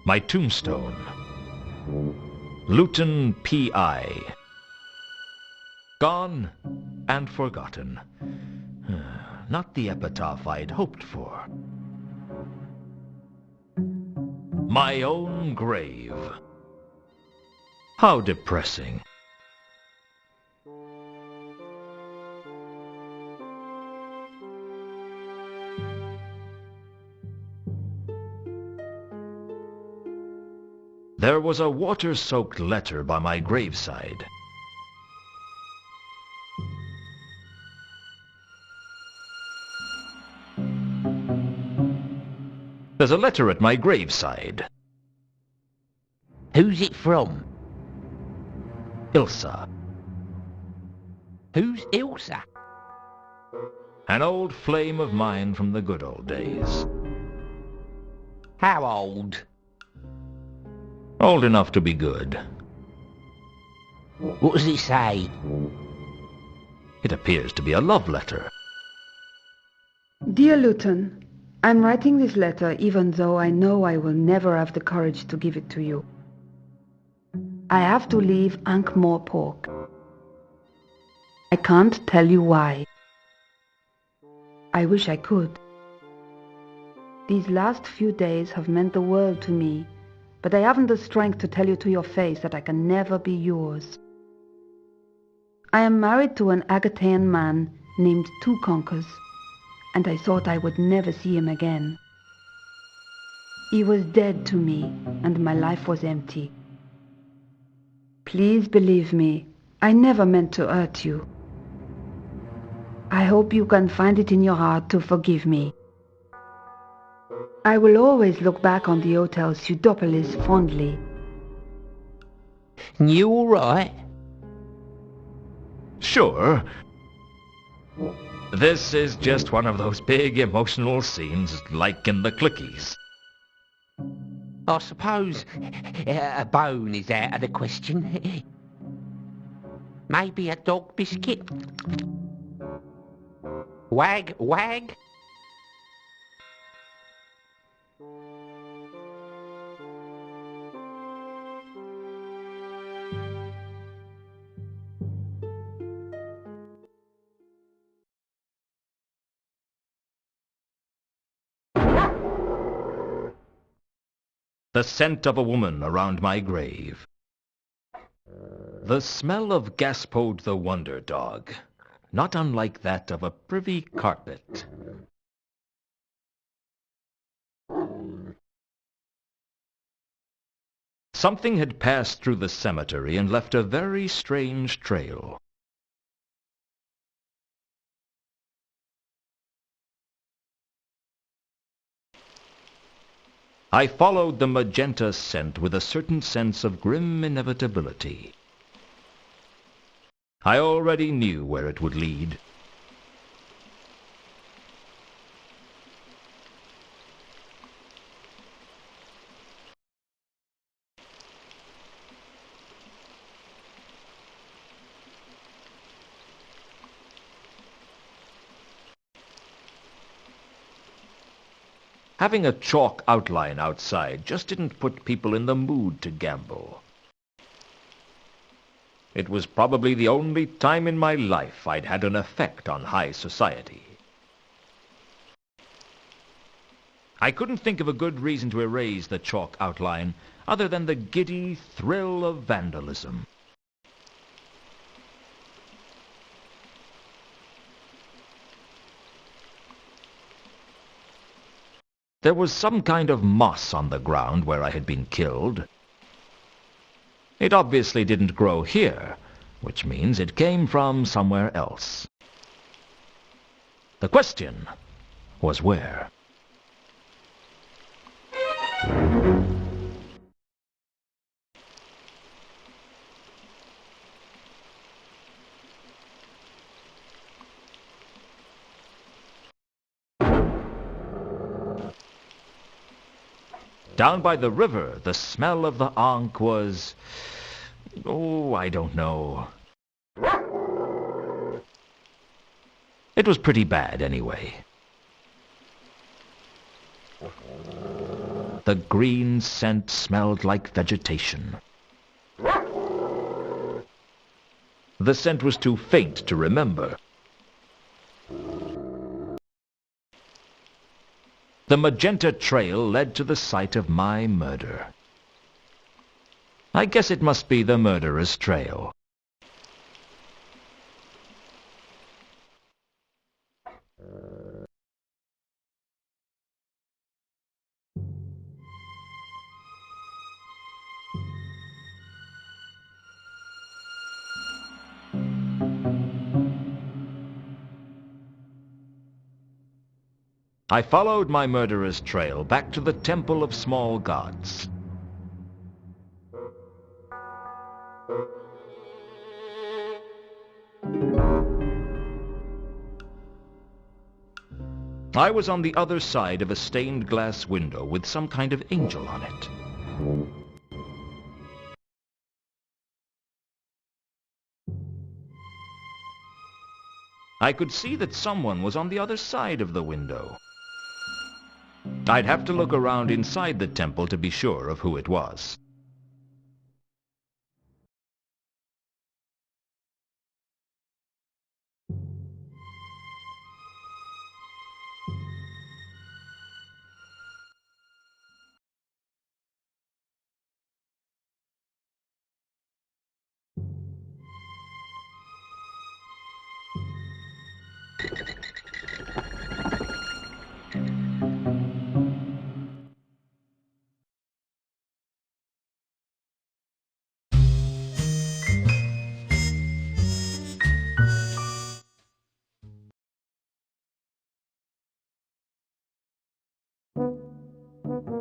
My tombstone. Luton P.I. Gone and forgotten. Not the epitaph I'd hoped for. My own grave. How depressing. There was a water-soaked letter by my graveside. There's a letter at my graveside. Who's it from? Ilsa. Who's Ilsa? An old flame of mine from the good old days. How old? Old enough to be good. What does it say? It appears to be a love letter. Dear Luton, I'm writing this letter even though I know I will never have the courage to give it to you. I have to leave Ankh-Morpork. I can't tell you why. I wish I could. These last few days have meant the world to me, but I haven't the strength to tell you to your face that I can never be yours. I am married to an Agatean man named Two Conkers, and I thought I would never see him again. He was dead to me, and my life was empty. Please believe me, I never meant to hurt you. I hope you can find it in your heart to forgive me. I will always look back on the Hotel Pseudopolis fondly. You all right? Sure. This is just one of those big emotional scenes like in the Clickies. I suppose a bone is out of the question. Maybe a dog biscuit? Wag, wag? The scent of a woman around my grave. The smell of Gaspode the Wonder Dog, not unlike that of a privy carpet. Something had passed through the cemetery and left a very strange trail. I followed the magenta scent with a certain sense of grim inevitability. I already knew where it would lead. Having a chalk outline outside just didn't put people in the mood to gamble. It was probably the only time in my life I'd had an effect on high society. I couldn't think of a good reason to erase the chalk outline other than the giddy thrill of vandalism. There was some kind of moss on the ground where I had been killed. It obviously didn't grow here, which means it came from somewhere else. The question was where? Down by the river, the smell of the Ankh was... oh, I don't know. It was pretty bad anyway. The green scent smelled like vegetation. The scent was too faint to remember. The magenta trail led to the site of my murder. I guess it must be the murderer's trail. I followed my murderer's trail back to the Temple of Small Gods. I was on the other side of a stained glass window with some kind of angel on it. I could see that someone was on the other side of the window. I'd have to look around inside the temple to be sure of who it was.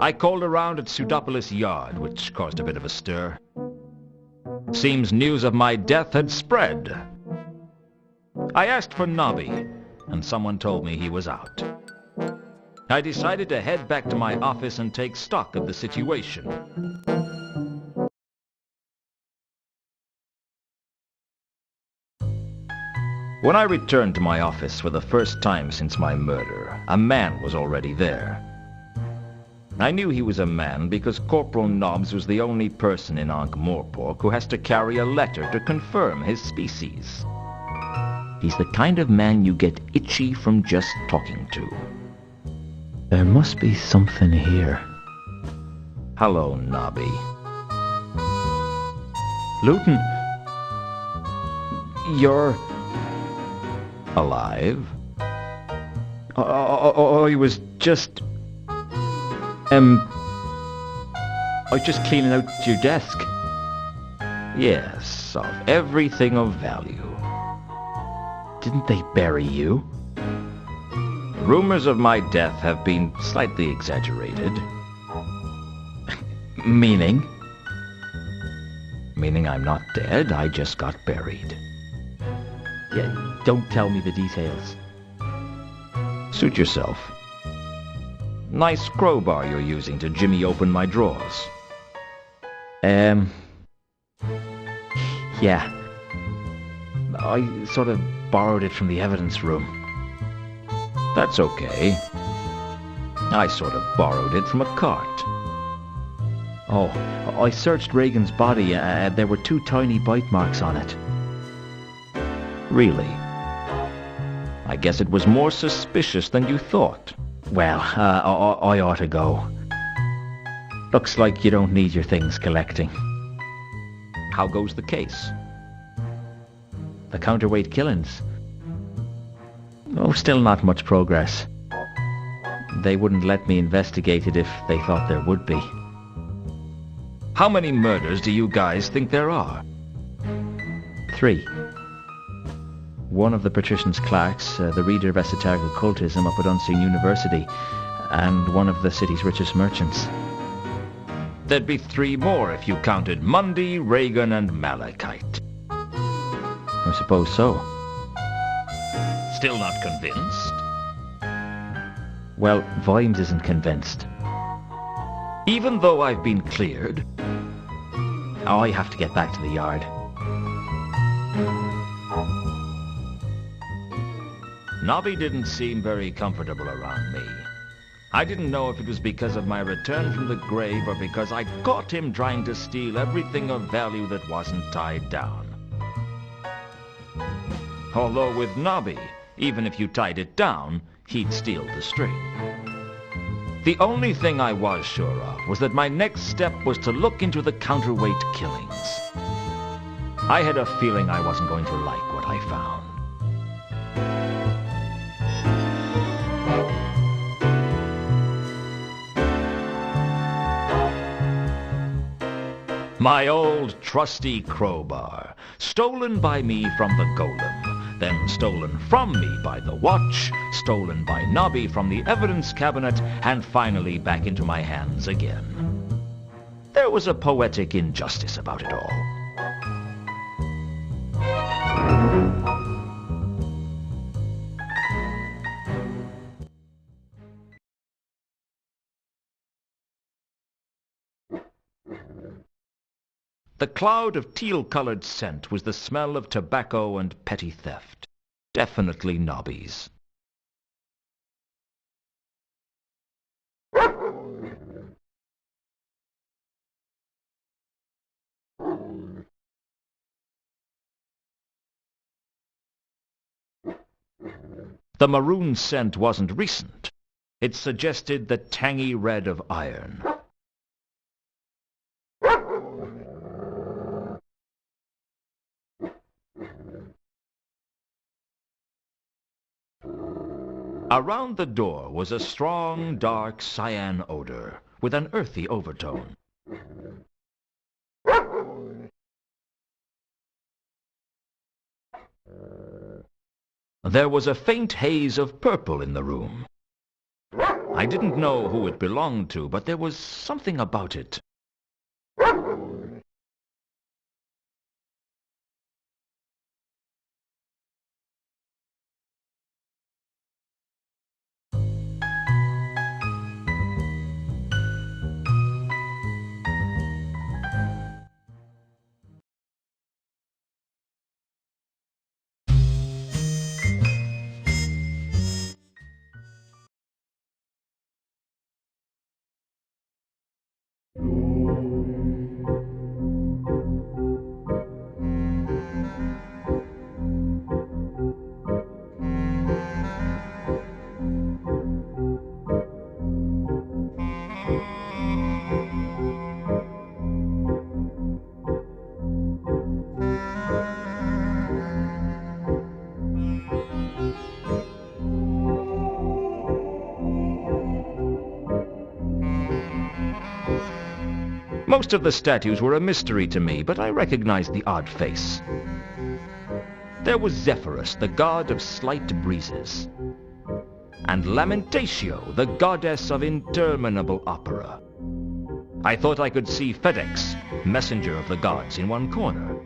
I called around at Pseudopolis Yard, which caused a bit of a stir. Seems news of my death had spread. I asked for Nobby, and someone told me he was out. I decided to head back to my office and take stock of the situation. When I returned to my office for the first time since my murder, a man was already there. I knew he was a man because Corporal Nobbs was the only person in Ankh-Morpork who has to carry a letter to confirm his species. He's the kind of man you get itchy from just talking to. There must be something here. Hello, Nobby. Luton, you're alive? I was just... I was just cleaning out your desk. Yes, of everything of value. Didn't they bury you? Rumors of my death have been slightly exaggerated. Meaning? Meaning I'm not dead, I just got buried. Yeah, don't tell me the details. Suit yourself. Nice crowbar you're using to jimmy open my drawers. Yeah. I sort of borrowed it from the evidence room. That's okay. I sort of borrowed it from a cart. Oh, I searched Reagan's body. There were 2 tiny bite marks on it. Really? I guess it was more suspicious than you thought. Well, I ought to go. Looks like you don't need your things collecting. How goes the case? The counterweight killings? Oh, still not much progress. They wouldn't let me investigate it if they thought there would be. How many murders do you guys think there are? 3. One of the patrician's clerks, the reader of esoteric occultism up at Unseen University, and one of the city's richest merchants. There'd be 3 more if you counted Mundy, Reagan, and Malachite. I suppose so. Still not convinced? Well, Vimes isn't convinced. Even though I've been cleared? I have to get back to the yard. Nobby didn't seem very comfortable around me. I didn't know if it was because of my return from the grave or because I'd caught him trying to steal everything of value that wasn't tied down. Although with Nobby, even if you tied it down, he'd steal the string. The only thing I was sure of was that my next step was to look into the counterweight killings. I had a feeling I wasn't going to like what I found. My old trusty crowbar, stolen by me from the golem, then stolen from me by the watch, stolen by Nobby from the evidence cabinet, and finally back into my hands again. There was a poetic injustice about it all. The cloud of teal-colored scent was the smell of tobacco and petty theft. Definitely Nobby's. The maroon scent wasn't recent. It suggested the tangy red of iron. Around the door was a strong, dark cyan odor with an earthy overtone. There was a faint haze of purple in the room. I didn't know who it belonged to, but there was something about it. Most of the statues were a mystery to me, but I recognized the odd face. There was Zephyrus, the god of slight breezes, and Lamentatio, the goddess of interminable opera. I thought I could see FedEx, messenger of the gods, in one corner.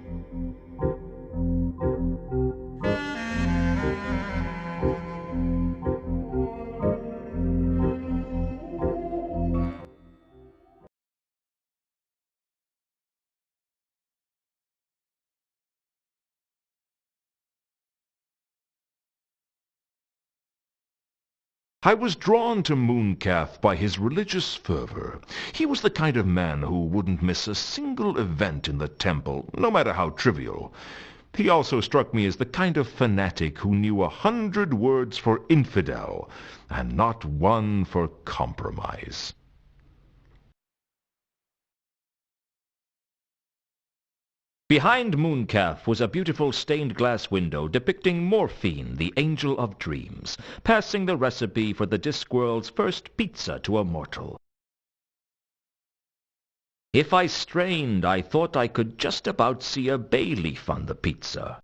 I was drawn to Mooncalf by his religious fervor. He was the kind of man who wouldn't miss a single event in the temple, no matter how trivial. He also struck me as the kind of fanatic who knew 100 words for infidel, and not one for compromise. Behind Mooncalf was a beautiful stained glass window depicting Morphine, the angel of dreams, passing the recipe for the Discworld's first pizza to a mortal. If I strained, I thought I could just about see a bay leaf on the pizza.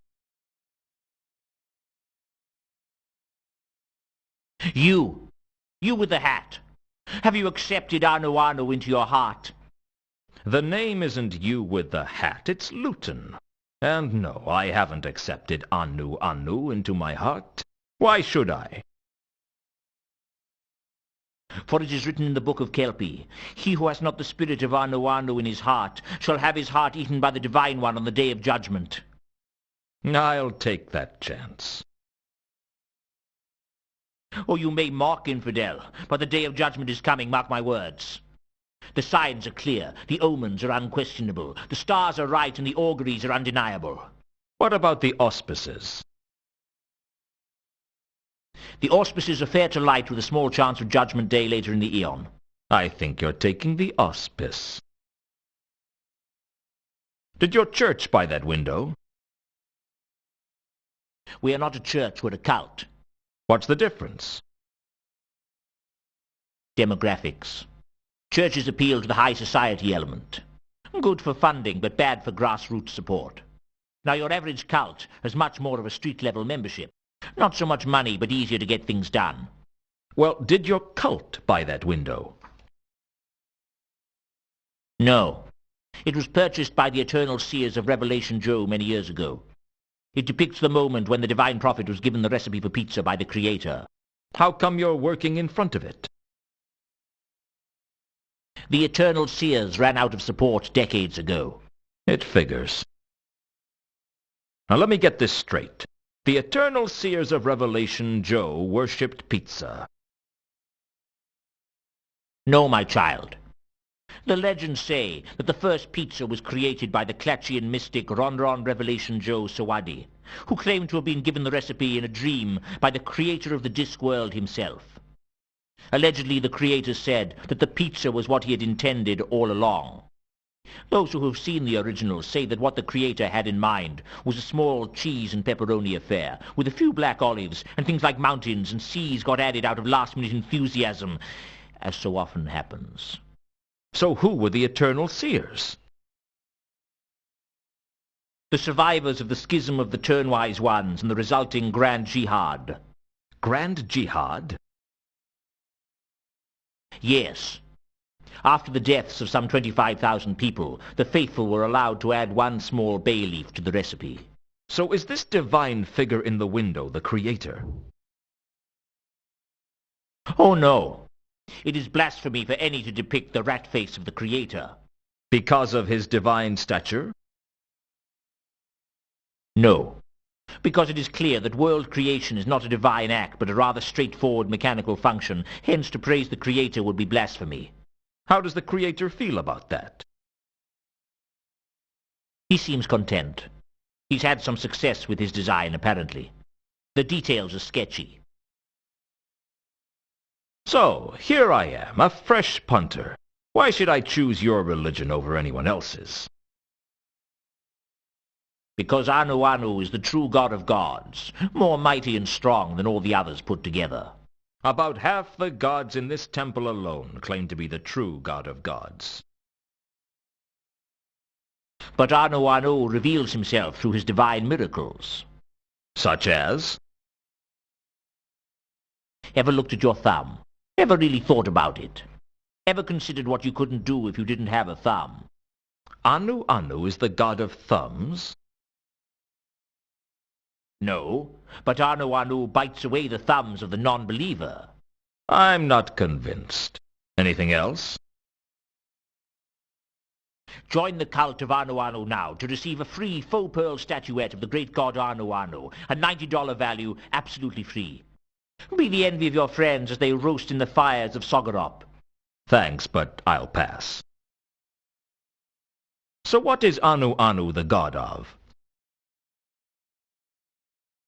You with the hat. Have you accepted Anu into your heart? The name isn't you with the hat, it's Luton. And no, I haven't accepted Anu into my heart. Why should I? For it is written in the book of Kelpie, he who has not the spirit of Anu in his heart shall have his heart eaten by the Divine One on the day of judgment. I'll take that chance. Oh, you may mock, infidel, but the day of judgment is coming, mark my words. The signs are clear, the omens are unquestionable, the stars are right and the auguries are undeniable. What about the auspices? The auspices are fair to light with a small chance of judgment day later in the eon. I think you're taking the auspice. Did your church buy that window? We are not a church, we're a cult. What's the difference? Demographics. Churches appeal to the high society element. Good for funding, but bad for grassroots support. Now your average cult has much more of a street-level membership. Not so much money, but easier to get things done. Well, did your cult buy that window? No. It was purchased by the eternal seers of Revelation Joe many years ago. It depicts the moment when the divine prophet was given the recipe for pizza by the Creator. How come you're working in front of it? The eternal seers ran out of support decades ago. It figures. Now let me get this straight. The eternal seers of Revelation Joe worshipped pizza. No, my child. The legends say that the first pizza was created by the Klatchian mystic Ronron Revelation Joe Sawadi, who claimed to have been given the recipe in a dream by the creator of the Discworld himself. Allegedly, the creator said that the pizza was what he had intended all along. Those who have seen the original say that what the creator had in mind was a small cheese and pepperoni affair, with a few black olives, and things like mountains and seas got added out of last-minute enthusiasm, as so often happens. So who were the eternal seers? The survivors of the schism of the Turnwise Ones and the resulting Grand Jihad. Grand Jihad? Yes. After the deaths of some 25,000 people, the faithful were allowed to add one small bay leaf to the recipe. So is this divine figure in the window the creator? Oh no. It is blasphemy for any to depict the rat face of the creator. Because of his divine stature? No. Because it is clear that world creation is not a divine act, but a rather straightforward mechanical function. Hence, to praise the creator would be blasphemy. How does the creator feel about that? He seems content. He's had some success with his design, apparently. The details are sketchy. So, here I am, a fresh punter. Why should I choose your religion over anyone else's? Because Anu is the true god of gods, more mighty and strong than all the others put together. About half the gods in this temple alone claim to be the true god of gods. But Anu reveals himself through his divine miracles. Such as? Ever looked at your thumb? Ever really thought about it? Ever considered what you couldn't do if you didn't have a thumb? Anu is the god of thumbs? No, but Anu bites away the thumbs of the non-believer. I'm not convinced. Anything else? Join the cult of Anu now to receive a free faux pearl statuette of the great god Anu, a $90 value, absolutely free. Be the envy of your friends as they roast in the fires of Sogorop. Thanks, but I'll pass. So what is Anu the god of?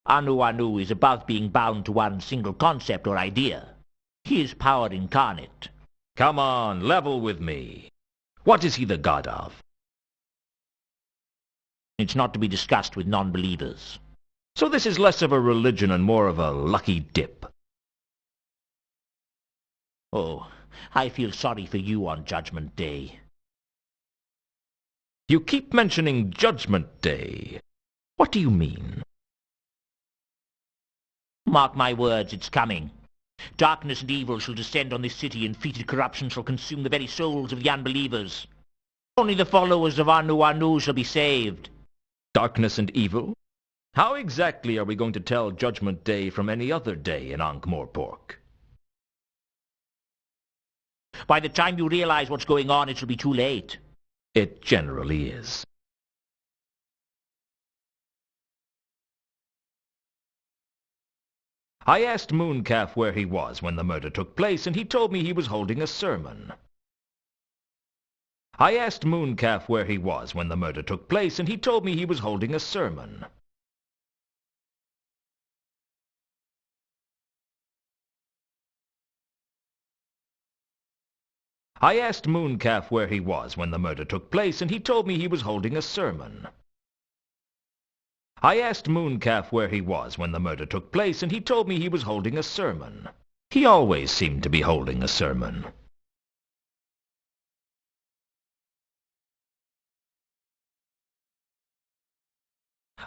Anu is above being bound to one single concept or idea. He is power incarnate. Come on, level with me. What is he the god of? It's not to be discussed with non-believers. So this is less of a religion and more of a lucky dip. Oh, I feel sorry for you on Judgment Day. You keep mentioning Judgment Day. What do you mean? Mark my words, it's coming. Darkness and evil shall descend on this city, and fetid corruption shall consume the very souls of the unbelievers. Only the followers of Anu shall be saved. Darkness and evil? How exactly are we going to tell Judgment Day from any other day in Ankh-Morpork? By the time you realize what's going on, it shall be too late. It generally is. I asked Mooncalf where he was when the murder took place, and he told me he was holding a sermon. I asked Mooncalf where he was when the murder took place, and he told me he was holding a sermon. I asked Mooncalf where he was when the murder took place, and he told me he was holding a sermon. I asked Mooncalf where he was when the murder took place, and he told me he was holding a sermon. He always seemed to be holding a sermon.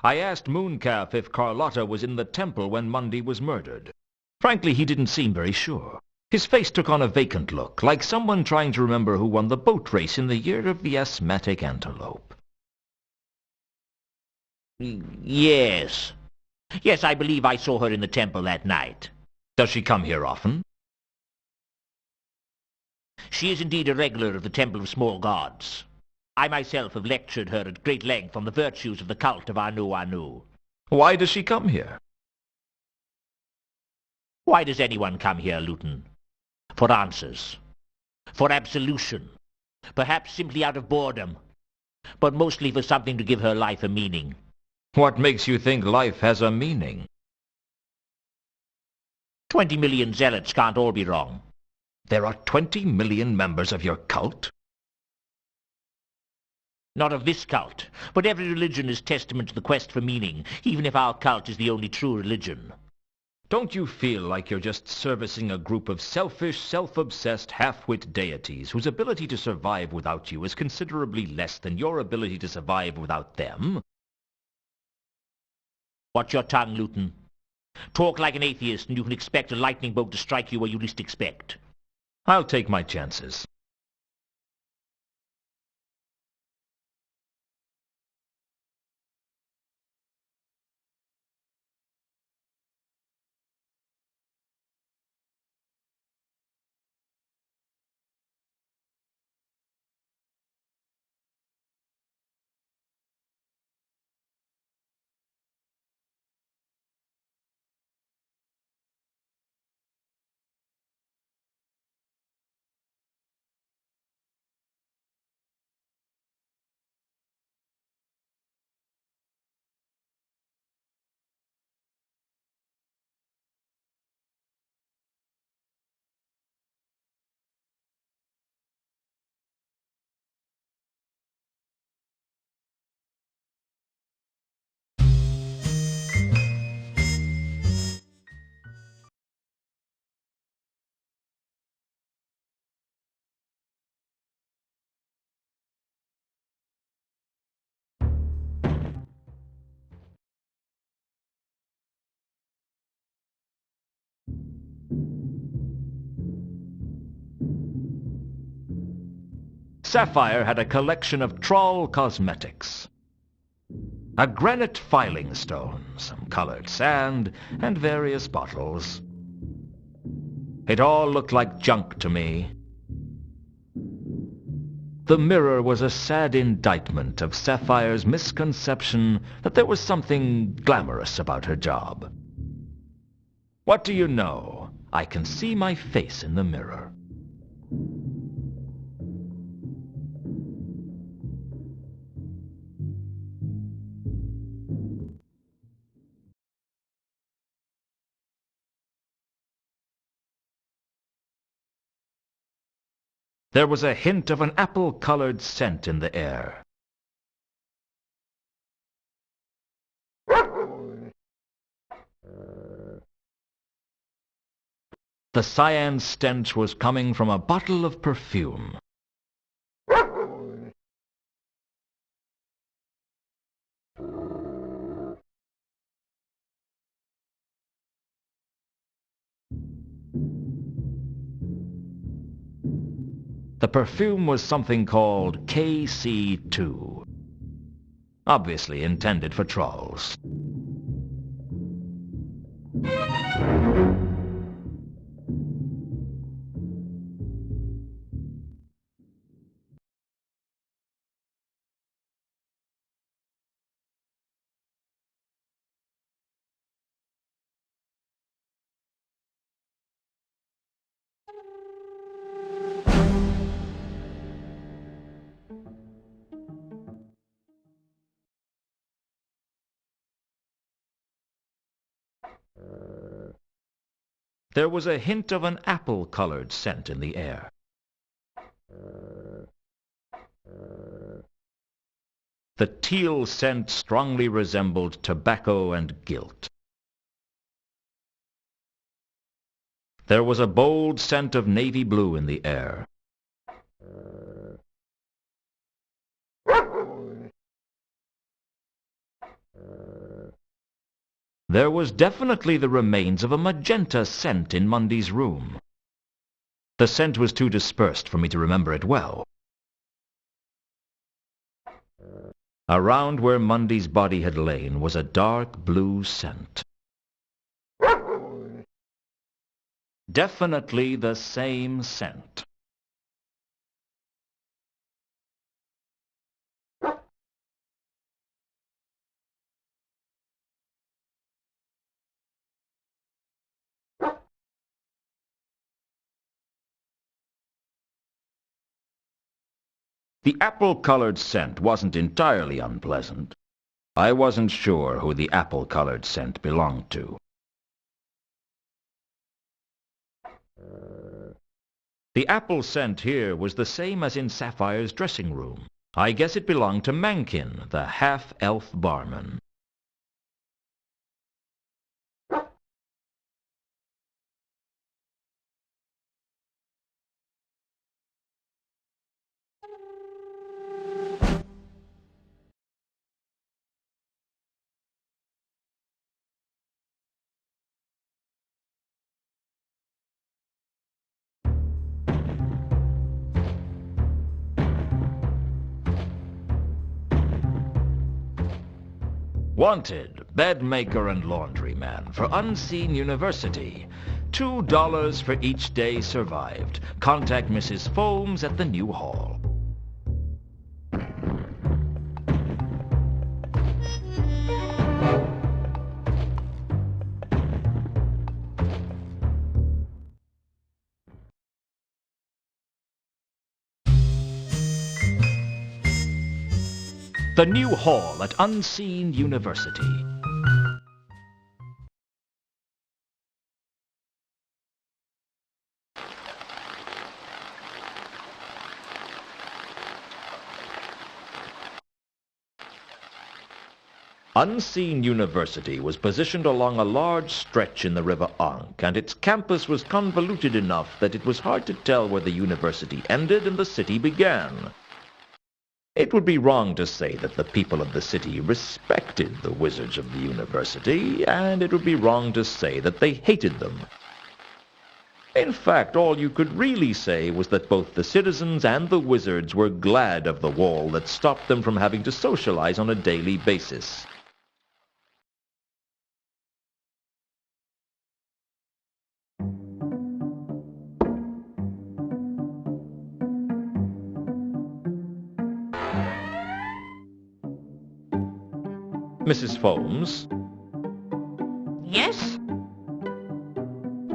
I asked Mooncalf if Carlotta was in the temple when Mundy was murdered. Frankly, he didn't seem very sure. His face took on a vacant look, like someone trying to remember who won the boat race in the year of the asthmatic antelope. Yes. Yes, I believe I saw her in the temple that night. Does she come here often? She is indeed a regular of the Temple of Small Gods. I myself have lectured her at great length on the virtues of the cult of Anu Anu. Why does she come here? Why does anyone come here, Luton? For answers. For absolution. Perhaps simply out of boredom. But mostly for something to give her life a meaning. What makes you think life has a meaning? 20 million zealots can't all be wrong. There are 20 million members of your cult? Not of this cult, but every religion is testament to the quest for meaning, even if our cult is the only true religion. Don't you feel like you're just servicing a group of selfish, self-obsessed, half-wit deities whose ability to survive without you is considerably less than your ability to survive without them? Watch your tongue, Luton. Talk like an atheist and you can expect a lightning bolt to strike you where you least expect. I'll take my chances. Sapphire had a collection of trawl cosmetics. A granite filing stone, some colored sand, and various bottles. It all looked like junk to me. The mirror was a sad indictment of Sapphire's misconception that there was something glamorous about her job. What do you know? I can see my face in the mirror. There was a hint of an apple-colored scent in the air. The cyan stench was coming from a bottle of perfume. The perfume was something called KC2, obviously intended for trolls. There was a hint of an apple-colored scent in the air. The teal scent strongly resembled tobacco and guilt. There was a bold scent of navy blue in the air. There was definitely the remains of a magenta scent in Mundy's room. The scent was too dispersed for me to remember it well. Around where Mundy's body had lain was a dark blue scent. Definitely the same scent. The apple-colored scent wasn't entirely unpleasant. I wasn't sure who the apple-colored scent belonged to. The apple scent here was the same as in Sapphire's dressing room. I guess it belonged to Mankin, the half-elf barman. Wanted, bedmaker and laundryman for Unseen University. $2 for each day survived. Contact Mrs. Foames at the new hall. The new hall at Unseen University. Unseen University was positioned along a large stretch in the River Ankh, and its campus was convoluted enough that it was hard to tell where the university ended and the city began. It would be wrong to say that the people of the city respected the wizards of the university, and it would be wrong to say that they hated them. In fact, all you could really say was that both the citizens and the wizards were glad of the wall that stopped them from having to socialize on a daily basis. Mrs. Foames? Yes?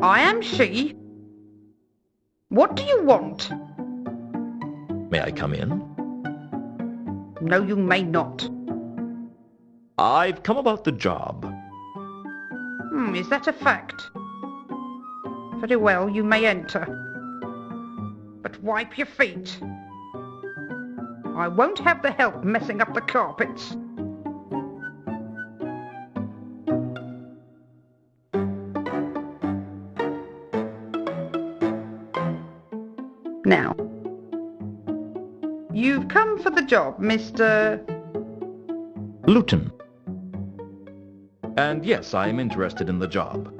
I am she. What do you want? May I come in? No, you may not. I've come about the job. Is that a fact? Very well, you may enter. But wipe your feet. I won't have the help messing up the carpets. Now, you've come for the job, Mr. Luton. And yes, I am interested in the job.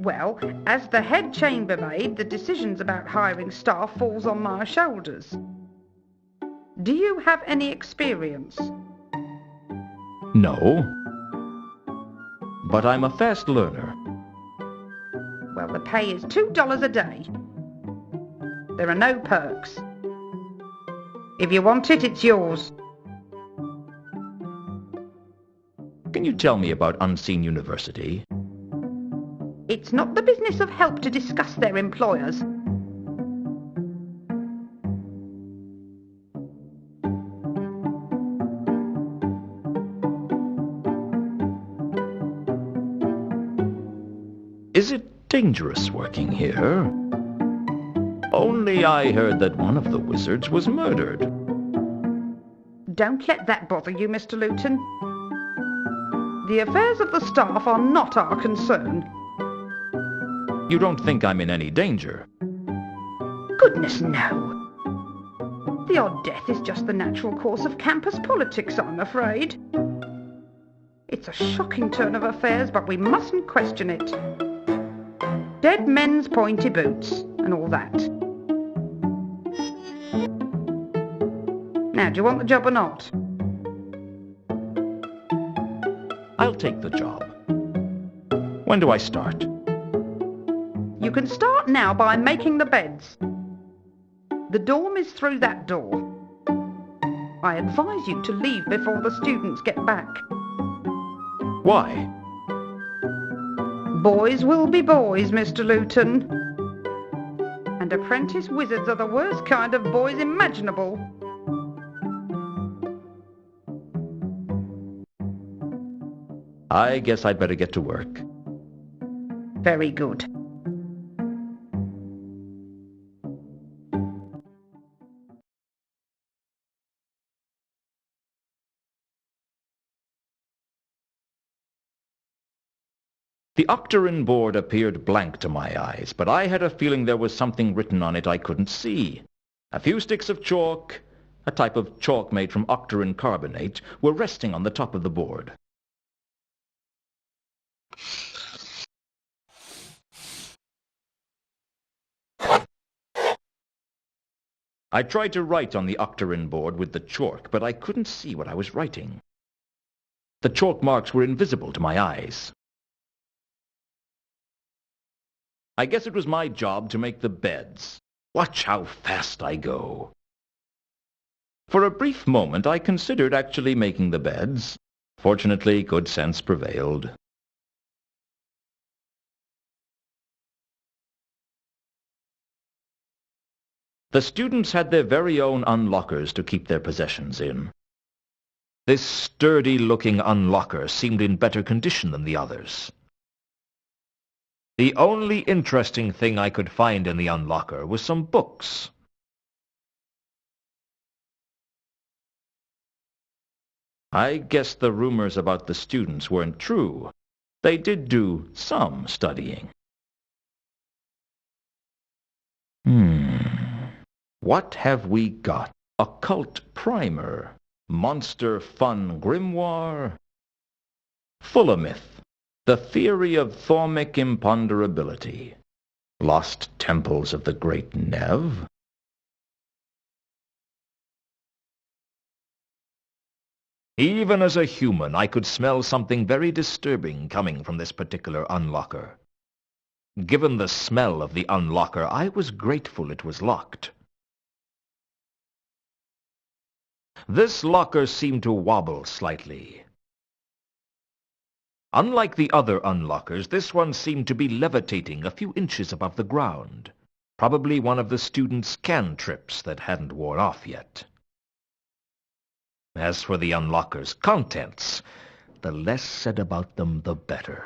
Well, as the head chambermaid, the decisions about hiring staff falls on my shoulders. Do you have any experience? No. But I'm a fast learner. Well, the pay is $2 a day. There are no perks. If you want it, it's yours. Can you tell me about Unseen University? It's not the business of help to discuss their employers. Is it dangerous working here? Only I heard that one of the wizards was murdered. Don't let that bother you, Mr. Luton. The affairs of the staff are not our concern. You don't think I'm in any danger? Goodness, no. The odd death is just the natural course of campus politics, I'm afraid. It's a shocking turn of affairs, but we mustn't question it. Dead men's pointy boots, and all that. Now, do you want the job or not? I'll take the job. When do I start? You can start now by making the beds. The dorm is through that door. I advise you to leave before the students get back. Why? Boys will be boys, Mr. Luton. And apprentice wizards are the worst kind of boys imaginable. I guess I'd better get to work. Very good. The octagram board appeared blank to my eyes, but I had a feeling there was something written on it I couldn't see. A few sticks of chalk, a type of chalk made from octagram carbonate, were resting on the top of the board. I tried to write on the octagram board with the chalk, but I couldn't see what I was writing. The chalk marks were invisible to my eyes. I guess it was my job to make the beds. Watch how fast I go. For a brief moment, I considered actually making the beds. Fortunately, good sense prevailed. The students had their very own unlockers to keep their possessions in. This sturdy-looking unlocker seemed in better condition than the others. The only interesting thing I could find in the unlocker was some books. I guess the rumors about the students weren't true. They did do some studying. What have we got? Occult primer, monster fun grimoire, Fullamyth, the theory of thaumic imponderability, lost temples of the great Nev. Even as a human, I could smell something very disturbing coming from this particular unlocker. Given the smell of the unlocker, I was grateful it was locked. This locker seemed to wobble slightly. Unlike the other unlockers, this one seemed to be levitating a few inches above the ground. Probably one of the students' cantrips that hadn't worn off yet. As for the unlocker's contents, the less said about them, the better.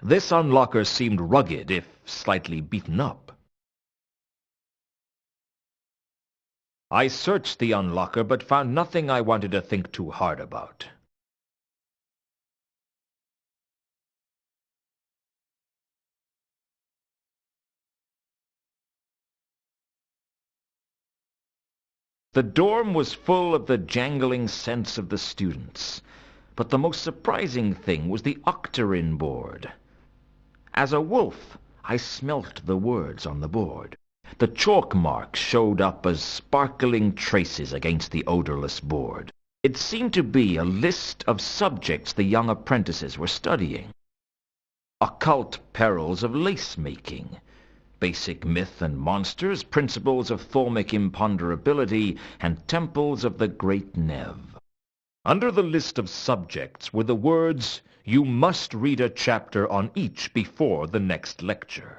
This unlocker seemed rugged, if slightly beaten up. I searched the unlocker, but found nothing I wanted to think too hard about. The dorm was full of the jangling scents of the students, but the most surprising thing was the octagram board. As a wolf, I smelt the words on the board. The chalk marks showed up as sparkling traces against the odorless board. It seemed to be a list of subjects the young apprentices were studying. Occult perils of lace-making, basic myth and monsters, principles of thaumic imponderability, and temples of the great Nev. Under the list of subjects were the words, "You must read a chapter on each before the next lecture."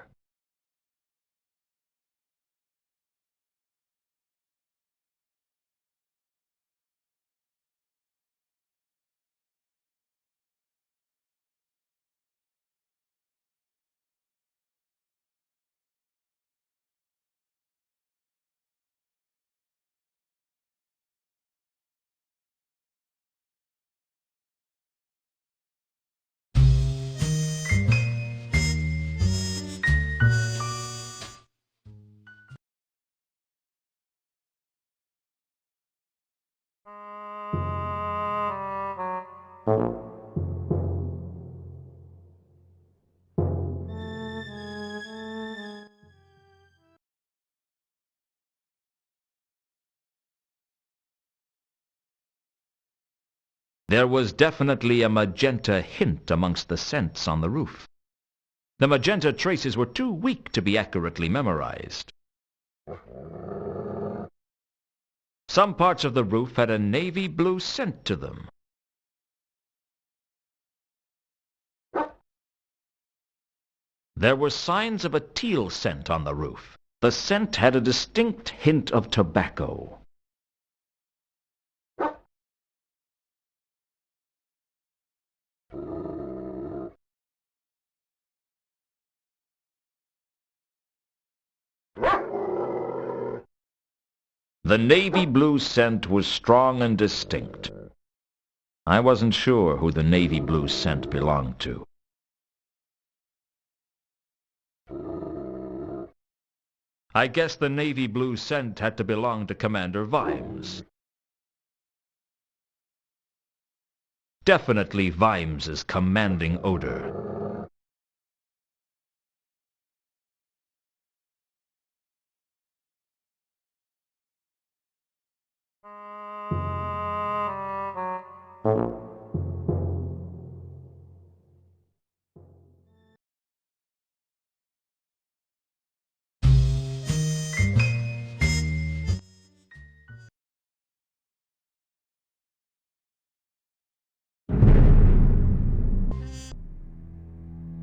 There was definitely a magenta hint amongst the scents on the roof. The magenta traces were too weak to be accurately memorized. Some parts of the roof had a navy blue scent to them. There were signs of a teal scent on the roof. The scent had a distinct hint of tobacco. The navy blue scent was strong and distinct. I wasn't sure who the navy blue scent belonged to. I guess the navy blue scent had to belong to Commander Vimes. Definitely Vimes's commanding odor.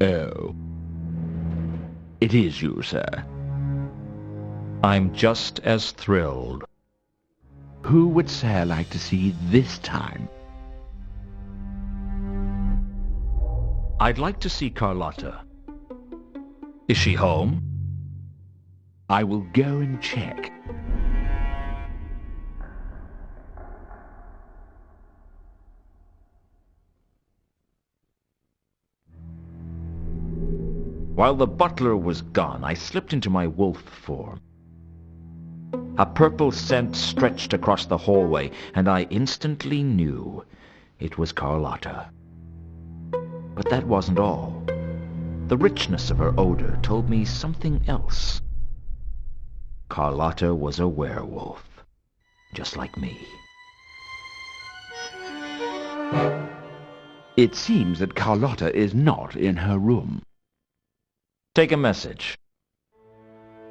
Oh. It is you, sir. I'm just as thrilled. Who would sir like to see this time? I'd like to see Carlotta. Is she home? I will go and check. While the butler was gone, I slipped into my wolf form. A purple scent stretched across the hallway, and I instantly knew it was Carlotta. But that wasn't all. The richness of her odor told me something else. Carlotta was a werewolf, just like me. It seems that Carlotta is not in her room. Take a message.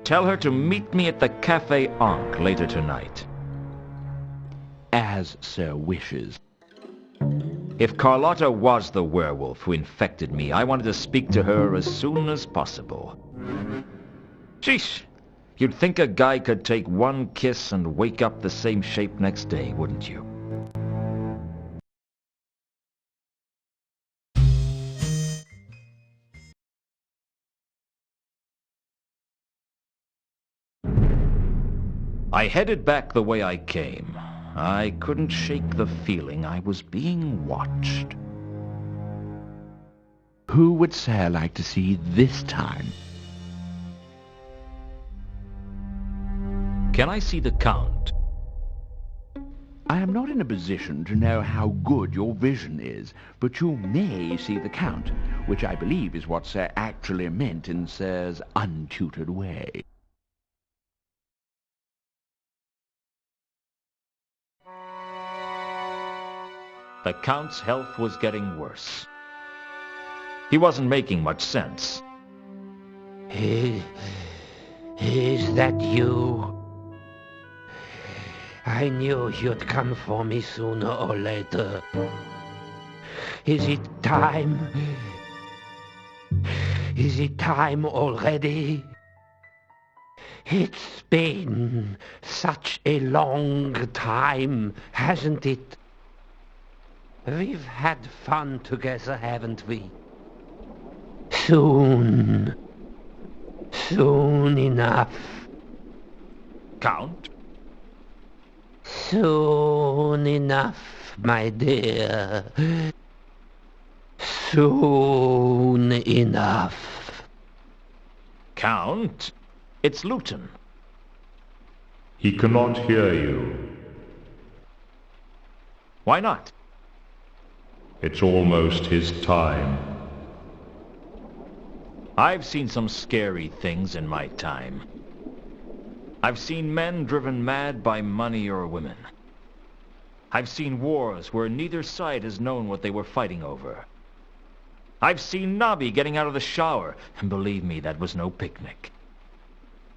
Tell her to meet me at the Café Ankh later tonight. As sir wishes. If Carlotta was the werewolf who infected me, I wanted to speak to her as soon as possible. Sheesh! You'd think a guy could take one kiss and wake up the same shape next day, wouldn't you? I headed back the way I came. I couldn't shake the feeling I was being watched. Who would sir like to see this time? Can I see the Count? I am not in a position to know how good your vision is, but you may see the Count, which I believe is what sir actually meant in sir's untutored way. The Count's health was getting worse. He wasn't making much sense. Is that you? I knew you'd come for me sooner or later. Is it time? Is it time already? It's been such a long time, hasn't it? We've had fun together, haven't we? Soon enough. Count? Soon enough, my dear. Soon enough. Count? It's Luton. He cannot hear you. Why not? It's almost his time. I've seen some scary things in my time. I've seen men driven mad by money or women. I've seen wars where neither side has known what they were fighting over. I've seen Nobby getting out of the shower, and believe me, that was no picnic.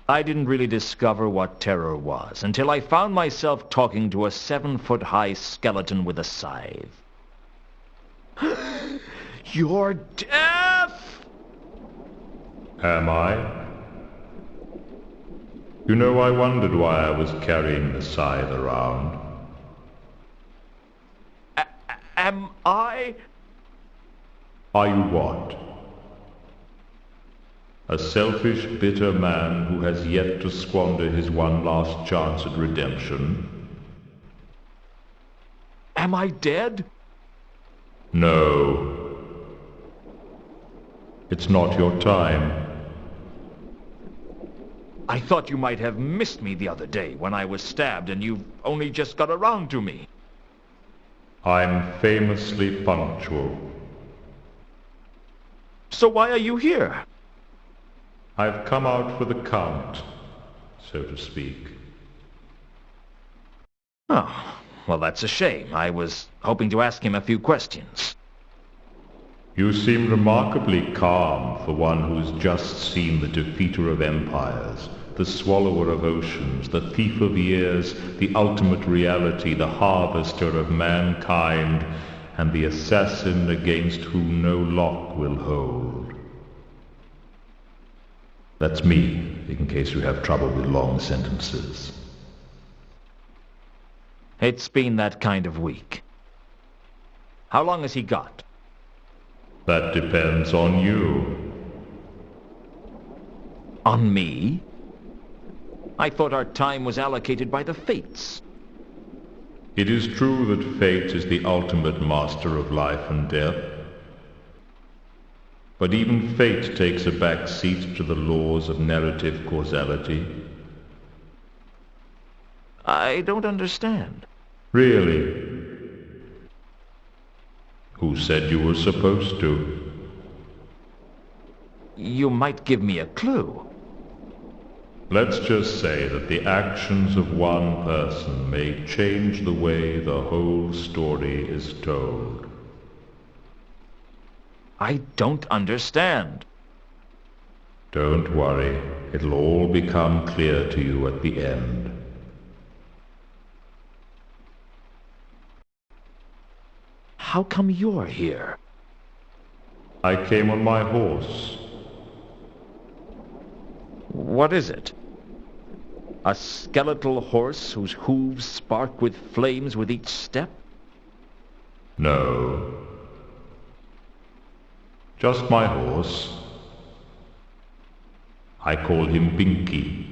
I didn't really discover what terror was until I found myself talking to a 7-foot-high skeleton with a scythe. You're deaf! Am I? You know, I wondered why I was carrying the scythe around. Am I? Are you what? A selfish, bitter man who has yet to squander his one last chance at redemption? Am I dead? No. It's not your time. I thought you might have missed me the other day when I was stabbed and you've only just got around to me. I'm famously punctual. So why are you here? I've come out for the count, so to speak. Oh, well, that's a shame. I was hoping to ask him a few questions. You seem remarkably calm for one who's just seen the defeater of empires, the swallower of oceans, the thief of years, the ultimate reality, the harvester of mankind, and the assassin against whom no lock will hold. That's me, in case you have trouble with long sentences. It's been that kind of week. How long has he got? That depends on you. On me? I thought our time was allocated by the fates. It is true that fate is the ultimate master of life and death. But even fate takes a back seat to the laws of narrative causality. I don't understand. Really? Who said you were supposed to? You might give me a clue. Let's just say that the actions of one person may change the way the whole story is told. I don't understand. Don't worry, it'll all become clear to you at the end. How come you're here? I came on my horse. What is it? A skeletal horse whose hooves spark with flames with each step? No. Just my horse. I call him Binky.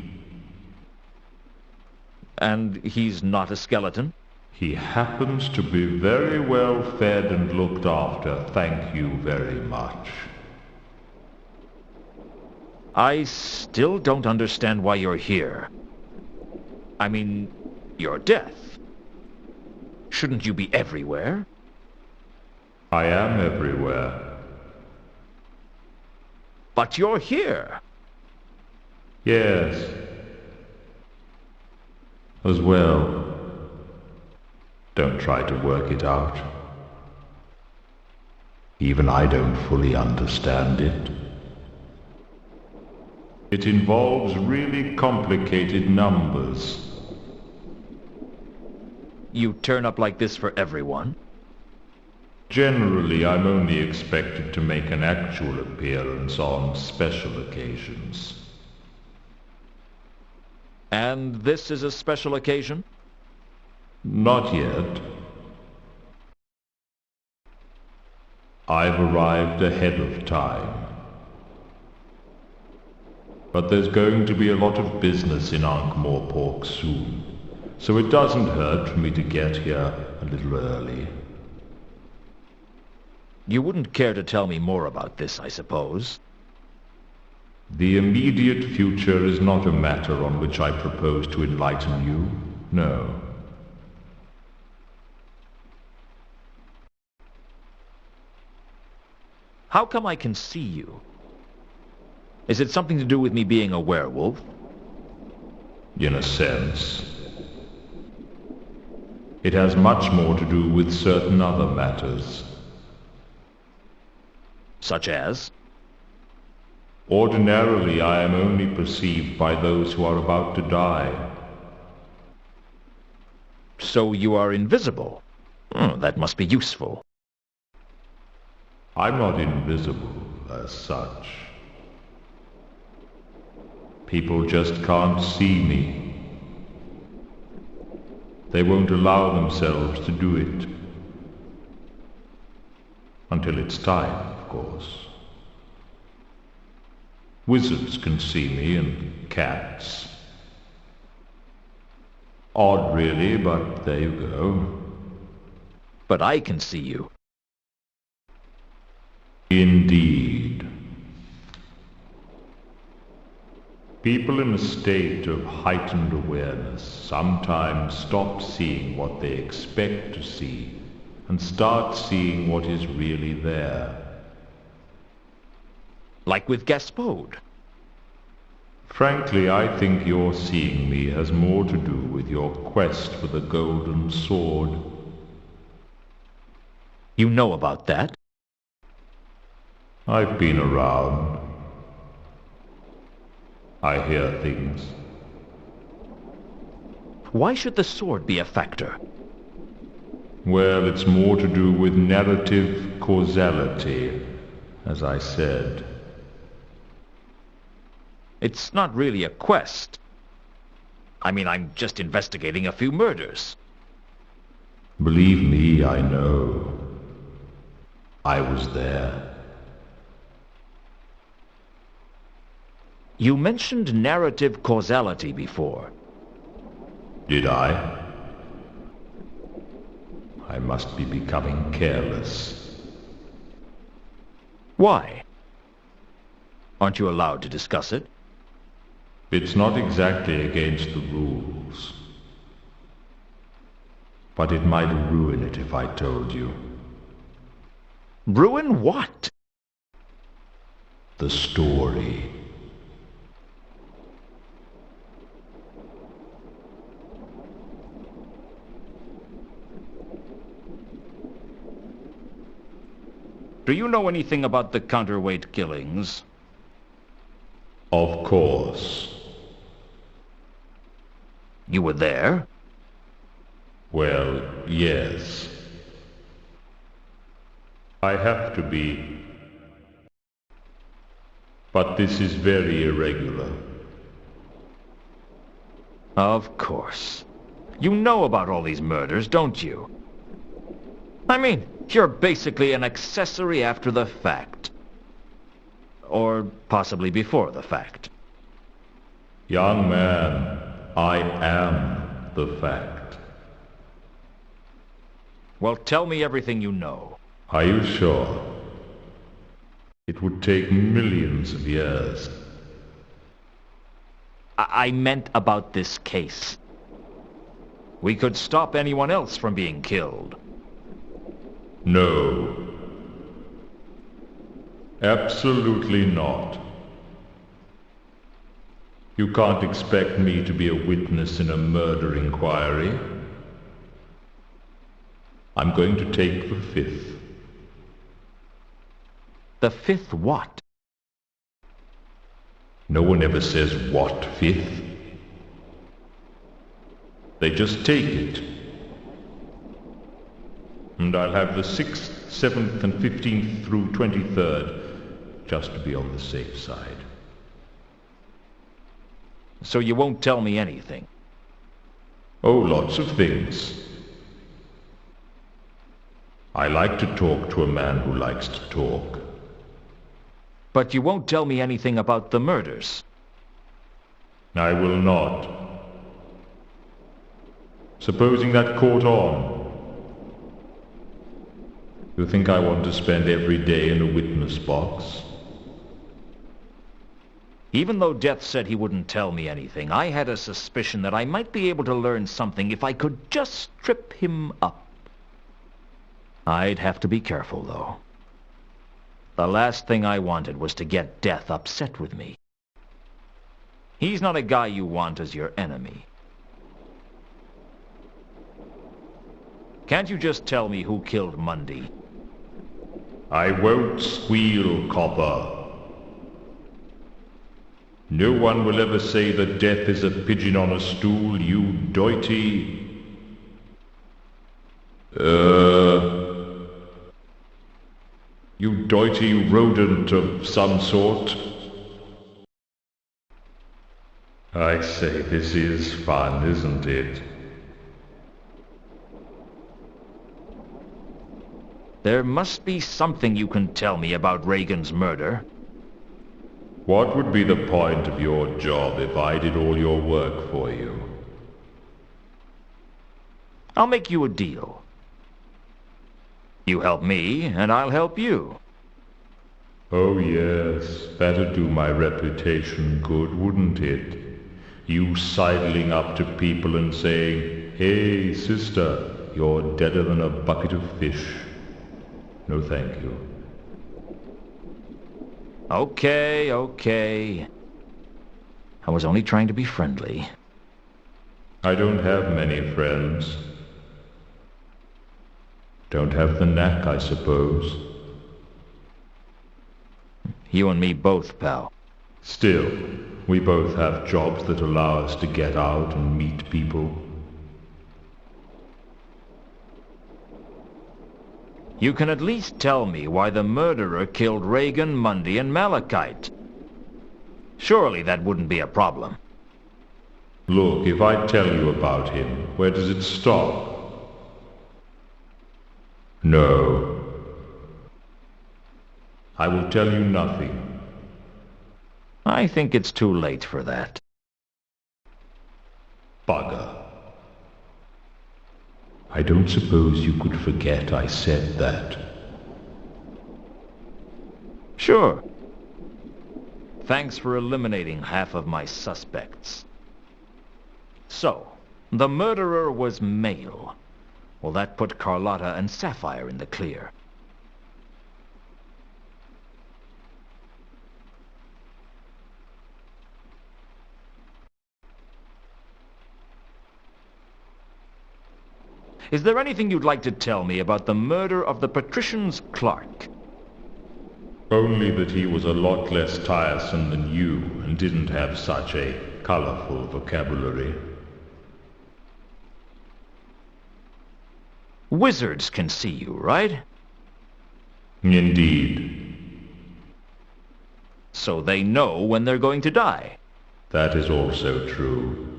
And he's not a skeleton? He happens to be very well fed and looked after, thank you very much. I still don't understand why you're here. I mean, you're death. Shouldn't you be everywhere? I am everywhere. But you're here. Yes. As well. Don't try to work it out. Even I don't fully understand it. It involves really complicated numbers. You turn up like this for everyone? Generally, I'm only expected to make an actual appearance on special occasions. And this is a special occasion? Not yet. I've arrived ahead of time. But there's going to be a lot of business in Ankh-Morpork soon, so it doesn't hurt for me to get here a little early. You wouldn't care to tell me more about this, I suppose? The immediate future is not a matter on which I propose to enlighten you, no. How come I can see you? Is it something to do with me being a werewolf? In a sense. It has much more to do with certain other matters. Such as? Ordinarily, I am only perceived by those who are about to die. So you are invisible? That must be useful. I'm not invisible, as such. People just can't see me. They won't allow themselves to do it. Until it's time, of course. Wizards can see me, and cats. Odd, really, but there you go. But I can see you. Indeed. People in a state of heightened awareness sometimes stop seeing what they expect to see and start seeing what is really there. Like with Gaspode. Frankly, I think your seeing me has more to do with your quest for the golden sword. You know about that? I've been around. I hear things. Why should the sword be a factor? Well, it's more to do with narrative causality, as I said. It's not really a quest. I mean, I'm just investigating a few murders. Believe me, I know. I was there. You mentioned narrative causality before. Did I? I must be becoming careless. Why? Aren't you allowed to discuss it? It's not exactly against the rules. But it might ruin it if I told you. Ruin what? The story. Do you know anything about the counterweight killings? Of course. You were there? Well, yes. I have to be. But this is very irregular. Of course. You know about all these murders, don't you? I mean, you're basically an accessory after the fact. Or possibly before the fact. Young man, I am the fact. Well, tell me everything you know. Are you sure? It would take millions of years. I meant about this case. We could stop anyone else from being killed. No. Absolutely not. You can't expect me to be a witness in a murder inquiry. I'm going to take the fifth. The fifth what? No one ever says what fifth. They just take it. And I'll have the 6th, 7th, and 15th through 23rd, just to be on the safe side. So you won't tell me anything? Oh, lots of things. I like to talk to a man who likes to talk. But you won't tell me anything about the murders? I will not. Supposing that caught on. You think I want to spend every day in a witness box? Even though Death said he wouldn't tell me anything, I had a suspicion that I might be able to learn something if I could just trip him up. I'd have to be careful, though. The last thing I wanted was to get Death upset with me. He's not a guy you want as your enemy. Can't you just tell me who killed Mundy? I won't squeal, copper. No one will ever say that Death is a pigeon on a stool, you doity. You doity rodent of some sort. I say, this is fun, isn't it? There must be something you can tell me about Reagan's murder. What would be the point of your job if I did all your work for you? I'll make you a deal. You help me, and I'll help you. Oh yes, that'd do my reputation good, wouldn't it? You sidling up to people and saying, "Hey, sister, you're deader than a bucket of fish." No thank you. Okay. I was only trying to be friendly. I don't have many friends. Don't have the knack, I suppose. You and me both, pal. Still, we both have jobs that allow us to get out and meet people. You can at least tell me why the murderer killed Reagan, Mundy, and Malachite. Surely that wouldn't be a problem. Look, if I tell you about him, where does it stop? No. I will tell you nothing. I think it's too late for that. Bugger. I don't suppose you could forget I said that. Sure. Thanks for eliminating half of my suspects. So, the murderer was male. Well, that put Carlotta and Sapphire in the clear. Is there anything you'd like to tell me about the murder of the patrician's clerk? Only that he was a lot less tiresome than you and didn't have such a colorful vocabulary. Wizards can see you, right? Indeed. So they know when they're going to die. That is also true.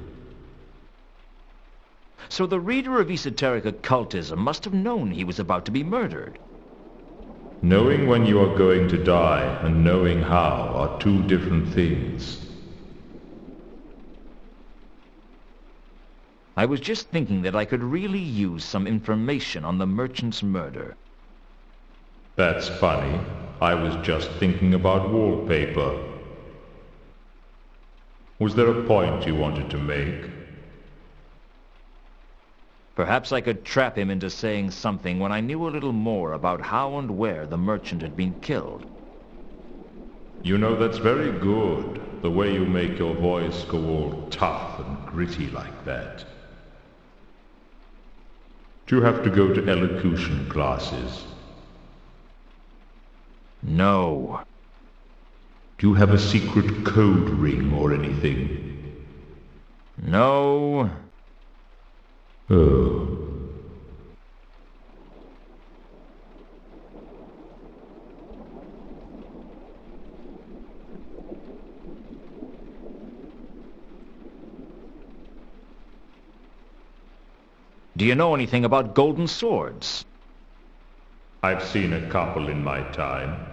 So the reader of esoteric occultism must have known he was about to be murdered. Knowing when you are going to die and knowing how are two different things. I was just thinking that I could really use some information on the merchant's murder. That's funny. I was just thinking about wallpaper. Was there a point you wanted to make? Perhaps I could trap him into saying something when I knew a little more about how and where the merchant had been killed. You know, that's very good, the way you make your voice go all tough and gritty like that. Do you have to go to elocution classes? No. Do you have a secret code ring or anything? No. Oh. Do you know anything about golden swords? I've seen a couple in my time.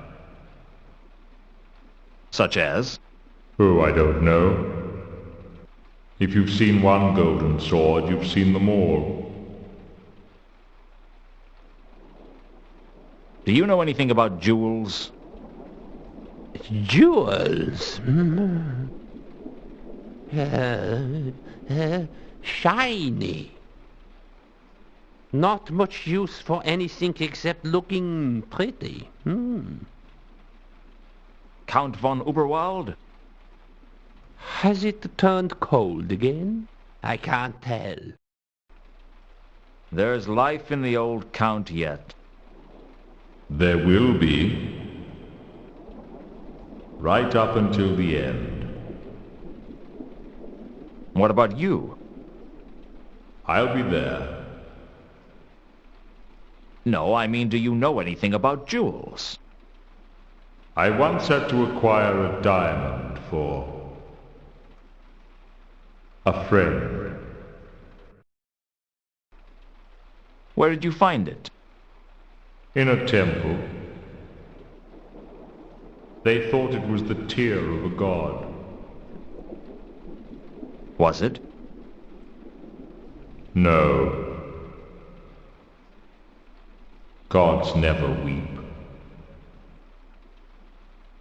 Such as? Oh, I don't know. If you've seen one golden sword, you've seen them all. Do you know anything about jewels? Jewels? Shiny. Not much use for anything except looking pretty. Count von Uberwald? Has it turned cold again? I can't tell. There's life in the old Count yet. There will be. Right up until the end. What about you? I'll be there. No, I mean, do you know anything about jewels? I once had to acquire a diamond for a friend. Where did you find it? In a temple. They thought it was the tear of a god. Was it? No. Gods never weep.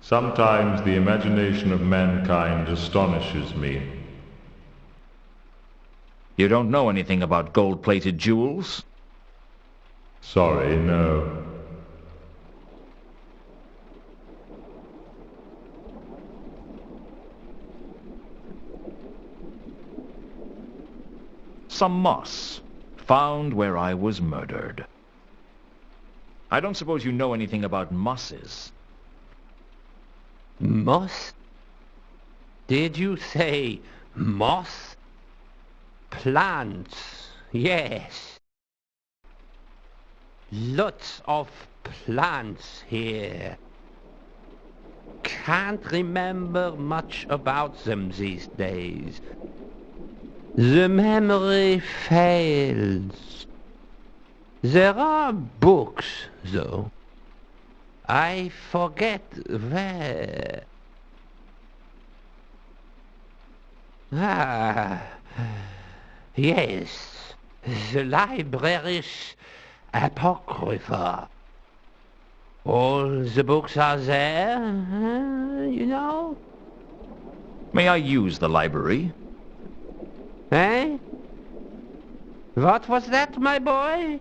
Sometimes the imagination of mankind astonishes me. You don't know anything about gold-plated jewels? Sorry, no. Some moss, found where I was murdered. I don't suppose you know anything about mosses. Moss? Did you say moss? Plants, yes. Lots of plants here. Can't remember much about them these days. The memory fails. There are books, though. I forget where. Ah, yes, the library's Apocrypha. All the books are there, you know. May I use the library? Eh? What was that, my boy?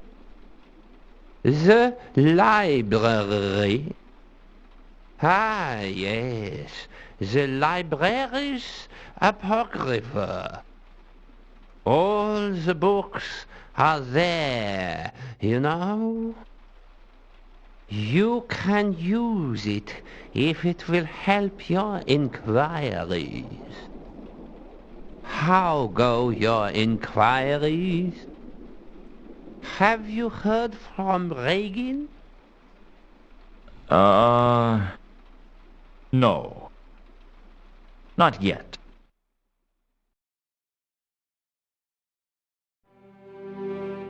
The library. Ah, yes, the library's Apocrypha. All the books are there, you know. You can use it if it will help your inquiries. How go your inquiries? Have you heard from Reagan? No. Not yet.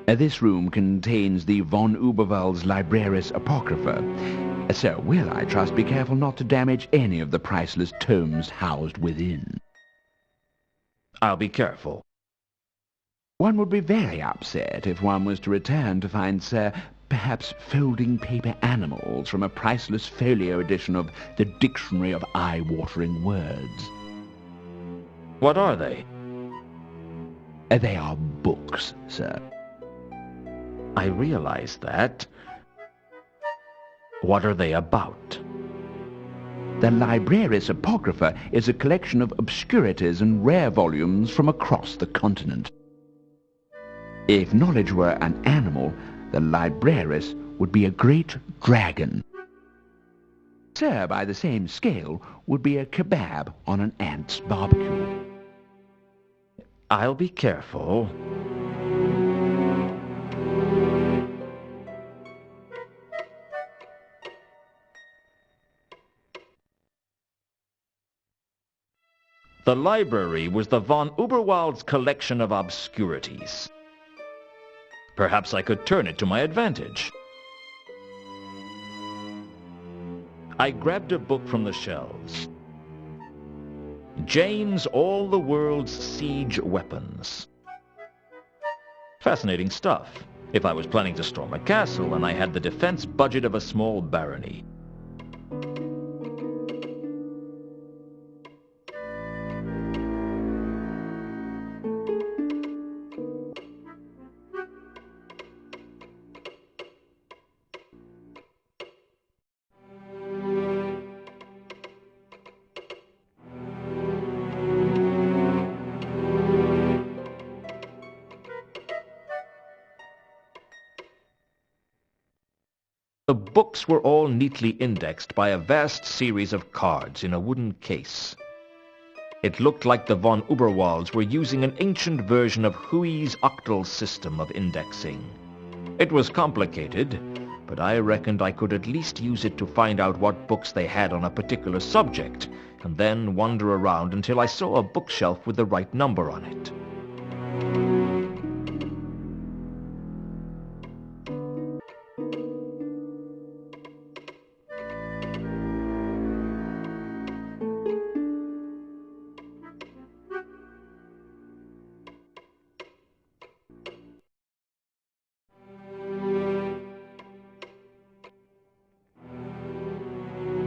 This room contains the von Uberwald's Libraris Apocrypha. So will, I trust, be careful not to damage any of the priceless tomes housed within. I'll be careful. One would be very upset if one was to return to find, sir, perhaps folding paper animals from a priceless folio edition of the Dictionary of Eye-Watering Words. What are they? They are books, sir. I realize that. What are they about? The Libraris Apocrypha is a collection of obscurities and rare volumes from across the continent. If knowledge were an animal, the Libraris would be a great dragon. Sir, by the same scale, would be a kebab on an ant's barbecue. I'll be careful. The library was the von Uberwald's collection of obscurities. Perhaps I could turn it to my advantage. I grabbed a book from the shelves. Jane's All the World's Siege Weapons. Fascinating stuff, if I was planning to storm a castle and I had the defense budget of a small barony. The books were all neatly indexed by a vast series of cards in a wooden case. It looked like the von Uberwalds were using an ancient version of Huey's octal system of indexing. It was complicated, but I reckoned I could at least use it to find out what books they had on a particular subject, and then wander around until I saw a bookshelf with the right number on it.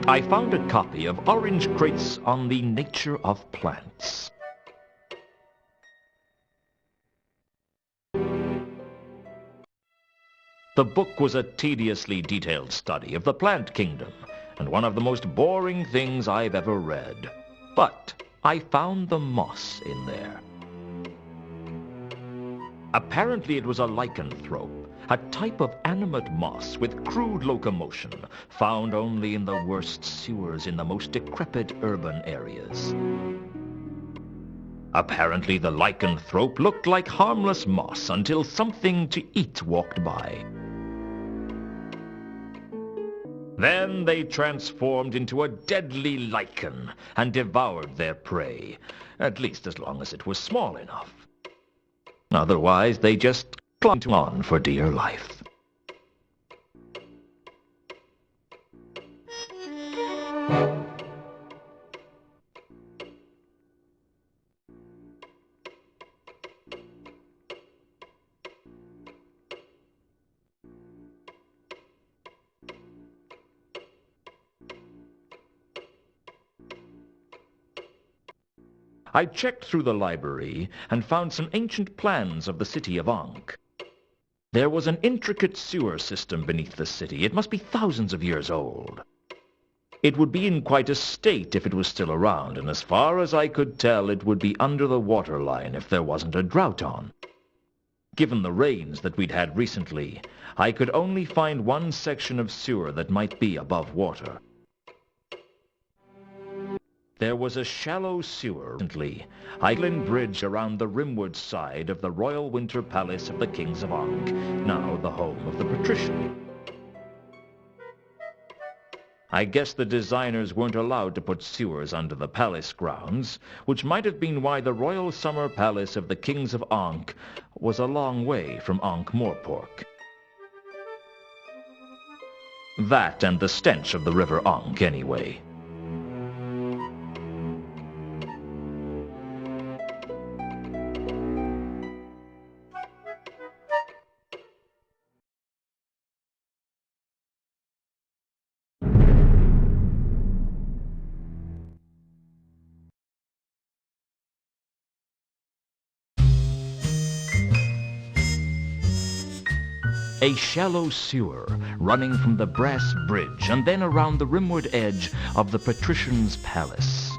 I found a copy of Orange Crates on the Nature of Plants. The book was a tediously detailed study of the plant kingdom, and one of the most boring things I've ever read. But I found the moss in there. Apparently it was a lycanthrope, a type of animate moss with crude locomotion, found only in the worst sewers in the most decrepit urban areas. Apparently the lycanthrope looked like harmless moss until something to eat walked by. Then they transformed into a deadly lichen and devoured their prey, at least as long as it was small enough. Otherwise, they just clung on for dear life. I checked through the library and found some ancient plans of the city of Ankh. There was an intricate sewer system beneath the city. It must be thousands of years old. It would be in quite a state if it was still around, and as far as I could tell, it would be under the waterline if there wasn't a drought on. Given the rains that we'd had recently, I could only find one section of sewer that might be above water. There was a shallow sewer recently, island bridge around the rimward side of the royal winter palace of the kings of Ankh, now the home of the patrician. I guess the designers weren't allowed to put sewers under the palace grounds, which might have been why the royal summer palace of the kings of Ankh was a long way from Ankh-Morpork. That and the stench of the river Ankh, anyway. A shallow sewer running from the brass bridge and then around the rimward edge of the patrician's palace.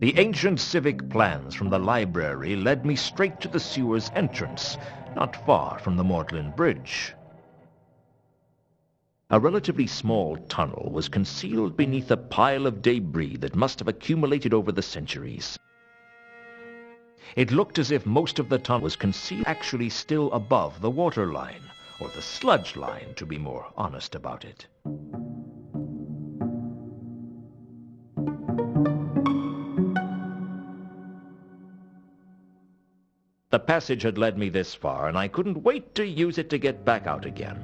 The ancient civic plans from the library led me straight to the sewer's entrance, not far from the Mortland Bridge. A relatively small tunnel was concealed beneath a pile of debris that must have accumulated over the centuries. It looked as if most of the tunnel was concealed actually still above the water line, or the sludge line, to be more honest about it. The passage had led me this far, and I couldn't wait to use it to get back out again.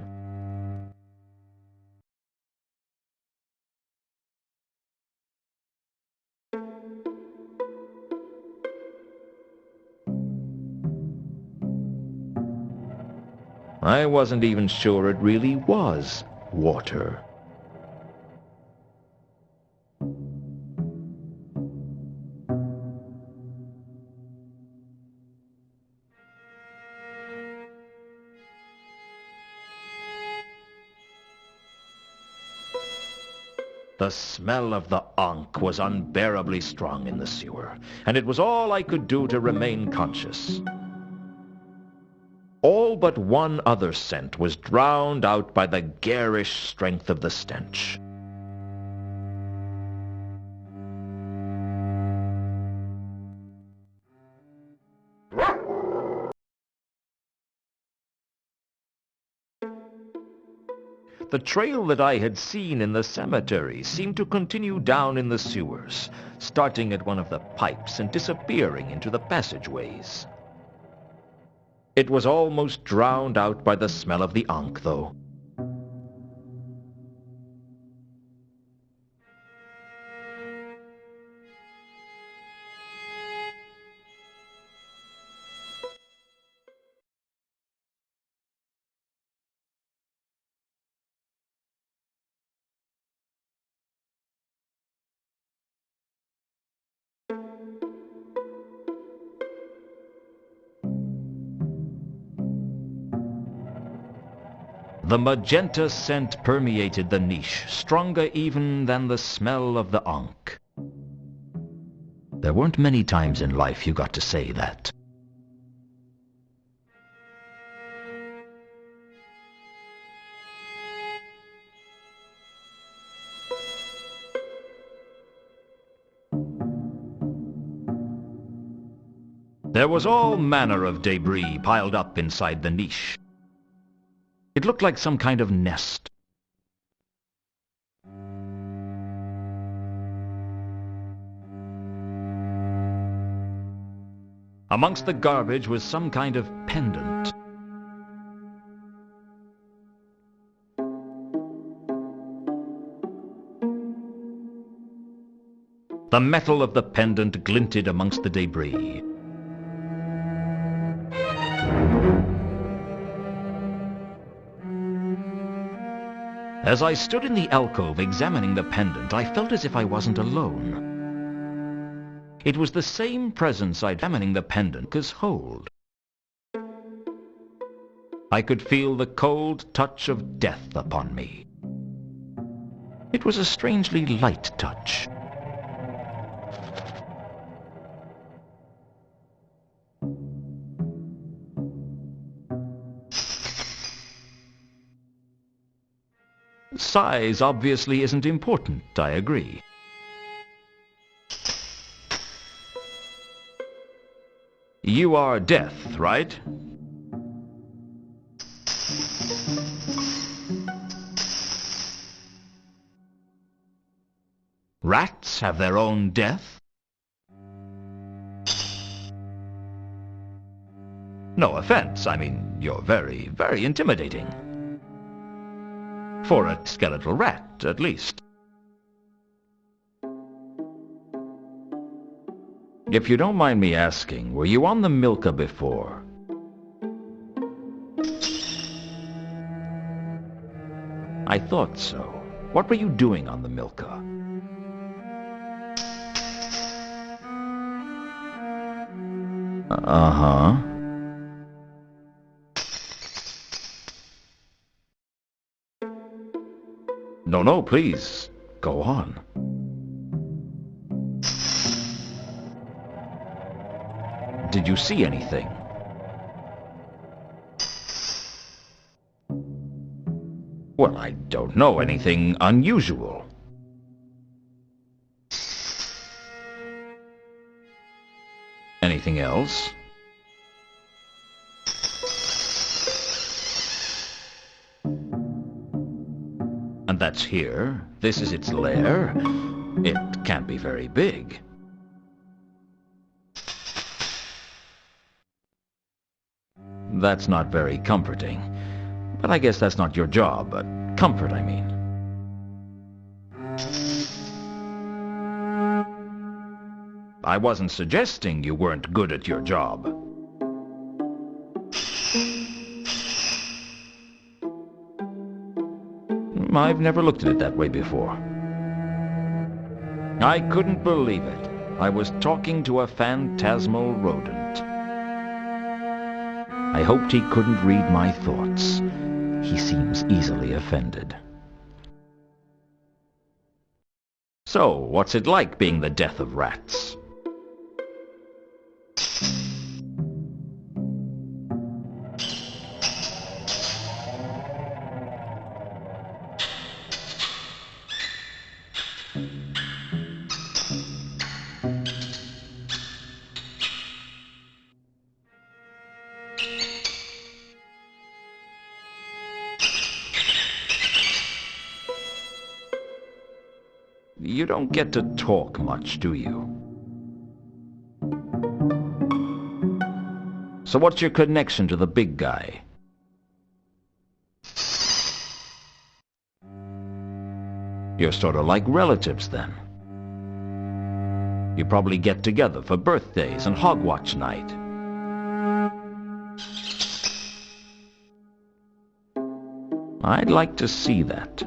I wasn't even sure it really was water. The smell of the ankh was unbearably strong in the sewer, and it was all I could do to remain conscious. All but one other scent was drowned out by the garish strength of the stench. The trail that I had seen in the cemetery seemed to continue down in the sewers, starting at one of the pipes and disappearing into the passageways. It was almost drowned out by the smell of the ankh, though. The magenta scent permeated the niche, stronger even than the smell of the ankh. There weren't many times in life you got to say that. There was all manner of debris piled up inside the niche. It looked like some kind of nest. Amongst the garbage was some kind of pendant. The metal of the pendant glinted amongst the debris. As I stood in the alcove examining the pendant, I felt as if I wasn't alone. It was the same presence I'd examining the pendant's hold. I could feel the cold touch of death upon me. It was a strangely light touch. Size obviously isn't important, I agree. You are death, right? Rats have their own death? No offense, I mean, you're very, very intimidating. For a skeletal rat, at least. If you don't mind me asking, were you on the Milka before? I thought so. What were you doing on the Milka? Uh-huh. No, please, go on. Did you see anything? Well, I don't know, anything unusual. Anything else? And that's here. This is its lair. It can't be very big. That's not very comforting. But I guess that's not your job. But comfort, I mean. I wasn't suggesting you weren't good at your job. I've never looked at it that way before. I couldn't believe it. I was talking to a phantasmal rodent. I hoped he couldn't read my thoughts. He seems easily offended. So, what's it like being the death of rats? You don't get to talk much, do you? So what's your connection to the big guy? You're sort of like relatives, then. You probably get together for birthdays and hogwatch night. I'd like to see that.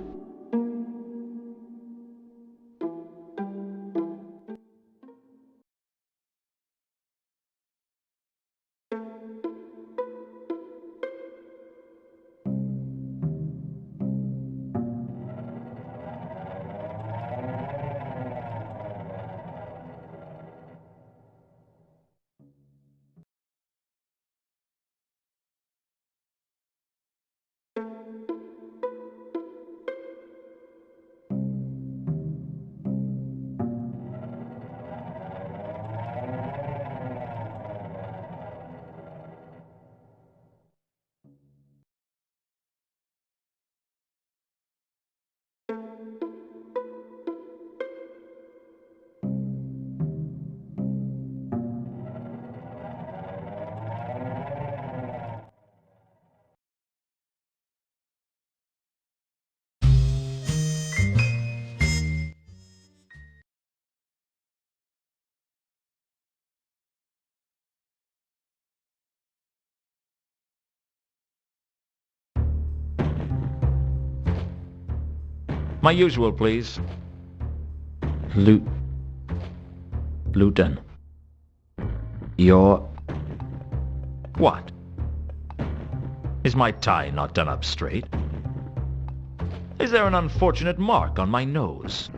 My usual, please. Luton. You're... What? Is my tie not done up straight? Is there an unfortunate mark on my nose?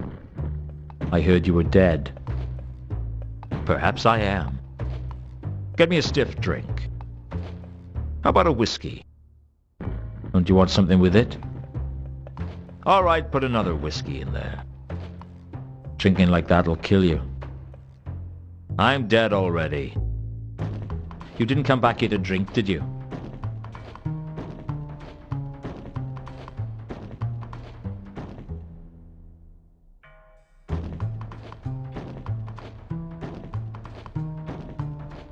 I heard you were dead. Perhaps I am. Get me a stiff drink. How about a whiskey? Don't you want something with it? All right, put another whiskey in there. Drinking like that'll kill you. I'm dead already. You didn't come back here to drink, did you?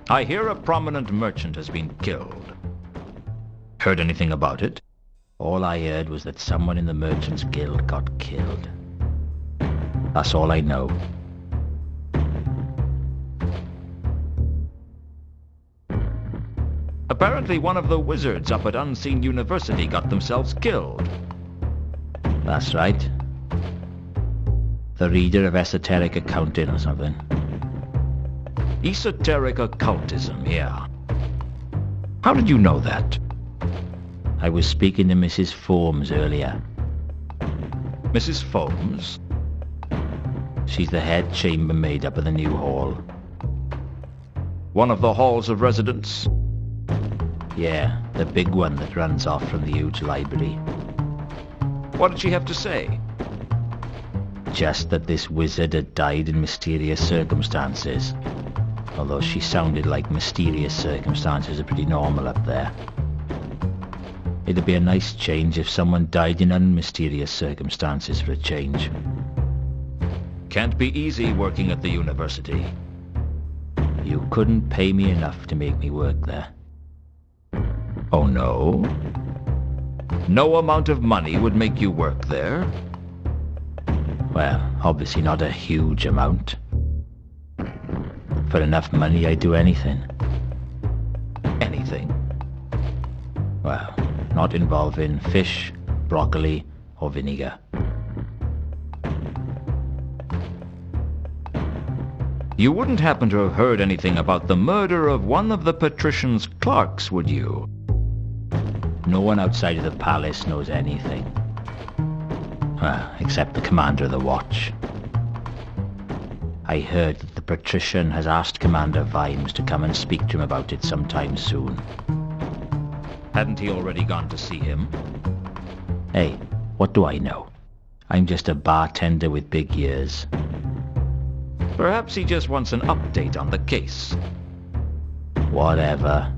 I hear a prominent merchant has been killed. Heard anything about it? All I heard was that someone in the Merchants Guild got killed. That's all I know. Apparently one of the wizards up at Unseen University got themselves killed. That's right. The reader of esoteric accounting or something. Esoteric occultism, yeah. How did you know that? I was speaking to Mrs. Foams earlier. Mrs. Foams? She's the head chambermaid up at the new hall. One of the halls of residence? Yeah, the big one that runs off from the huge library. What did she have to say? Just that this wizard had died in mysterious circumstances. Although she sounded like mysterious circumstances are pretty normal up there. It'd be a nice change if someone died in unmysterious circumstances for a change. Can't be easy working at the university. You couldn't pay me enough to make me work there. Oh no? No amount of money would make you work there? Well, obviously not a huge amount. For enough money, I'd do anything. Anything? Well, not involving fish, broccoli, or vinegar. You wouldn't happen to have heard anything about the murder of one of the patrician's clerks, would you? No one outside of the palace knows anything. Well, except the commander of the watch. I heard that the patrician has asked Commander Vimes to come and speak to him about it sometime soon. Hadn't he already gone to see him? Hey, what do I know? I'm just a bartender with big ears. Perhaps he just wants an update on the case. Whatever.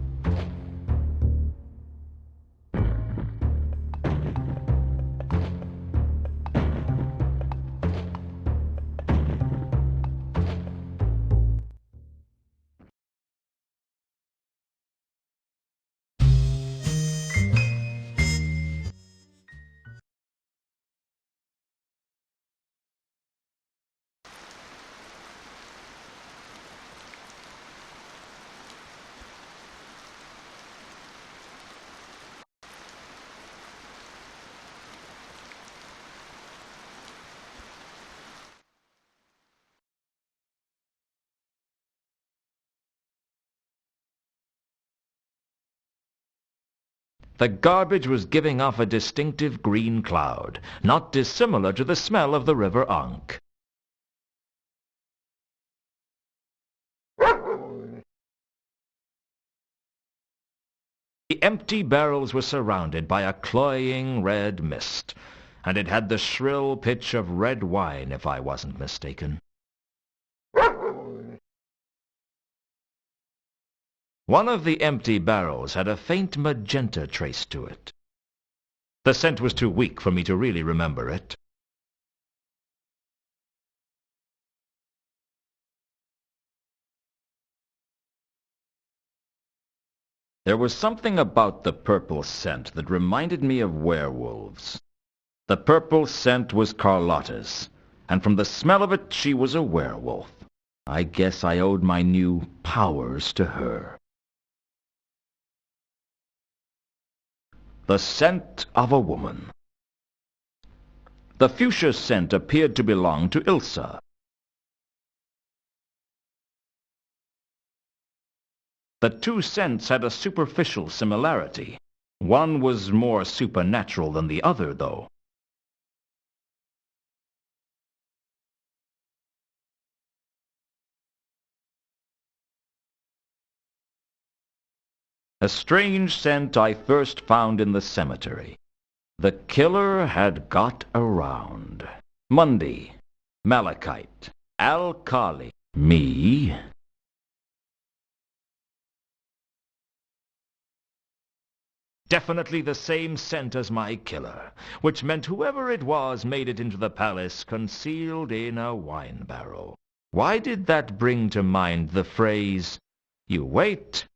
The garbage was giving off a distinctive green cloud, not dissimilar to the smell of the River Ankh. The empty barrels were surrounded by a cloying red mist, and it had the shrill pitch of red wine, if I wasn't mistaken. One of the empty barrels had a faint magenta trace to it. The scent was too weak for me to really remember it. There was something about the purple scent that reminded me of werewolves. The purple scent was Carlotta's, and from the smell of it she was a werewolf. I guess I owed my new powers to her. The scent of a woman. The fuchsia scent appeared to belong to Ilsa. The two scents had a superficial similarity. One was more supernatural than the other, though. A strange scent I first found in the cemetery. The killer had got around. Monday, malachite, alkali, me. Definitely the same scent as my killer, which meant whoever it was made it into the palace concealed in a wine barrel. Why did that bring to mind the phrase, "You wait,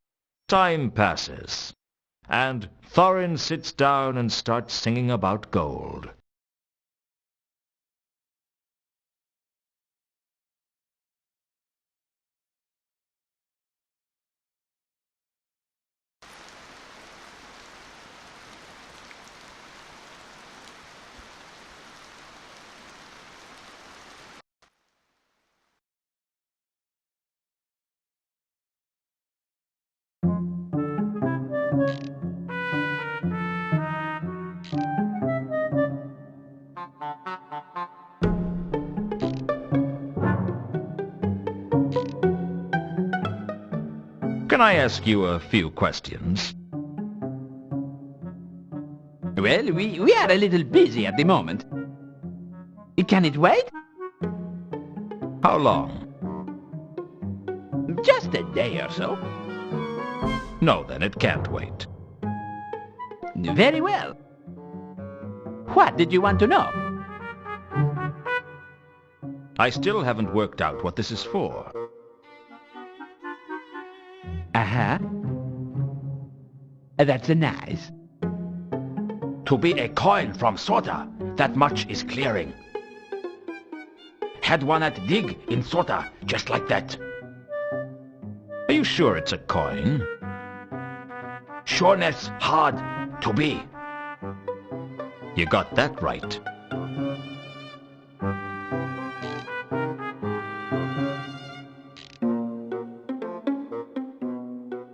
time passes," and Thorin sits down and starts singing about gold? Can I ask you a few questions? Well, we are a little busy at the moment. Can it wait? How long? Just a day or so. No, then it can't wait. Very well. What did you want to know? I still haven't worked out what this is for. Uh-huh. That's nice. To be a coin from Sota, that much is clearing. Had one at dig in Sota, just like that. Are you sure it's a coin? Sureness hard to be. You got that right.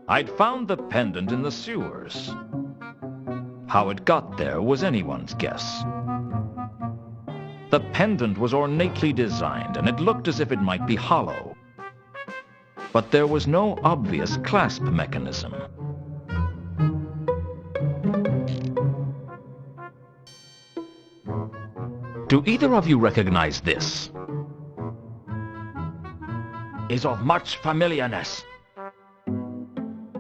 I'd found the pendant in the sewers. How it got there was anyone's guess. The pendant was ornately designed, and it looked as if it might be hollow. But there was no obvious clasp mechanism. Do either of you recognize this? Is of much familiarness.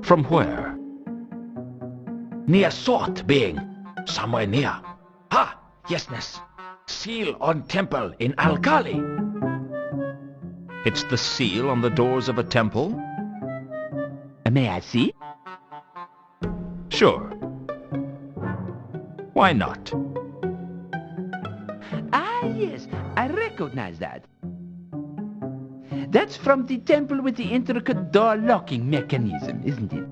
From where? Near sort being. Somewhere near. Ha! Yesness. Seal on temple in Alkali. It's the seal on the doors of a temple? May I see? Sure. Why not? Ah, yes, I recognize that. That's from the temple with the intricate door locking mechanism, isn't it?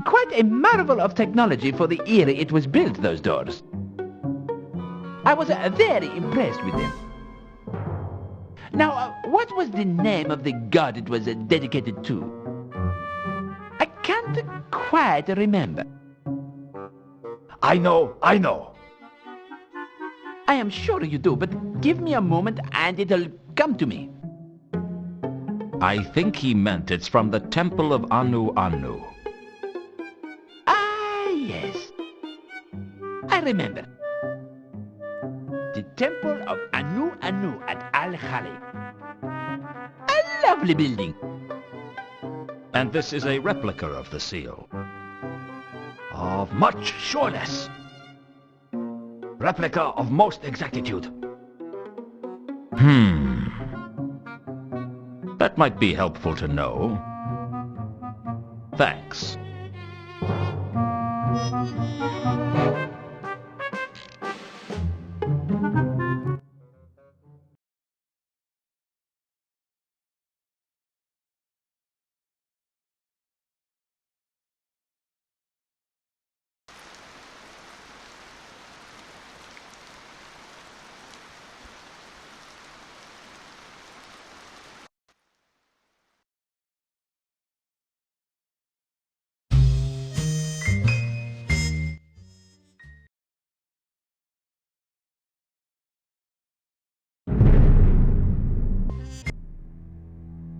Quite a marvel of technology for the era it was built, those doors. I was very impressed with them. Now, what was the name of the god it was dedicated to? I can't quite remember. I know. I am sure you do, but give me a moment and it'll come to me. I think he meant it's from the temple of Anu Anu. Ah, yes. I remember. The temple of Anu Anu at Al-Khali. A lovely building. And this is a replica of the seal. Of much sureness. Replica of most exactitude. That might be helpful to know. Thanks.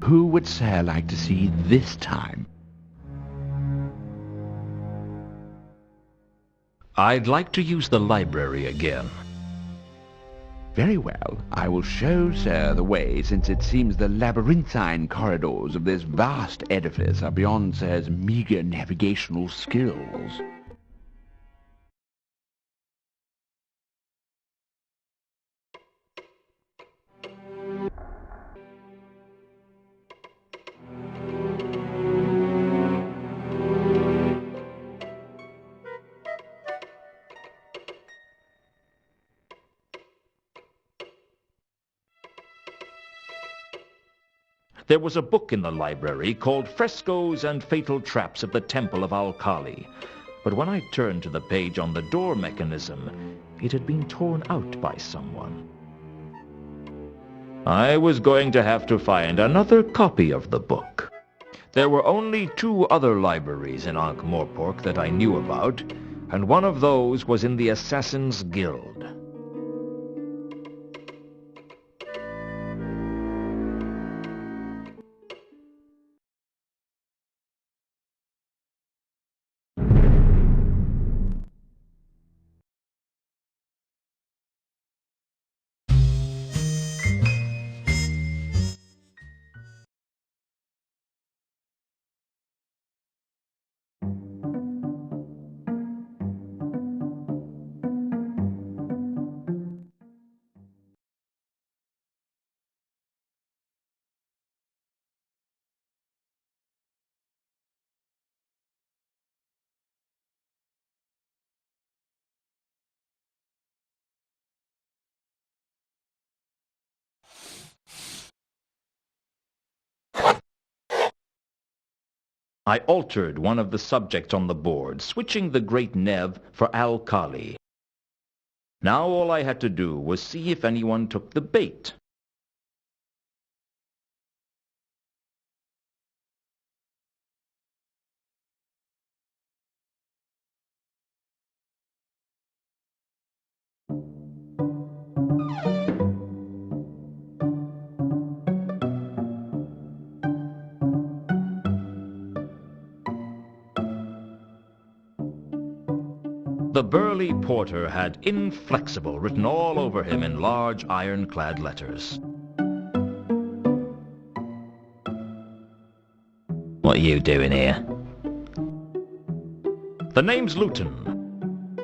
Who would Sarah like to see this time? I'd like to use the library again. Very well. I will show Sir the way, since it seems the labyrinthine corridors of this vast edifice are beyond Sir's meager navigational skills. There was a book in the library called Frescoes and Fatal Traps of the Temple of Al-Kali. But when I turned to the page on the door mechanism, it had been torn out by someone. I was going to have to find another copy of the book. There were only 2 other libraries in Ankh-Morpork that I knew about, and one of those was in the Assassin's Guild. I altered one of the subjects on the board, switching the Great Nev for Al-Khali. Now all I had to do was see if anyone took the bait. The burly porter had inflexible written all over him in large ironclad letters. What are you doing here? The name's Luton.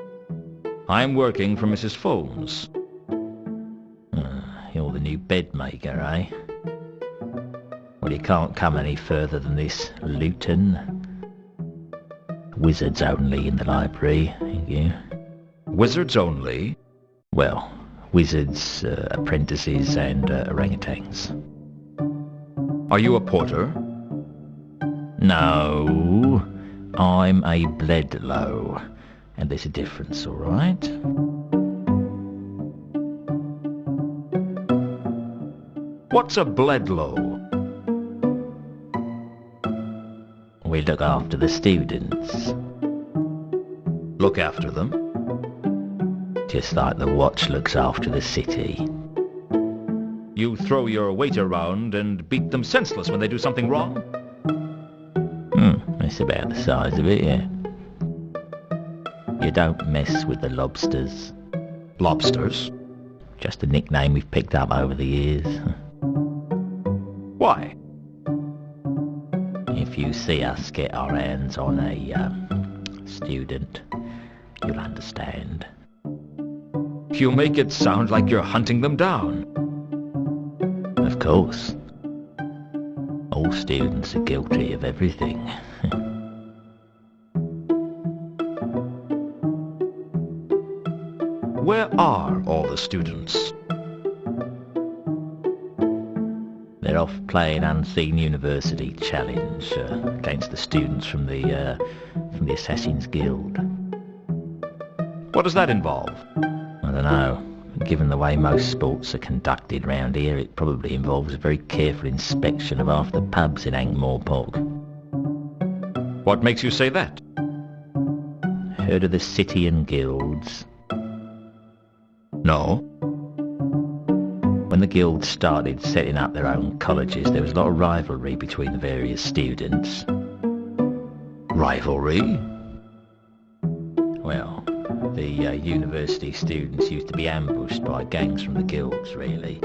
I'm working for Mrs. Foames. You're the new bed maker, eh? Well, you can't come any further than this, Luton. Wizards only in the library, thank you. Wizards only? Well, wizards, apprentices and orangutans. Are you a porter? No, I'm a bledlow, and there's a difference, all right? What's a bledlow? We look after the students. Look after them? Just like the watch looks after the city. You throw your weight around and beat them senseless when they do something wrong? That's about the size of it, yeah. You don't mess with the lobsters. Lobsters? Just a nickname we've picked up over the years. Why? If you see us get our hands on a student, you'll understand. You make it sound like you're hunting them down. Of course. All students are guilty of everything. Where are all the students? They're off playing Unseen University Challenge against the students from the Assassin's Guild. What does that involve? I don't know. Given the way most sports are conducted round here, it probably involves a very careful inspection of half the pubs in Ankh-Morpork. What makes you say that? Heard of the City and Guilds? No. When the guilds started setting up their own colleges, there was a lot of rivalry between the various students. Rivalry? Well, the university students used to be ambushed by gangs from the guilds, really.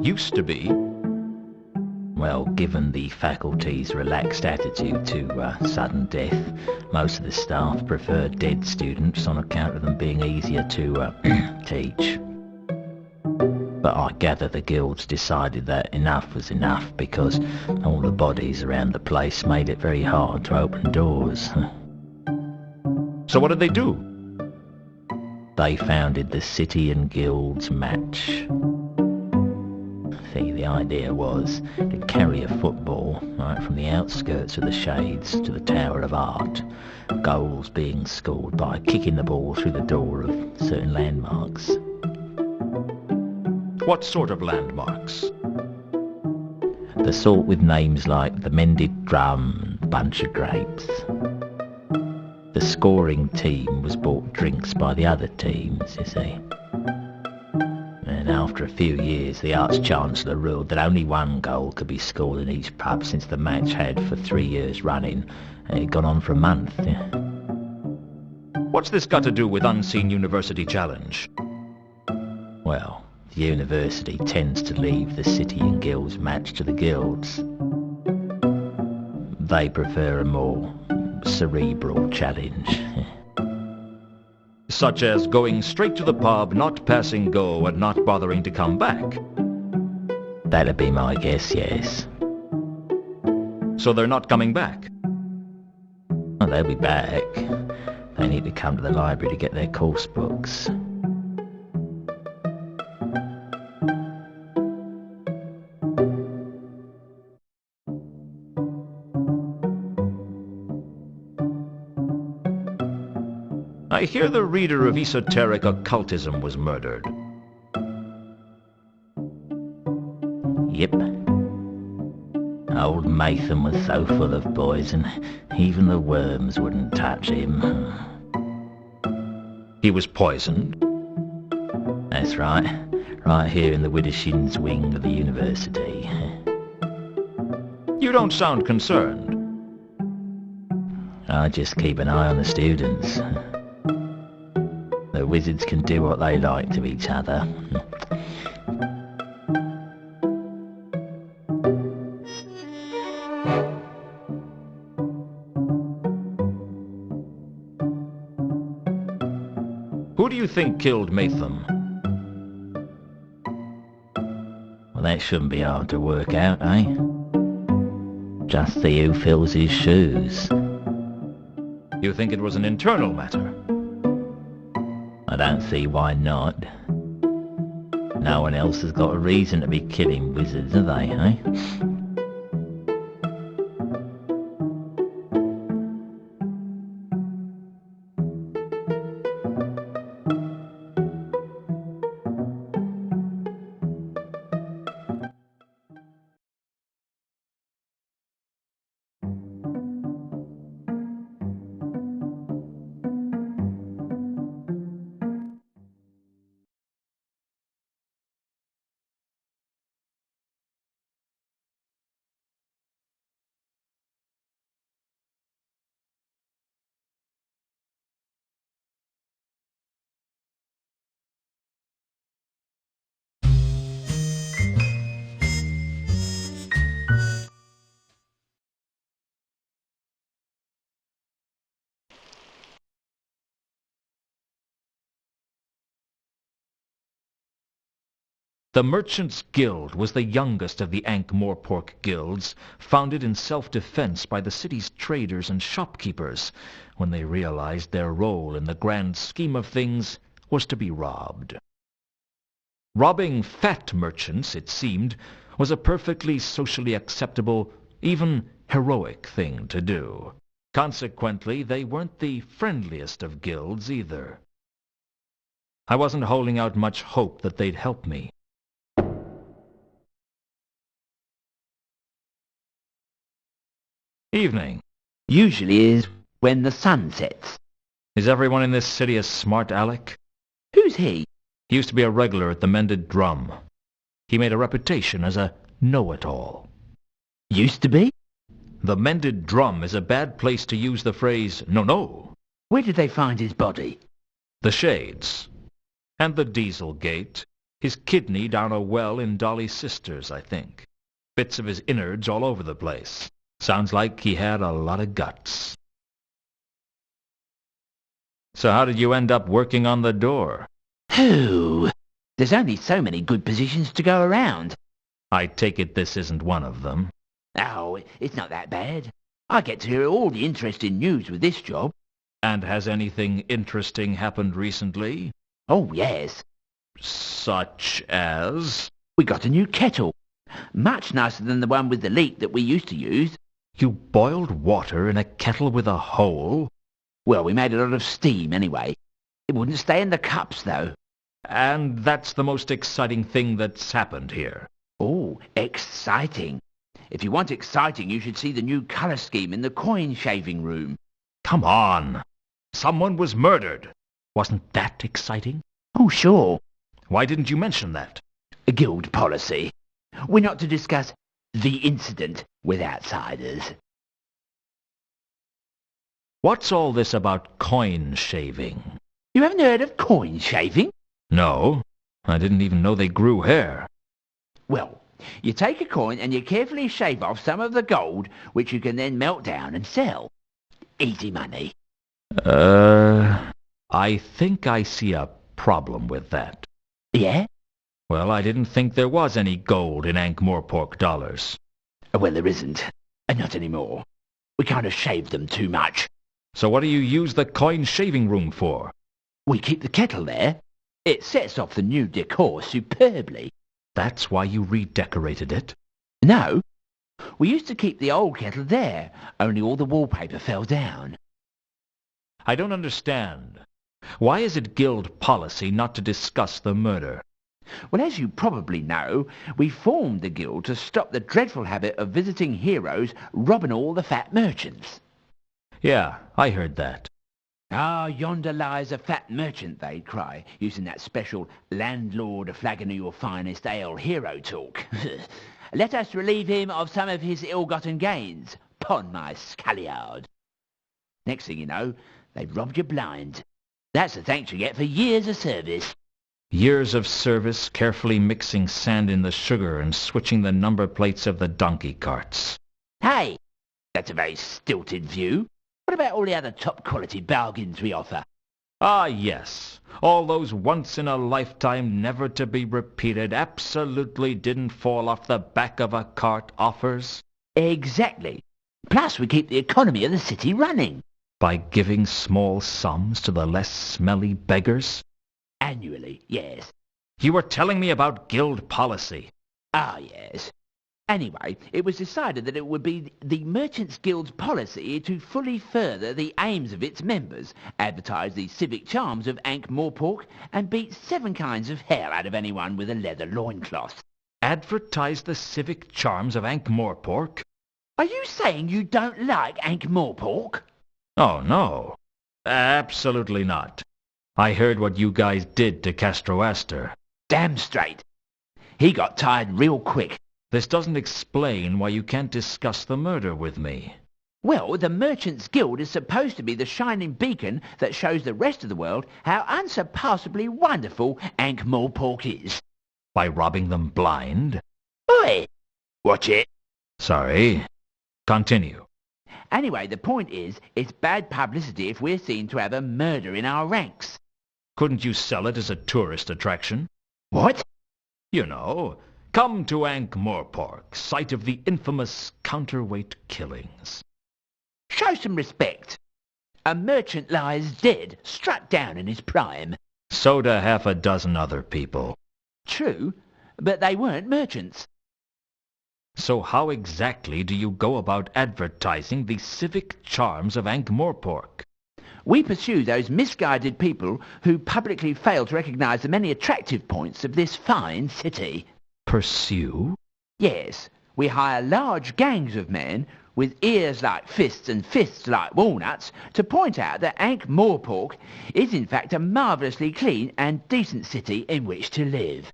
Used to be? Well, given the faculty's relaxed attitude to sudden death, most of the staff prefer dead students on account of them being easier to teach. But I gather the guilds decided that enough was enough because all the bodies around the place made it very hard to open doors. So what did they do? They founded the City and Guilds match. See, the idea was to carry a football right from the outskirts of the Shades to the Tower of Art, goals being scored by kicking the ball through the door of certain landmarks. What sort of landmarks? The sort with names like the Mended Drum and Bunch of Grapes. The scoring team was bought drinks by the other teams, you see. And after a few years, the Arch-Chancellor ruled that only one goal could be scored in each pub since the match had, for 3 years running, and it had gone on for a month. Yeah. What's this got to do with Unseen University Challenge? Well, the university tends to leave the City and Guilds match to the guilds. They prefer a more cerebral challenge. Such as going straight to the pub, not passing go, and not bothering to come back. That'd be my guess, yes. So they're not coming back? Well, they'll be back. They need to come to the library to get their course books. I hear the reader of esoteric occultism was murdered. Yep. Old Mason was so full of poison, even the worms wouldn't touch him. He was poisoned? That's right. Right here in the Widdershins wing of the university. You don't sound concerned. I just keep an eye on the students. The wizards can do what they like to each other. Who do you think killed Matham? Well, that shouldn't be hard to work out, eh? Just see who fills his shoes. You think it was an internal matter? I don't see why not. No one else has got a reason to be killing wizards, have they, eh? The Merchants' Guild was the youngest of the Ankh-Morpork guilds, founded in self-defense by the city's traders and shopkeepers when they realized their role in the grand scheme of things was to be robbed. Robbing fat merchants, it seemed, was a perfectly socially acceptable, even heroic thing to do. Consequently, they weren't the friendliest of guilds either. I wasn't holding out much hope that they'd help me. Evening. Usually is when the sun sets. Is everyone in this city a smart aleck? Who's he? He used to be a regular at the Mended Drum. He made a reputation as a know-it-all. Used to be? The Mended Drum is a bad place to use the phrase, no. Where did they find his body? The Shades. And the Diesel Gate. His kidney down a well in Dolly's sister's, I think. Bits of his innards all over the place. Sounds like he had a lot of guts. So how did you end up working on the door? Who? There's only so many good positions to go around. I take it this isn't one of them. Oh, it's not that bad. I get to hear all the interesting news with this job. And has anything interesting happened recently? Oh, yes. Such as? We got a new kettle. Much nicer than the one with the leak that we used to use. You boiled water in a kettle with a hole? Well, we made a lot of steam anyway. It wouldn't stay in the cups, though. And that's the most exciting thing that's happened here. Oh, exciting. If you want exciting, you should see the new colour scheme in the coin-shaving room. Come on. Someone was murdered. Wasn't that exciting? Oh, sure. Why didn't you mention that? A guild policy. We're not to discuss the incident with outsiders. What's all this about coin shaving? You haven't heard of coin shaving? No. I didn't even know they grew hair. Well, you take a coin and you carefully shave off some of the gold, which you can then melt down and sell. Easy money. I think I see a problem with that. Yeah? Well, I didn't think there was any gold in Ankh-Morpork dollars. Well, there isn't. Not anymore. We kind of shaved them too much. So what do you use the coin shaving room for? We keep the kettle there. It sets off the new decor superbly. That's why you redecorated it? No. We used to keep the old kettle there, only all the wallpaper fell down. I don't understand. Why is it guild policy not to discuss the murder? Well, as you probably know, we formed the guild to stop the dreadful habit of visiting heroes robbing all the fat merchants. Yeah, I heard that. Ah, yonder lies a fat merchant, they'd cry, using that special landlord a flagon of your finest ale hero talk. Let us relieve him of some of his ill-gotten gains. Pon my scalliard. Next thing you know, they've robbed you blind. That's the thanks you get for years of service. Years of service, carefully mixing sand in the sugar and switching the number plates of the donkey carts. Hey, that's a very stilted view. What about all the other top-quality bargains we offer? Ah, yes. All those once-in-a-lifetime, never-to-be-repeated, absolutely didn't fall off the back of a cart offers. Exactly. Plus, we keep the economy of the city running. By giving small sums to the less smelly beggars? Annually, yes. You were telling me about guild policy. Ah, yes. Anyway, it was decided that it would be the Merchants Guild's policy to fully further the aims of its members, advertise the civic charms of Ankh-Morpork, and beat 7 kinds of hell out of anyone with a leather loincloth. Advertise the civic charms of Ankh-Morpork? Are you saying you don't like Ankh-Morpork? Oh, no. Absolutely not. I heard what you guys did to Castroaster. Damn straight. He got tired real quick. This doesn't explain why you can't discuss the murder with me. Well, the Merchants Guild is supposed to be the shining beacon that shows the rest of the world how unsurpassably wonderful Ankh-Morpork is. By robbing them blind? Oi! Watch it. Sorry. Continue. Anyway, the point is, it's bad publicity if we're seen to have a murder in our ranks. Couldn't you sell it as a tourist attraction? What? You know, come to Ankh-Morpork, site of the infamous counterweight killings. Show some respect. A merchant lies dead, struck down in his prime. So do half a dozen other people. True, but they weren't merchants. So how exactly do you go about advertising the civic charms of Ankh-Morpork? We pursue those misguided people who publicly fail to recognize the many attractive points of this fine city. Pursue? Yes, we hire large gangs of men with ears like fists and fists like walnuts to point out that Ankh-Morpork is in fact a marvellously clean and decent city in which to live.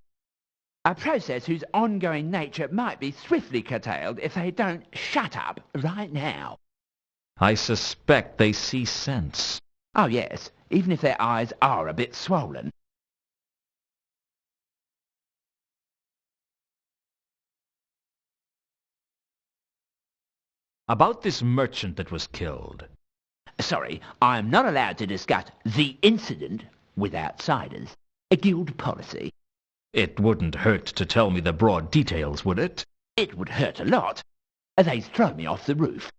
A process whose ongoing nature might be swiftly curtailed if they don't shut up right now. I suspect they see sense. Oh yes, even if their eyes are a bit swollen. About this merchant that was killed. Sorry, I am not allowed to discuss the incident with outsiders. A guild policy. It wouldn't hurt to tell me the broad details, would it? It would hurt a lot. They'd throw me off the roof.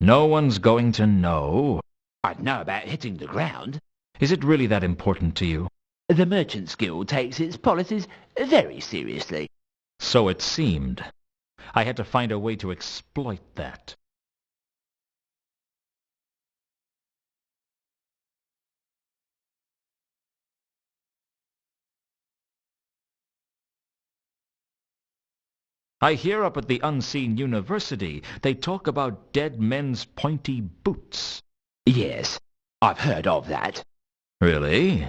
No one's going to know. I'd know about hitting the ground. Is it really that important to you? The Merchants Guild takes its policies very seriously. So it seemed. I had to find a way to exploit that. I hear up at the Unseen University they talk about dead men's pointy boots. Yes, I've heard of that. Really?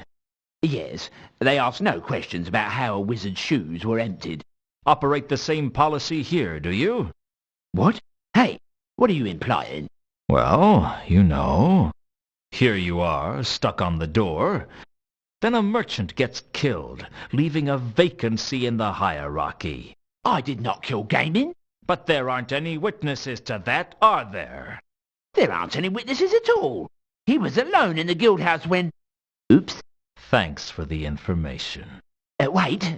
Yes, they ask no questions about how a wizard's shoes were emptied. Operate the same policy here, do you? What? Hey, what are you implying? Well, you know. Here you are, stuck on the door. Then a merchant gets killed, leaving a vacancy in the hierarchy. I did not kill Gaming. But there aren't any witnesses to that, are there? There aren't any witnesses at all. He was alone in the guild house when... Oops. Thanks for the information. Wait.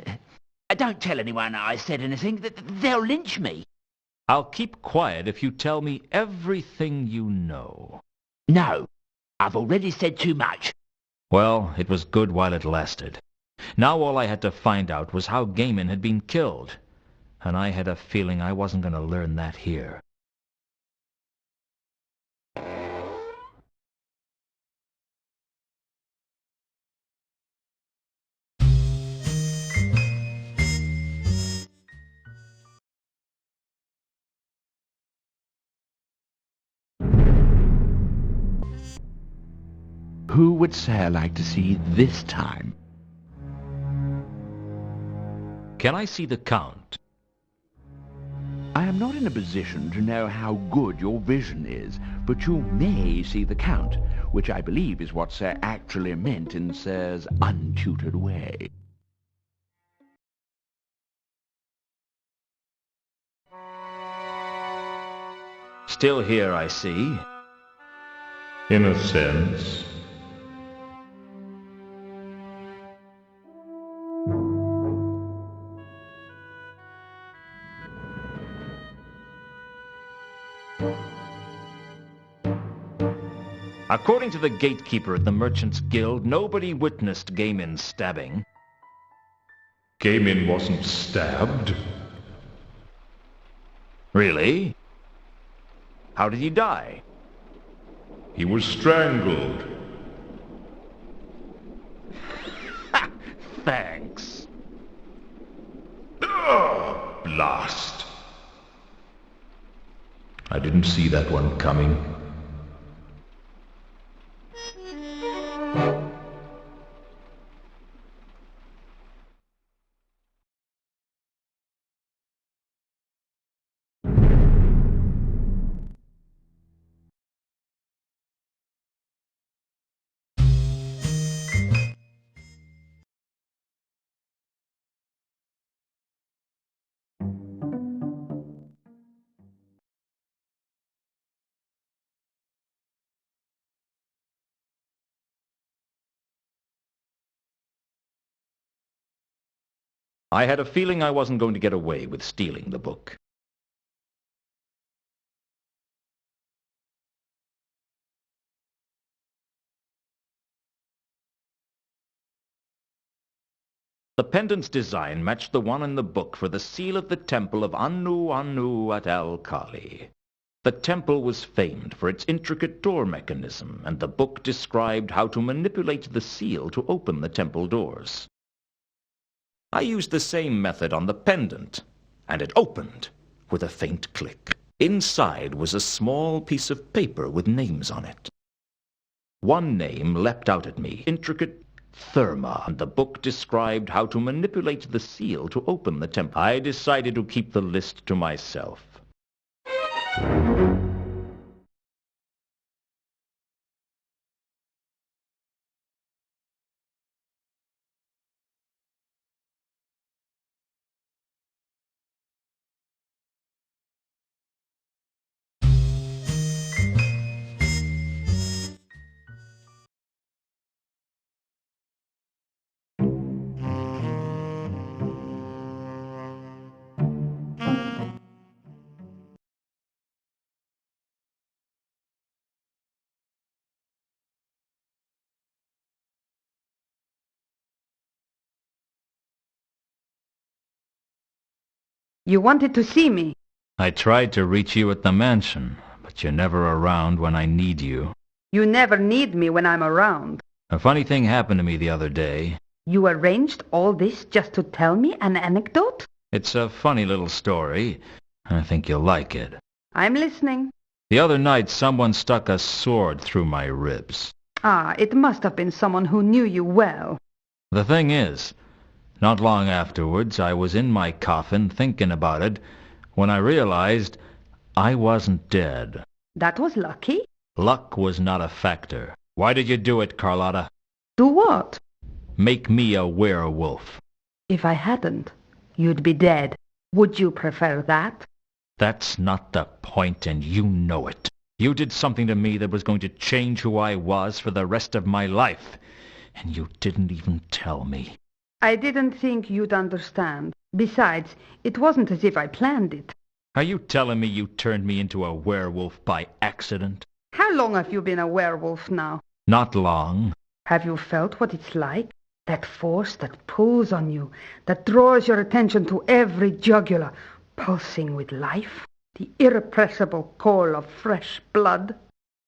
Don't tell anyone I said anything. They'll lynch me. I'll keep quiet if you tell me everything you know. No. I've already said too much. Well, it was good while it lasted. Now all I had to find out was how Gaiman had been killed. And I had a feeling I wasn't going to learn that here. Who would Sarah like to see this time? Can I see the count? I am not in a position to know how good your vision is, but you may see the count, which I believe is what Sir actually meant in Sir's untutored way. Still here, I see. In a sense. According to the gatekeeper at the Merchants Guild, nobody witnessed Gaimin's stabbing. Gaimin wasn't stabbed. Really? How did he die? He was strangled. Ha! Thanks. Blast. I didn't see that one coming. I had a feeling I wasn't going to get away with stealing the book. The pendant's design matched the one in the book for the seal of the temple of Anu at Al-Kali. The temple was famed for its intricate door mechanism, and the book described how to manipulate the seal to open the temple doors. I used the same method on the pendant, and it opened with a faint click. Inside was a small piece of paper with names on it. One name leapt out at me, intricate Therma, and the book described how to manipulate the seal to open the temple. I decided to keep the list to myself. You wanted to see me. I tried to reach you at the mansion, but you're never around when I need you. You never need me when I'm around. A funny thing happened to me the other day. You arranged all this just to tell me an anecdote? It's a funny little story. I think you'll like it. I'm listening. The other night, someone stuck a sword through my ribs. Ah, it must have been someone who knew you well. The thing is, not long afterwards, I was in my coffin thinking about it when I realized I wasn't dead. That was lucky. Luck was not a factor. Why did you do it, Carlotta? Do what? Make me a werewolf. If I hadn't, you'd be dead. Would you prefer that? That's not the point, and you know it. You did something to me that was going to change who I was for the rest of my life, and you didn't even tell me. I didn't think you'd understand. Besides, it wasn't as if I planned it. Are you telling me you turned me into a werewolf by accident? How long have you been a werewolf now? Not long. Have you felt what it's like? That force that pulls on you, that draws your attention to every jugular, pulsing with life? The irrepressible call of fresh blood?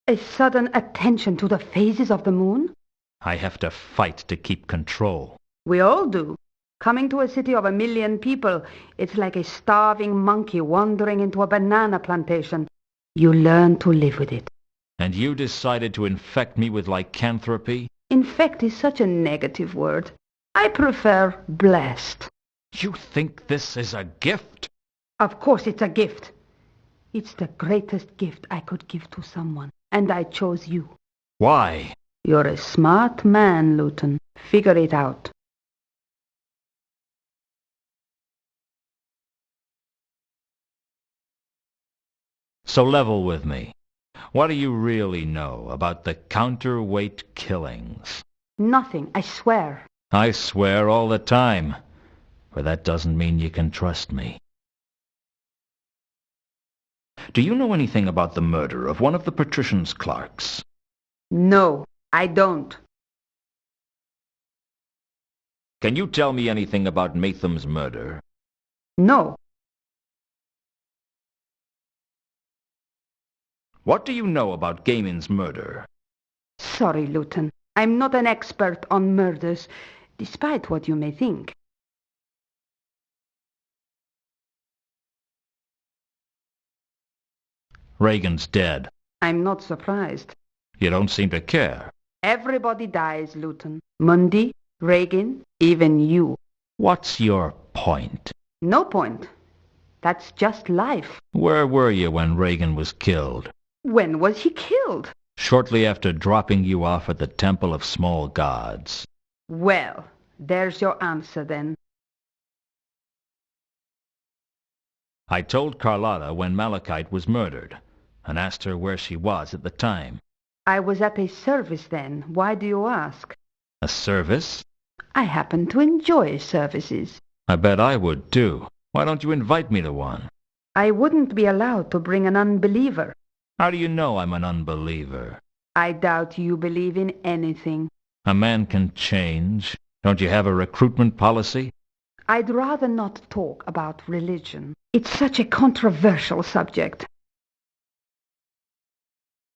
A sudden attention to the phases of the moon? I have to fight to keep control. We all do. Coming to a city of 1 million people, it's like a starving monkey wandering into a banana plantation. You learn to live with it. And you decided to infect me with lycanthropy? Infect is such a negative word. I prefer blessed. You think this is a gift? Of course it's a gift. It's the greatest gift I could give to someone, and I chose you. Why? You're a smart man, Luton. Figure it out. So level with me. What do you really know about the counterweight killings? Nothing, I swear. I swear all the time, but that doesn't mean you can trust me. Do you know anything about the murder of one of the patrician's clerks? No, I don't. Can you tell me anything about Matham's murder? No. What do you know about Gaiman's murder? Sorry, Luton. I'm not an expert on murders, despite what you may think. Reagan's dead. I'm not surprised. You don't seem to care. Everybody dies, Luton. Mundy, Reagan, even you. What's your point? No point. That's just life. Where were you when Reagan was killed? When was he killed? Shortly after dropping you off at the Temple of Small Gods. Well, there's your answer then. I told Carlotta when Malachite was murdered, and asked her where she was at the time. I was at a service then. Why do you ask? A service? I happen to enjoy services. I bet I would too. Why don't you invite me to one? I wouldn't be allowed to bring an unbeliever. How do you know I'm an unbeliever? I doubt you believe in anything. A man can change. Don't you have a recruitment policy? I'd rather not talk about religion. It's such a controversial subject.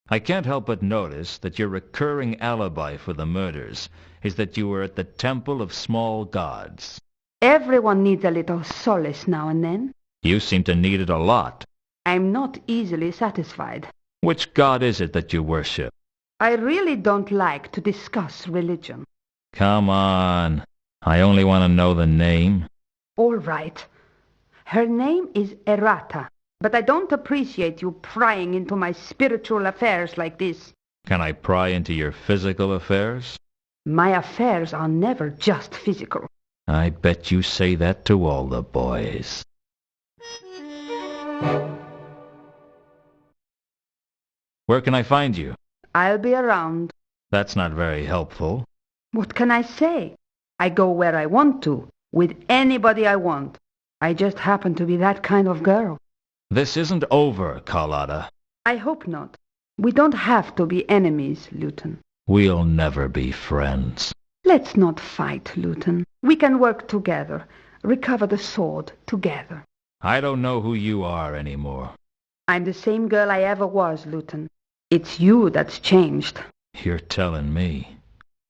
I can't help but notice that your recurring alibi for the murders is that you were at the Temple of Small Gods. Everyone needs a little solace now and then. You seem to need it a lot. I'm not easily satisfied. Which god is it that you worship? I really don't like to discuss religion. Come on. I only want to know the name. All right. Her name is Errata, but I don't appreciate you prying into my spiritual affairs like this. Can I pry into your physical affairs? My affairs are never just physical. I bet you say that to all the boys. Where can I find you? I'll be around. That's not very helpful. What can I say? I go where I want to, with anybody I want. I just happen to be that kind of girl. This isn't over, Carlotta. I hope not. We don't have to be enemies, Luton. We'll never be friends. Let's not fight, Luton. We can work together, recover the sword together. I don't know who you are anymore. I'm the same girl I ever was, Luton. It's you that's changed. You're telling me.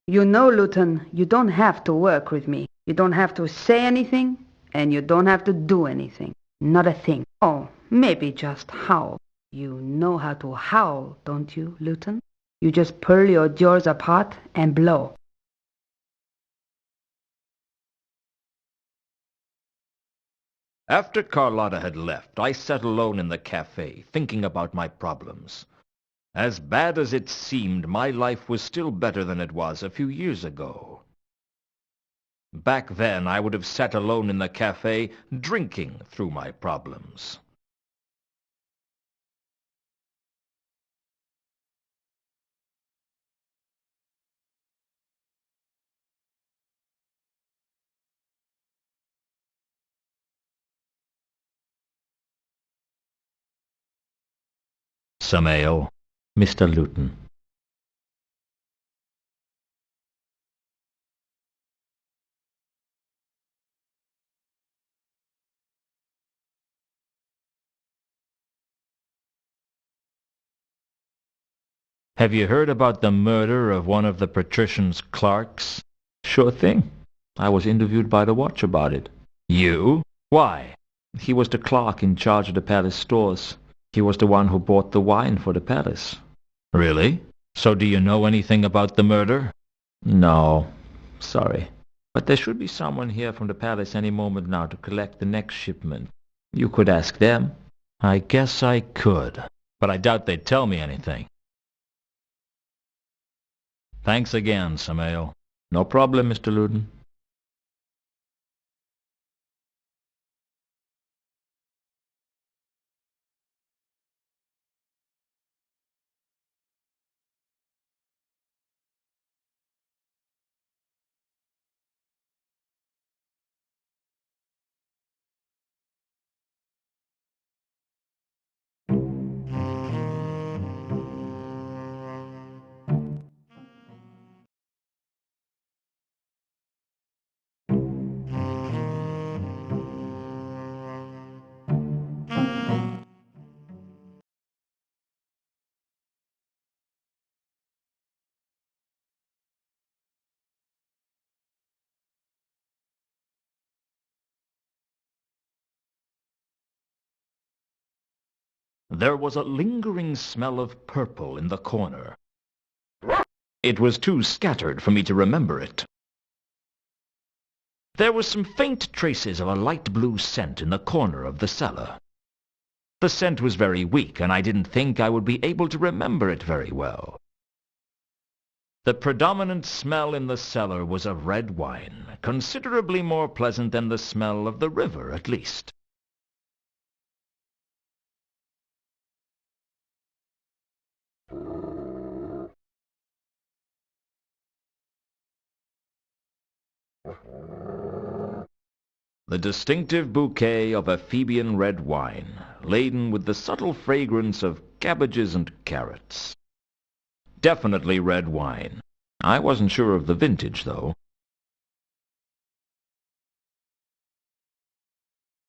You know, Luton, you don't have to work with me. You don't have to say anything, and you don't have to do anything. Not a thing. Oh, maybe just howl. You know how to howl, don't you, Luton? You just pull your jaws apart and blow. After Carlotta had left, I sat alone in the cafe, thinking about my problems. As bad as it seemed, my life was still better than it was a few years ago. Back then, I would have sat alone in the cafe, drinking through my problems. Some ale, Mr. Luton. Have you heard about the murder of one of the patrician's clerks? Sure thing. I was interviewed by the watch about it. You? Why? He was the clerk in charge of the palace stores. He was the one who bought the wine for the palace. Really? So do you know anything about the murder? No. Sorry. But there should be someone here from the palace any moment now to collect the next shipment. You could ask them. I guess I could. But I doubt they'd tell me anything. Thanks again, Samael. No problem, Mr. Luden. There was a lingering smell of purple in the corner. It was too scattered for me to remember it. There were some faint traces of a light blue scent in the corner of the cellar. The scent was very weak, and I didn't think I would be able to remember it very well. The predominant smell in the cellar was of red wine, considerably more pleasant than the smell of the river, at least. The distinctive bouquet of Ephebian red wine, laden with the subtle fragrance of cabbages and carrots. Definitely red wine. I wasn't sure of the vintage, though.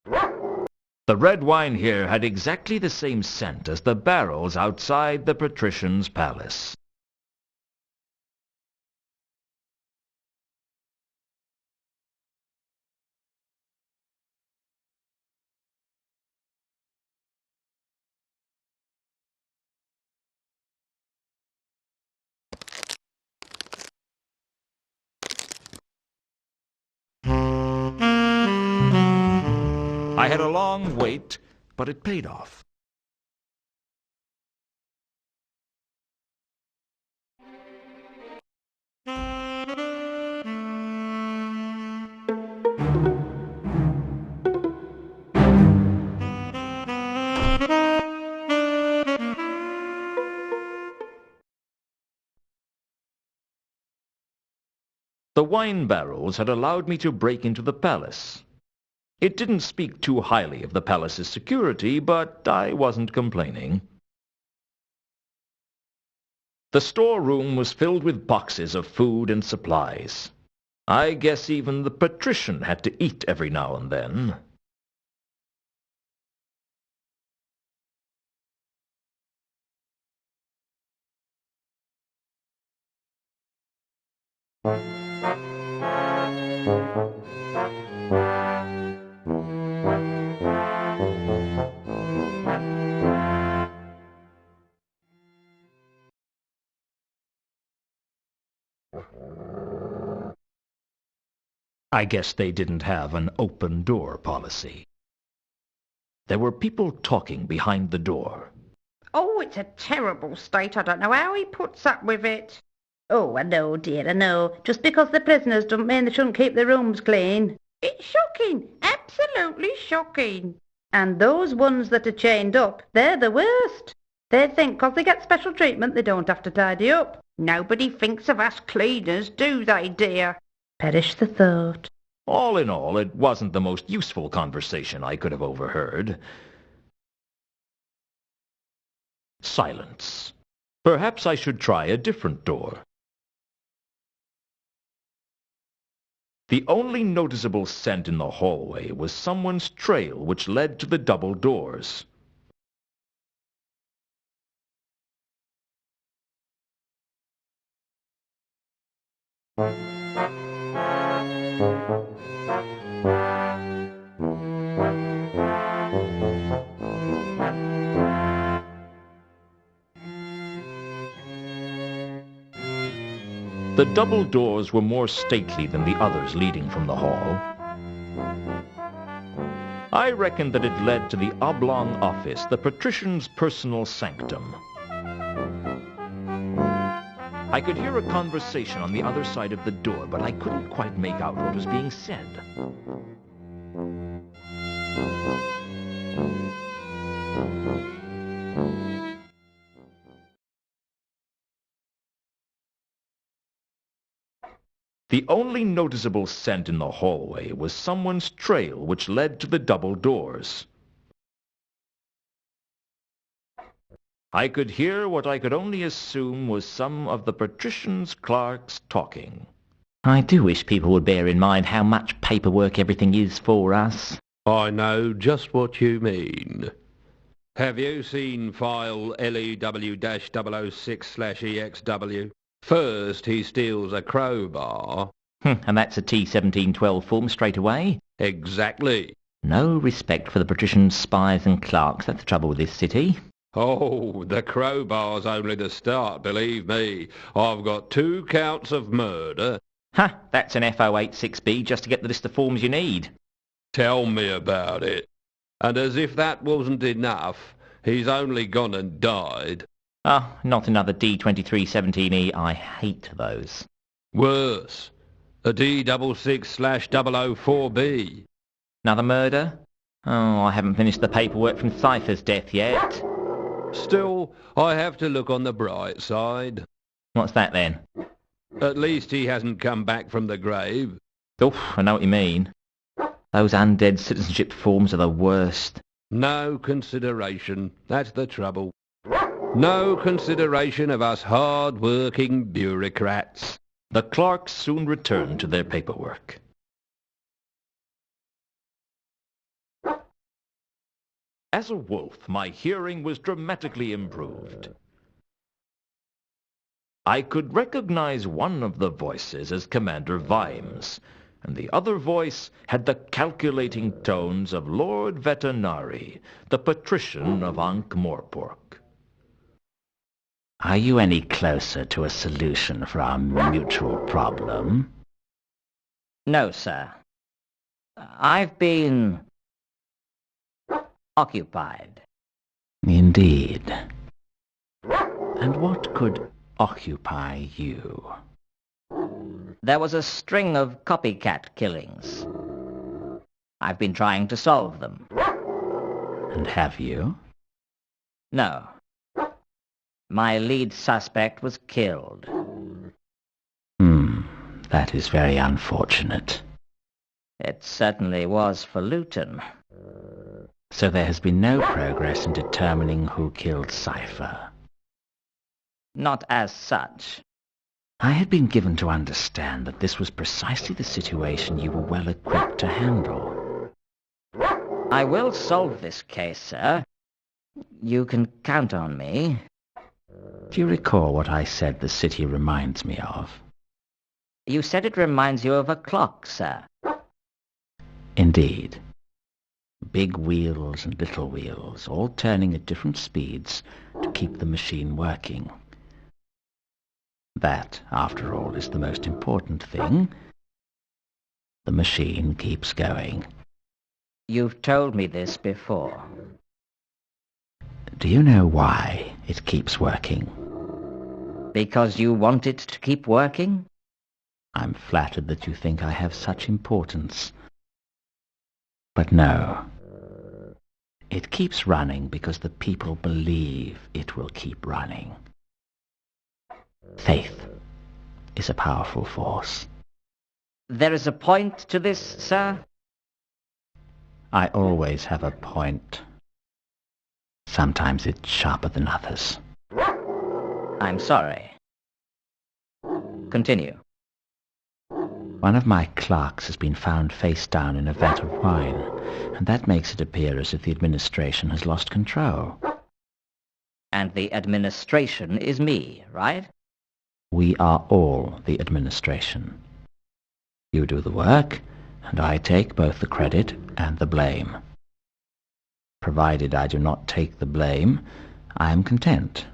The red wine here had exactly the same scent as the barrels outside the patrician's palace. I had a long wait, but it paid off. The wine barrels had allowed me to break into the palace. It didn't speak too highly of the palace's security, but I wasn't complaining. The storeroom was filled with boxes of food and supplies. I guess even the patrician had to eat every now and then. I guess they didn't have an open-door policy. There were people talking behind the door. Oh, it's a terrible state. I don't know how he puts up with it. Oh, I know, dear, I know. Just because they're prisoners doesn't mean they shouldn't keep their rooms clean. It's shocking. Absolutely shocking. And those ones that are chained up, they're the worst. They think 'cause they get special treatment they don't have to tidy up. Nobody thinks of us cleaners, do they, dear? Perish the thought. All in all, it wasn't the most useful conversation I could have overheard. Silence. Perhaps I should try a different door. The only noticeable scent in the hallway was someone's trail which led to the double doors. The double doors were more stately than the others leading from the hall. I reckoned that it led to the oblong office, the patrician's personal sanctum. I could hear a conversation on the other side of the door, but I couldn't quite make out what was being said. The only noticeable scent in the hallway was someone's trail which led to the double doors. I could hear what I could only assume was some of the patrician's clerks talking. I do wish people would bear in mind how much paperwork everything is for us. I know just what you mean. Have you seen file LEW-006/EXW? First, he steals a crowbar. And that's a T-1712 form straight away? Exactly. No respect for the patricians, spies and clerks. That's the trouble with this city. Oh, the crowbar's only the start, believe me. I've got 2 counts of murder. That's an FO86B just to get the list of forms you need. Tell me about it. And as if that wasn't enough, he's only gone and died. Oh, not another D2317E. I hate those. Worse. A D66/004B. Another murder? Oh, I haven't finished the paperwork from Cypher's death yet. Still, I have to look on the bright side. What's that then? At least he hasn't come back from the grave. Oh, I know what you mean. Those undead citizenship forms are the worst. No consideration. That's the trouble. No consideration of us hard-working bureaucrats. The clerks soon returned to their paperwork. As a wolf, my hearing was dramatically improved. I could recognize one of the voices as Commander Vimes, and the other voice had the calculating tones of Lord Vetinari, the patrician of Ankh-Morpork. Are you any closer to a solution for our mutual problem? No, sir. I've been occupied. Indeed. And what could occupy you? There was a string of copycat killings. I've been trying to solve them. And have you? No. My lead suspect was killed. That is very unfortunate. It certainly was for Luton. So there has been no progress in determining who killed Cypher? Not as such. I had been given to understand that this was precisely the situation you were well equipped to handle. I will solve this case, sir. You can count on me. Do you recall what I said the city reminds me of? You said it reminds you of a clock, sir. Indeed. Big wheels and little wheels, all turning at different speeds to keep the machine working. That, after all, is the most important thing. The machine keeps going. You've told me this before. Do you know why it keeps working? Because you want it to keep working? I'm flattered that you think I have such importance. But no. It keeps running because the people believe it will keep running. Faith is a powerful force. There is a point to this, sir? I always have a point. Sometimes it's sharper than others. I'm sorry. Continue. One of my clerks has been found face down in a vat of wine, and that makes it appear as if the administration has lost control. And the administration is me, right? We are all the administration. You do the work, and I take both the credit and the blame. Provided I do not take the blame, I am content.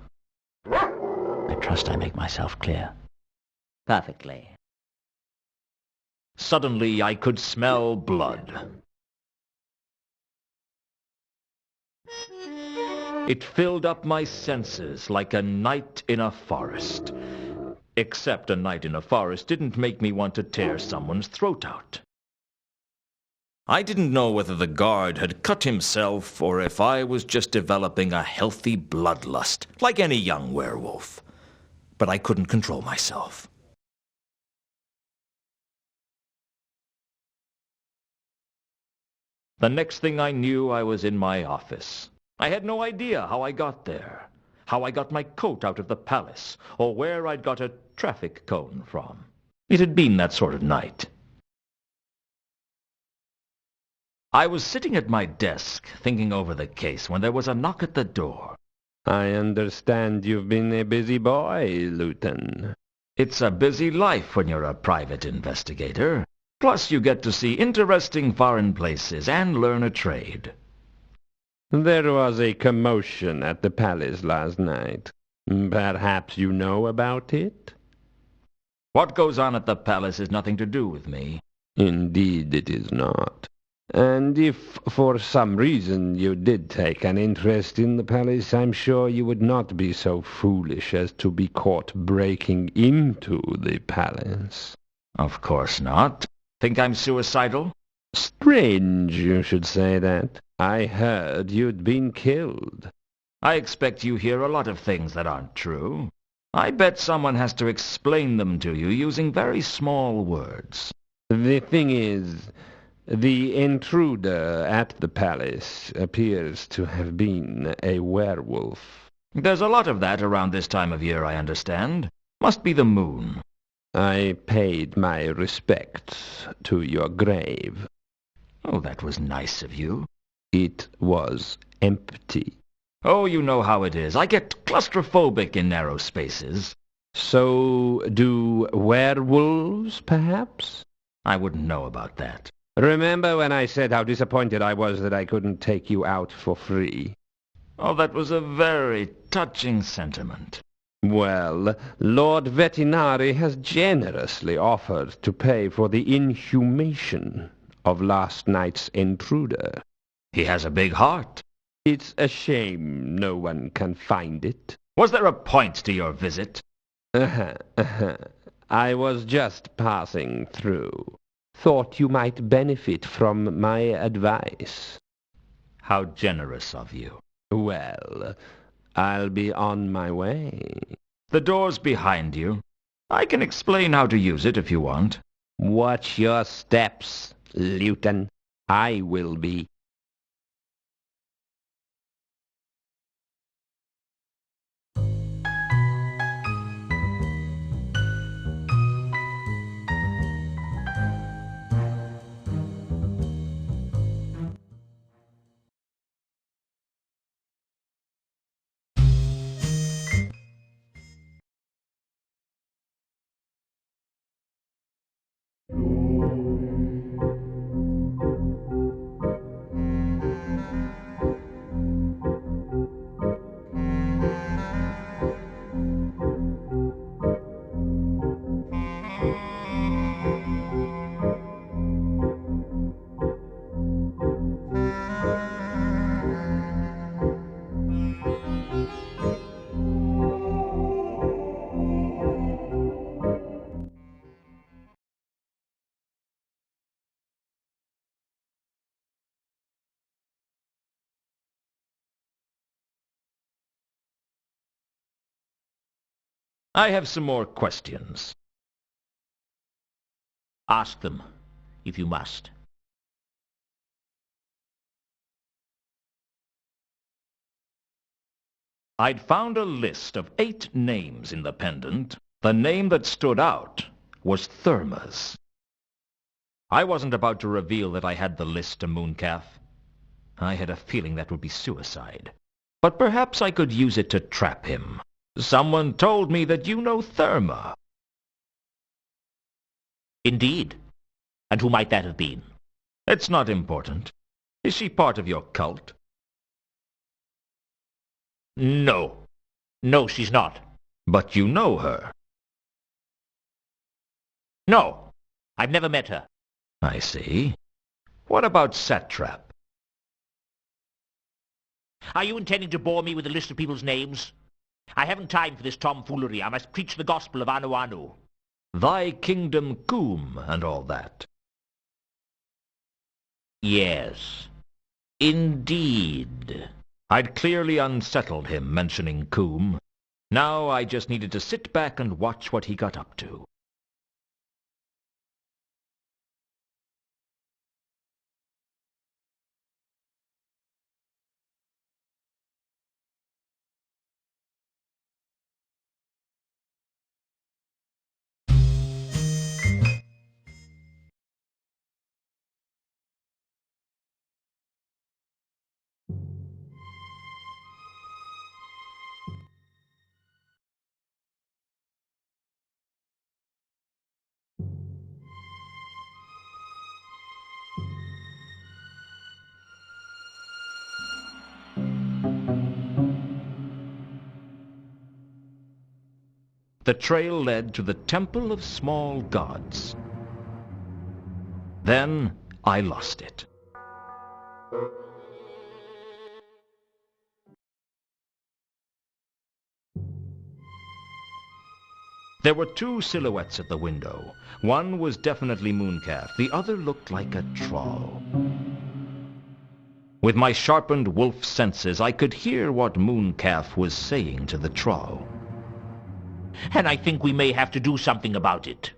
I trust I make myself clear. Perfectly. Suddenly I could smell blood. It filled up my senses like a night in a forest. Except a night in a forest didn't make me want to tear someone's throat out. I didn't know whether the guard had cut himself or if I was just developing a healthy bloodlust, like any young werewolf. But I couldn't control myself. The next thing I knew, I was in my office. I had no idea how I got there, how I got my coat out of the palace, or where I'd got a traffic cone from. It had been that sort of night. I was sitting at my desk, thinking over the case, when there was a knock at the door. I understand you've been a busy boy, Luton. It's a busy life when you're a private investigator. Plus you get to see interesting foreign places and learn a trade. There was a commotion at the palace last night. Perhaps you know about it? What goes on at the palace has nothing to do with me. Indeed it is not. And if for some reason you did take an interest in the palace, I'm sure you would not be so foolish as to be caught breaking into the palace. Of course not. Think I'm suicidal? Strange you should say that. I heard you'd been killed. I expect you hear a lot of things that aren't true. I bet someone has to explain them to you using very small words. The thing is, the intruder at the palace appears to have been a werewolf. There's a lot of that around this time of year, I understand. Must be the moon. I paid my respects to your grave. Oh, that was nice of you. It was empty. Oh, you know how it is. I get claustrophobic in narrow spaces. So do werewolves, perhaps? I wouldn't know about that. Remember when I said how disappointed I was that I couldn't take you out for free? Oh, that was a very touching sentiment. Well, Lord Vetinari has generously offered to pay for the inhumation of last night's intruder. He has a big heart. It's a shame no one can find it. Was there a point to your visit? I was just passing through. Thought you might benefit from my advice. How generous of you. Well, I'll be on my way. The door's behind you. I can explain how to use it if you want. Watch your steps, Luton. I will be. I have some more questions. Ask them, if you must. I'd found a list of 8 names in the pendant. The name that stood out was Therma's. I wasn't about to reveal that I had the list to Mooncalf. I had a feeling that would be suicide. But perhaps I could use it to trap him. Someone told me that you know Therma. Indeed. And who might that have been? It's not important. Is she part of your cult? No. No, she's not. But you know her. No, I've never met her. I see. What about Satrap? Are you intending to bore me with a list of people's names? I haven't time for this tomfoolery. I must preach the gospel of Anu Anu. Thy kingdom Coom and all that. Yes, indeed. I'd clearly unsettled him mentioning Coom. Now I just needed to sit back and watch what he got up to. The trail led to the Temple of Small Gods. Then I lost it. There were two silhouettes at the window. One was definitely Mooncalf, the other looked like a troll. With my sharpened wolf senses, I could hear what Mooncalf was saying to the troll. And I think we may have to do something about it.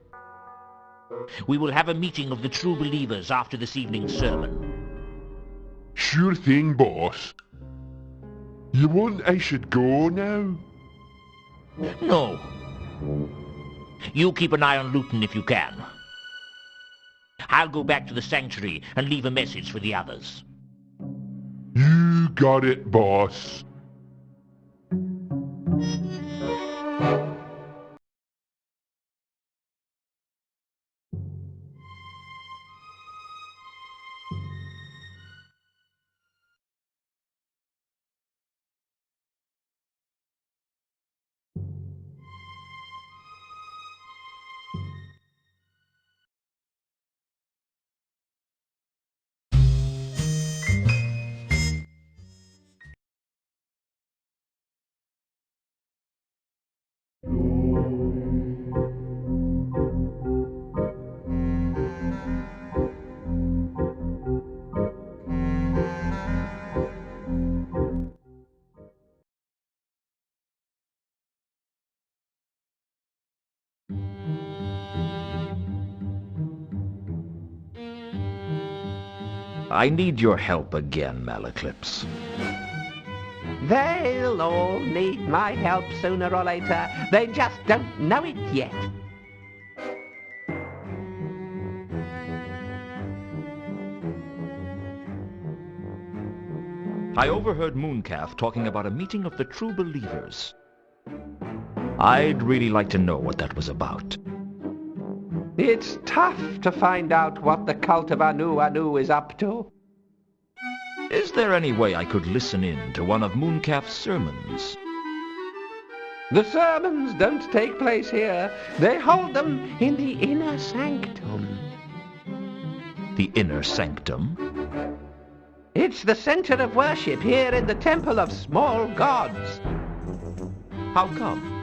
We will have a meeting of the true believers after this evening's sermon. Sure thing, boss. You want I should go now? No. You keep an eye on Luton if you can. I'll go back to the sanctuary and leave a message for the others. You got it, boss. I need your help again, Malaclips. They'll all need my help sooner or later. They just don't know it yet. I overheard Mooncalf talking about a meeting of the true believers. I'd really like to know what that was about. It's tough to find out what the cult of Anu Anu is up to. Is there any way I could listen in to one of Mooncalf's sermons? The sermons don't take place here. They hold them in the inner sanctum. The inner sanctum? It's the center of worship here in the Temple of Small Gods. How come?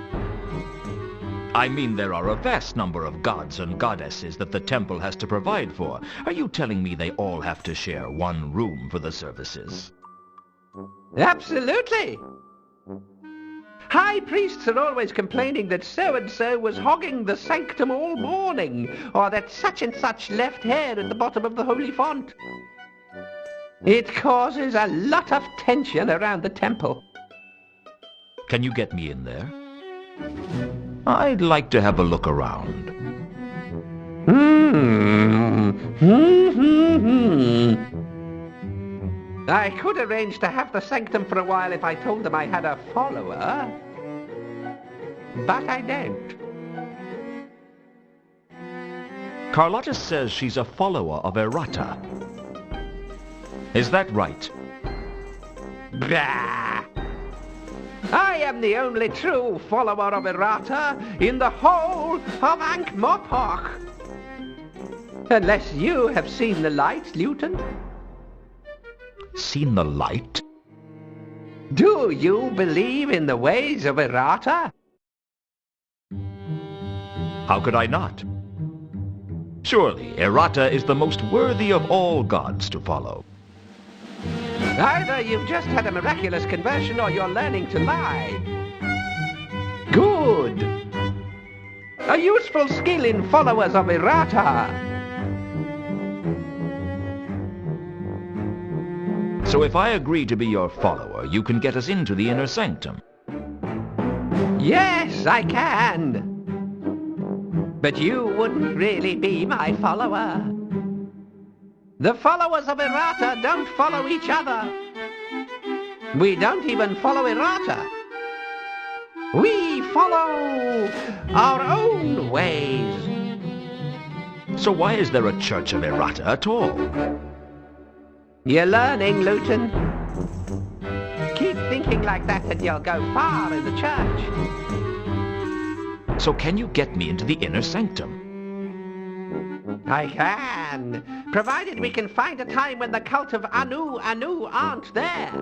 I mean, there are a vast number of gods and goddesses that the temple has to provide for. Are you telling me they all have to share one room for the services? Absolutely. High priests are always complaining that so-and-so was hogging the sanctum all morning, or that such and such left hair at the bottom of the holy font. It causes a lot of tension around the temple. Can you get me in there? I'd like to have a look around. I could arrange to have the sanctum for a while if I told them I had a follower, but I don't. Carlotta says she's a follower of Errata. Is that right? Bah! I am the only true follower of Errata in the whole of Ankh-Morpork. Unless you have seen the light, Lieutenant. Seen the light? Do you believe in the ways of Errata? How could I not? Surely Errata is the most worthy of all gods to follow. Either you've just had a miraculous conversion or you're learning to lie. Good. A useful skill in followers of Errata. So if I agree to be your follower, you can get us into the inner sanctum. Yes, I can. But you wouldn't really be my follower. The followers of Errata don't follow each other. We don't even follow Errata. We follow our own ways. So why is there a Church of Errata at all? You're learning, Luton. Keep thinking like that and you'll go far in the church. So can you get me into the inner sanctum? I can, provided we can find a time when the cult of Anu aren't there.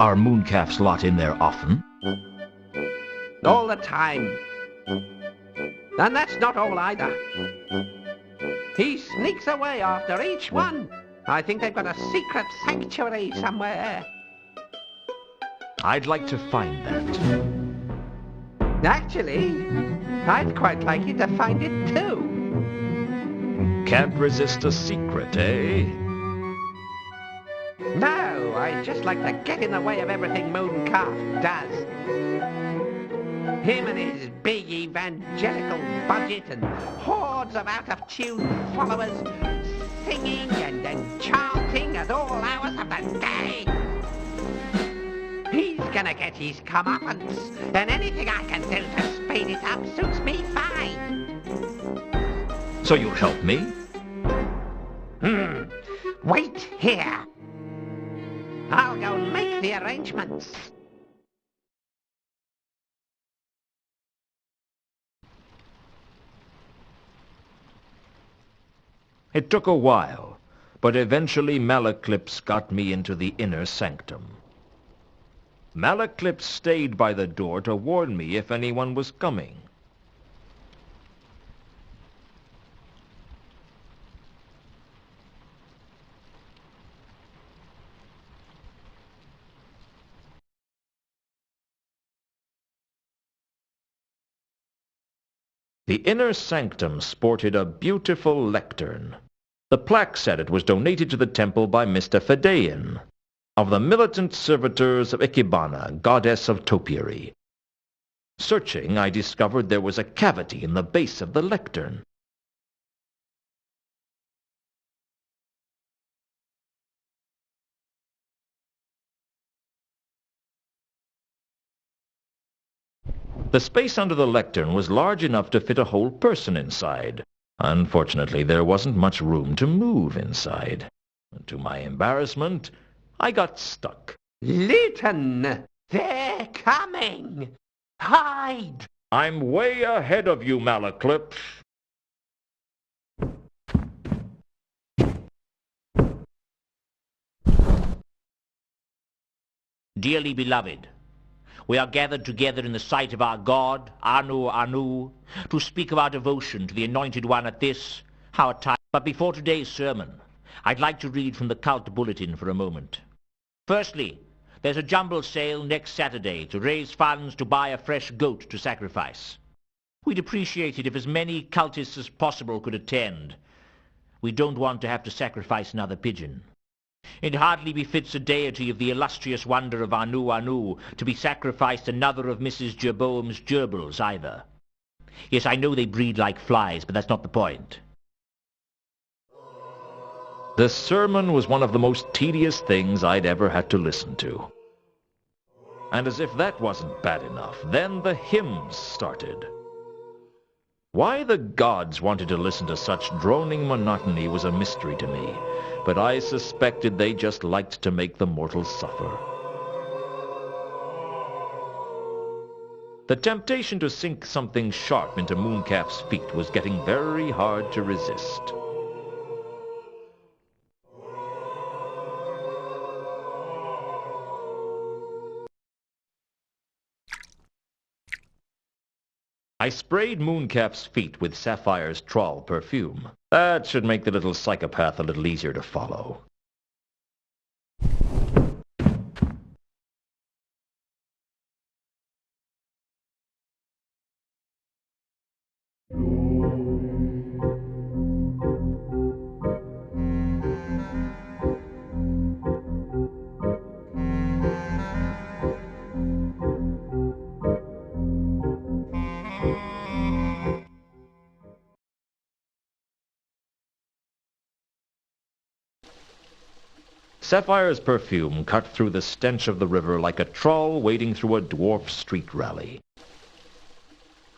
Are mooncalfs lot in there often? All the time. And that's not all either. He sneaks away after each one. I think they've got a secret sanctuary somewhere. I'd like to find that. Actually, I'd quite like you to find it too. Can't resist a secret, eh? No, I'd just like to get in the way of everything Mooncalf does. Him and his big evangelical budget and hordes of out-of-tune followers singing and chanting at all hours of the day. He's gonna get his comeuppance, and anything I can do to speed it up suits me fine. So you'll help me? Wait here. I'll go make the arrangements. It took a while, but eventually Malaclips got me into the inner sanctum. Malaclips stayed by the door to warn me if anyone was coming. The inner sanctum sported a beautiful lectern. The plaque said it was donated to the temple by Mr. Fedean, of the militant servitors of Ikebana, goddess of topiary. Searching, I discovered there was a cavity in the base of the lectern. The space under the lectern was large enough to fit a whole person inside. Unfortunately, there wasn't much room to move inside. To my embarrassment, I got stuck. Lytton! They're coming! Hide! I'm way ahead of you, Malaclips. Dearly beloved, we are gathered together in the sight of our God, Anu, to speak of our devotion to the Anointed One at this, our time. But before today's sermon, I'd like to read from the cult bulletin for a moment. Firstly, there's a jumble sale next Saturday to raise funds to buy a fresh goat to sacrifice. We'd appreciate it if as many cultists as possible could attend. We don't want to have to sacrifice another pigeon. It hardly befits a deity of the illustrious wonder of Anu to be sacrificed another of Mrs. Jerboam's gerbils either. Yes, I know they breed like flies, but that's not the point. The sermon was one of the most tedious things I'd ever had to listen to. And as if that wasn't bad enough, then the hymns started. Why the gods wanted to listen to such droning monotony was a mystery to me, but I suspected they just liked to make the mortals suffer. The temptation to sink something sharp into Mooncalf's feet was getting very hard to resist. I sprayed Mooncalf's feet with Sapphire's trawl perfume. That should make the little psychopath a little easier to follow. Sapphire's perfume cut through the stench of the river like a trawl wading through a dwarf street rally.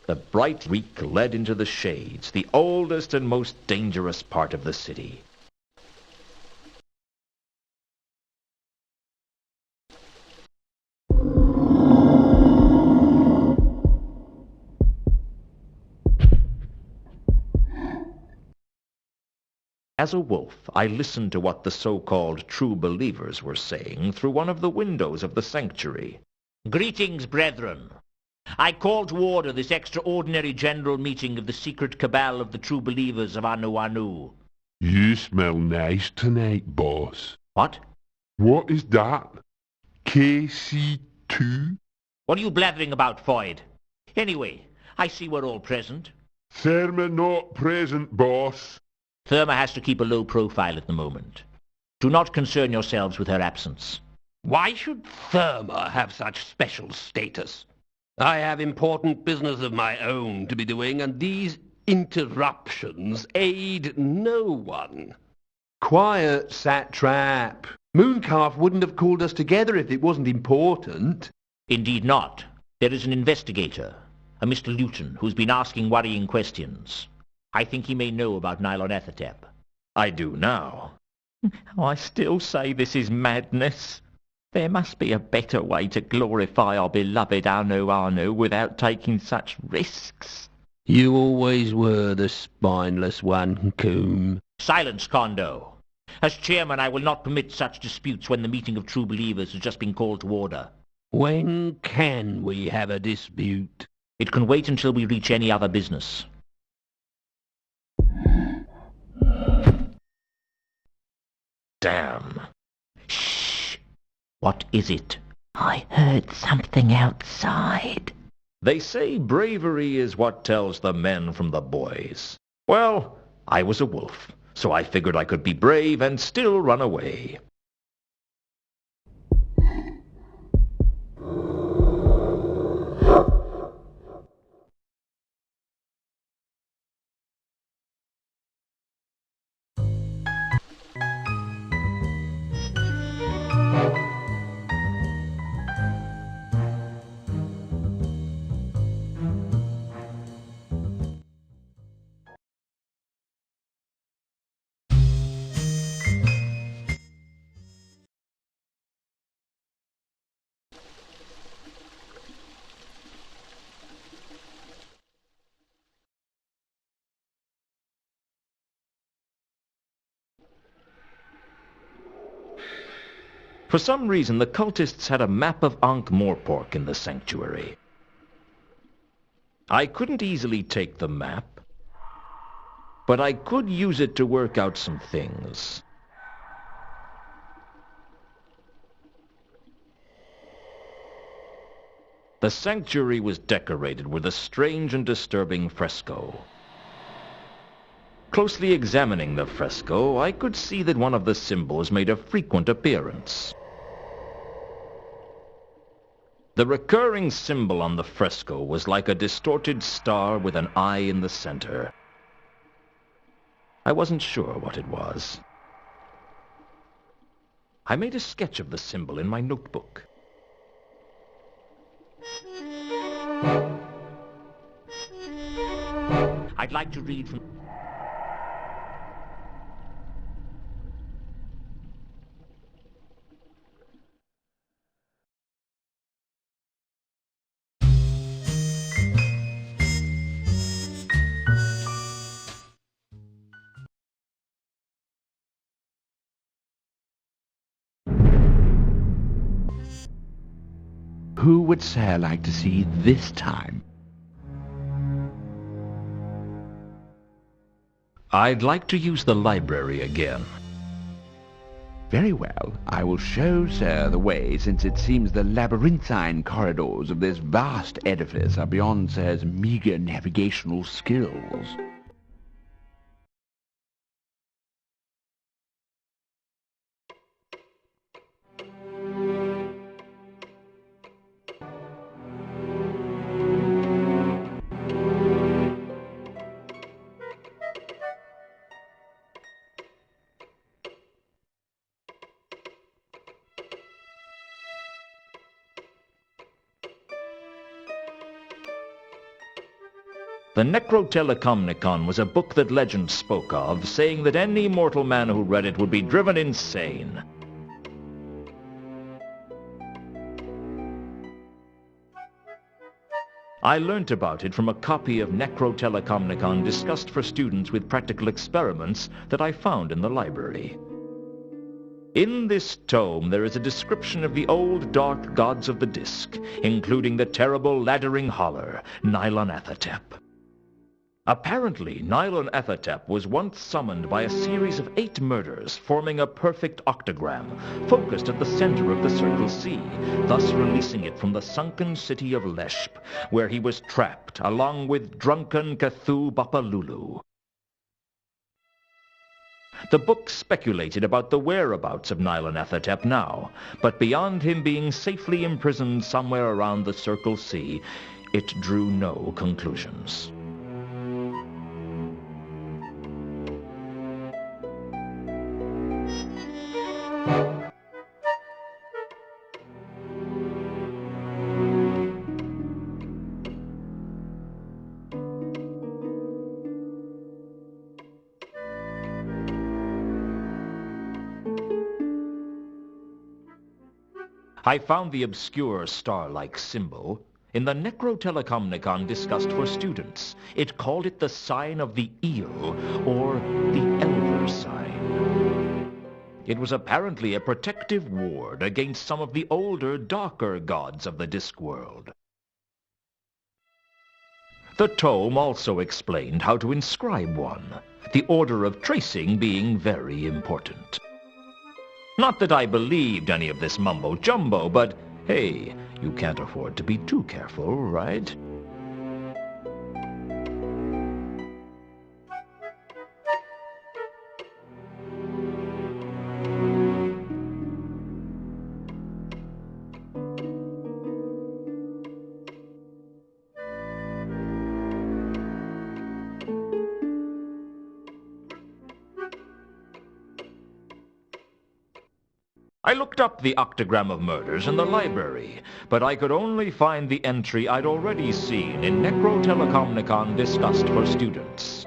The bright reek led into the shades, the oldest and most dangerous part of the city. As a wolf, I listened to what the so-called true believers were saying through one of the windows of the sanctuary. Greetings, brethren. I call to order this extraordinary general meeting of the secret cabal of the true believers of Anu Anu. You smell nice tonight, boss. What? What is that? KC2? What are you blathering about, Foyd? Anyway, I see we're all present. Therma not present, boss. Therma has to keep a low profile at the moment. Do not concern yourselves with her absence. Why should Therma have such special status? I have important business of my own to be doing, and these interruptions aid no one. Quiet, satrap. Mooncalf wouldn't have called us together if it wasn't important. Indeed not. There is an investigator, a Mr. Luton, who's been asking worrying questions. I think he may know about Nylonethatep. I do now. I still say this is madness. There must be a better way to glorify our beloved Anu Anu without taking such risks. You always were the spineless one, Coombe. Silence, Kondo. As chairman, I will not permit such disputes when the meeting of true believers has just been called to order. When can we have a dispute? It can wait until we reach any other business. Damn. Shh! What is it? I heard something outside. They say bravery is what tells the men from the boys. Well, I was a wolf, so I figured I could be brave and still run away. For some reason, the cultists had a map of Ankh-Morpork in the sanctuary. I couldn't easily take the map, but I could use it to work out some things. The sanctuary was decorated with a strange and disturbing fresco. Closely examining the fresco, I could see that one of the symbols made a frequent appearance. The recurring symbol on the fresco was like a distorted star with an eye in the center. I wasn't sure what it was. I made a sketch of the symbol in my notebook. I'd like to read from... Who would Sir like to see this time? I'd like to use the library again. Very well. I will show Sir the way, since it seems the labyrinthine corridors of this vast edifice are beyond Sir's meager navigational skills. The Necrotelecomnicon was a book that legend spoke of, saying that any mortal man who read it would be driven insane. I learnt about it from a copy of Necrotelecomnicon discussed for students with practical experiments that I found in the library. In this tome there is a description of the old dark gods of the Disc, including the terrible laddering holler, Nylonathotep. Apparently, Nylonathotep was once summoned by a series of 8 murders forming a perfect octagram, focused at the center of the Circle C, thus releasing it from the sunken city of Leshp, where he was trapped, along with drunken Cthulhu Bapalulu. The book speculated about the whereabouts of Nylonathotep now, but beyond him being safely imprisoned somewhere around the Circle C, it drew no conclusions. I found the obscure star-like symbol in the Necrotelecomnicon discussed for students. It called it the sign of the eel, or the elder sign. It was apparently a protective ward against some of the older, darker gods of the Discworld. The tome also explained how to inscribe one, the order of tracing being very important. Not that I believed any of this mumbo-jumbo, but hey, you can't afford to be too careful, right? I looked up the octagram of murders in the library, but I could only find the entry I'd already seen in Necrotelecomnicon discussed for students.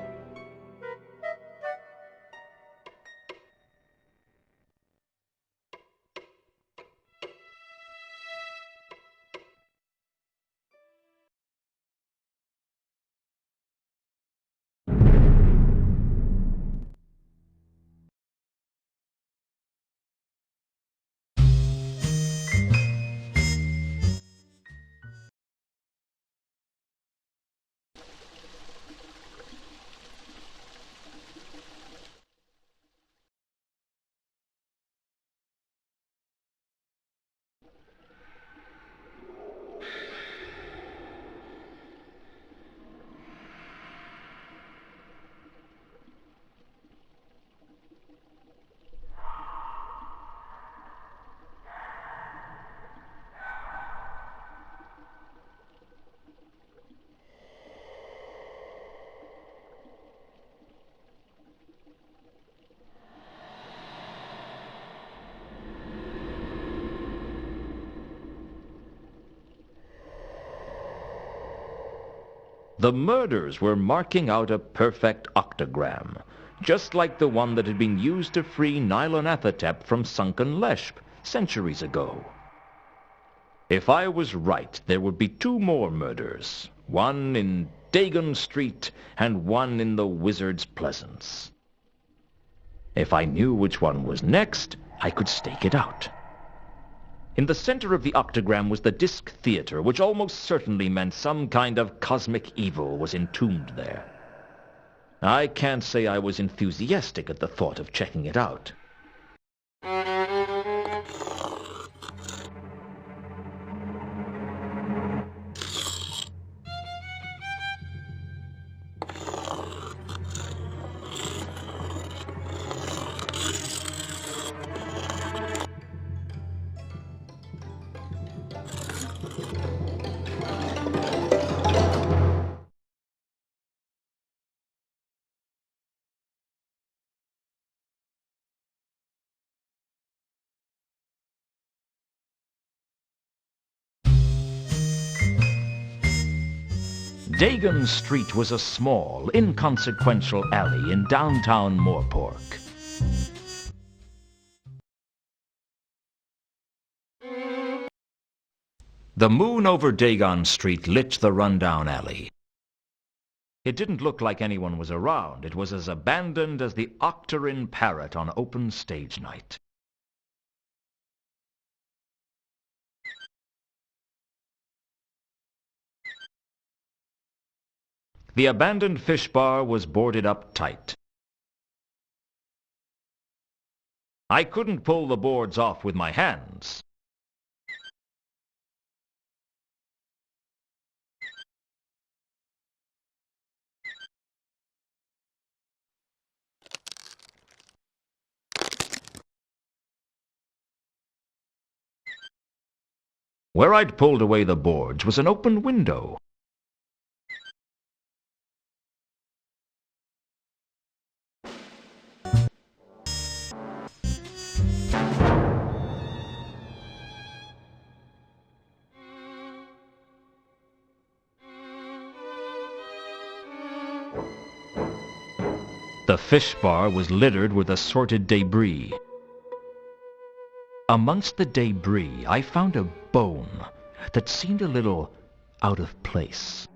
The murders were marking out a perfect octagram, just like the one that had been used to free Nylonathotep from sunken Leshp centuries ago. If I was right, there would be 2 more murders, one in Dagon Street and one in the Wizard's Pleasance. If I knew which one was next, I could stake it out. In the center of the octagram was the disc theater, which almost certainly meant some kind of cosmic evil was entombed there. I can't say I was enthusiastic at the thought of checking it out. Dagon Street was a small, inconsequential alley in downtown Moorpork. The moon over Dagon Street lit the rundown alley. It didn't look like anyone was around. It was as abandoned as the Confronting Carot on open stage night. The abandoned fish bar was boarded up tight. I couldn't pull the boards off with my hands. Where I'd pulled away the boards was an open window. The fish bar was littered with assorted debris. Amongst the debris, I found a bone that seemed a little out of place.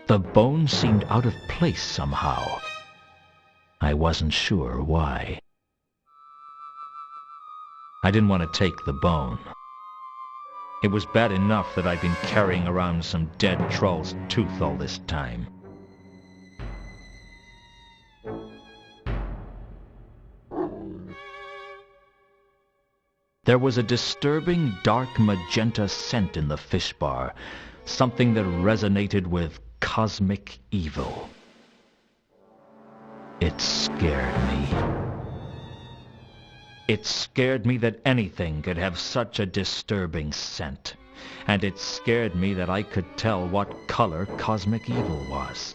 The bone seemed out of place somehow. I wasn't sure why. I didn't want to take the bone. It was bad enough that I'd been carrying around some dead troll's tooth all this time. There was a disturbing dark magenta scent in the fish bar, something that resonated with cosmic evil. It scared me. It scared me that anything could have such a disturbing scent, and it scared me that I could tell what color cosmic evil was.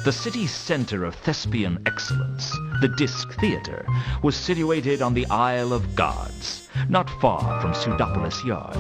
The city's center of thespian excellence, the Disc Theater, was situated on the Isle of Gods, not far from Pseudopolis Yard.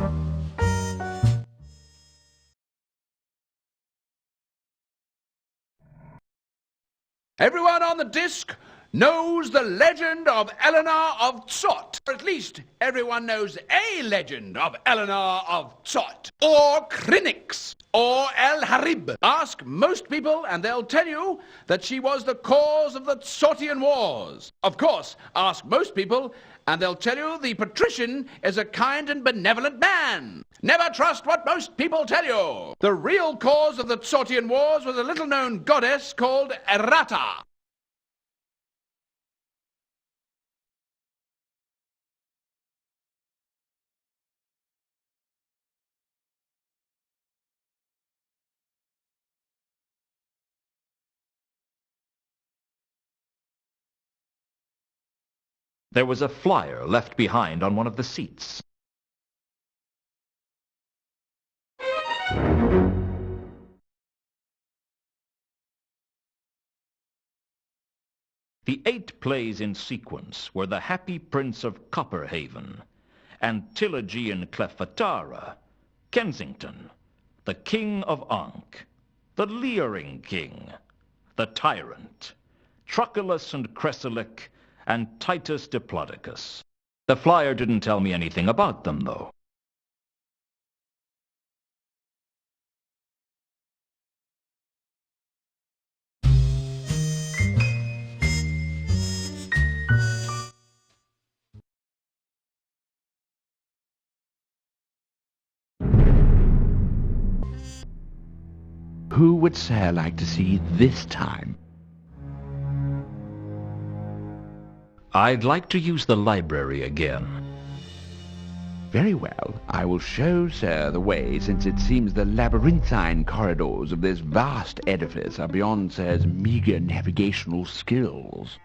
Everyone on the disc knows the legend of Eleanor of Tzot. Or at least everyone knows a legend of Eleanor of Tzot. Or Krinix. Or El Harib. Ask most people and they'll tell you that she was the cause of the Tzotian Wars. Of course, ask most people and they'll tell you the patrician is a kind and benevolent man. Never trust what most people tell you. The real cause of the Tzotian Wars was a little-known goddess called Errata. There was a flyer left behind on one of the seats. The 8 plays in sequence were The Happy Prince of Copperhaven, Antilogy and Cleopatra, Kensington, The King of Ankh, The Leering King, The Tyrant, Truculus and Cressylic, and Titus Diplodocus. The flyer didn't tell me anything about them, though. Who would Sir like to see this time? I'd like to use the library again. Very well. I will show Sir the way, since it seems the labyrinthine corridors of this vast edifice are beyond Sir's meagre navigational skills.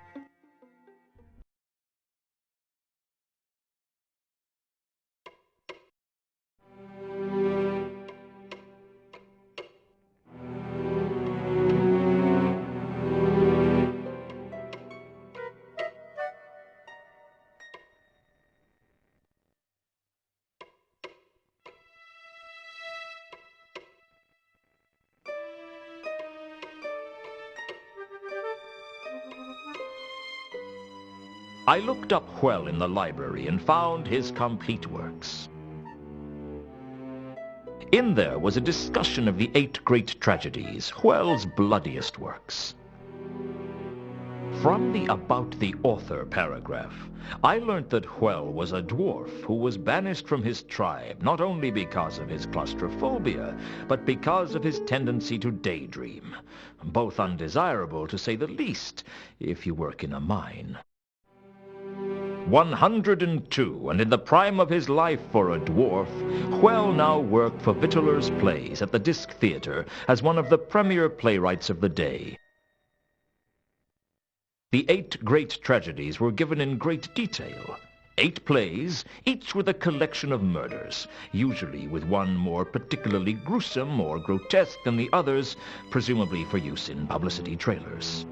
I looked up Hwel in the library and found his complete works. In there was a discussion of the 8 great tragedies, Hwel's bloodiest works. From the About the Author paragraph, I learnt that Hwel was a dwarf who was banished from his tribe not only because of his claustrophobia, but because of his tendency to daydream, both undesirable to say the least if you work in a mine. 102, and in the prime of his life for a dwarf, Hwel now worked for Vittler's Plays at the Disc Theatre as one of the premier playwrights of the day. The 8 great tragedies were given in great detail. 8 plays, each with a collection of murders, usually with one more particularly gruesome or grotesque than the others, presumably for use in publicity trailers.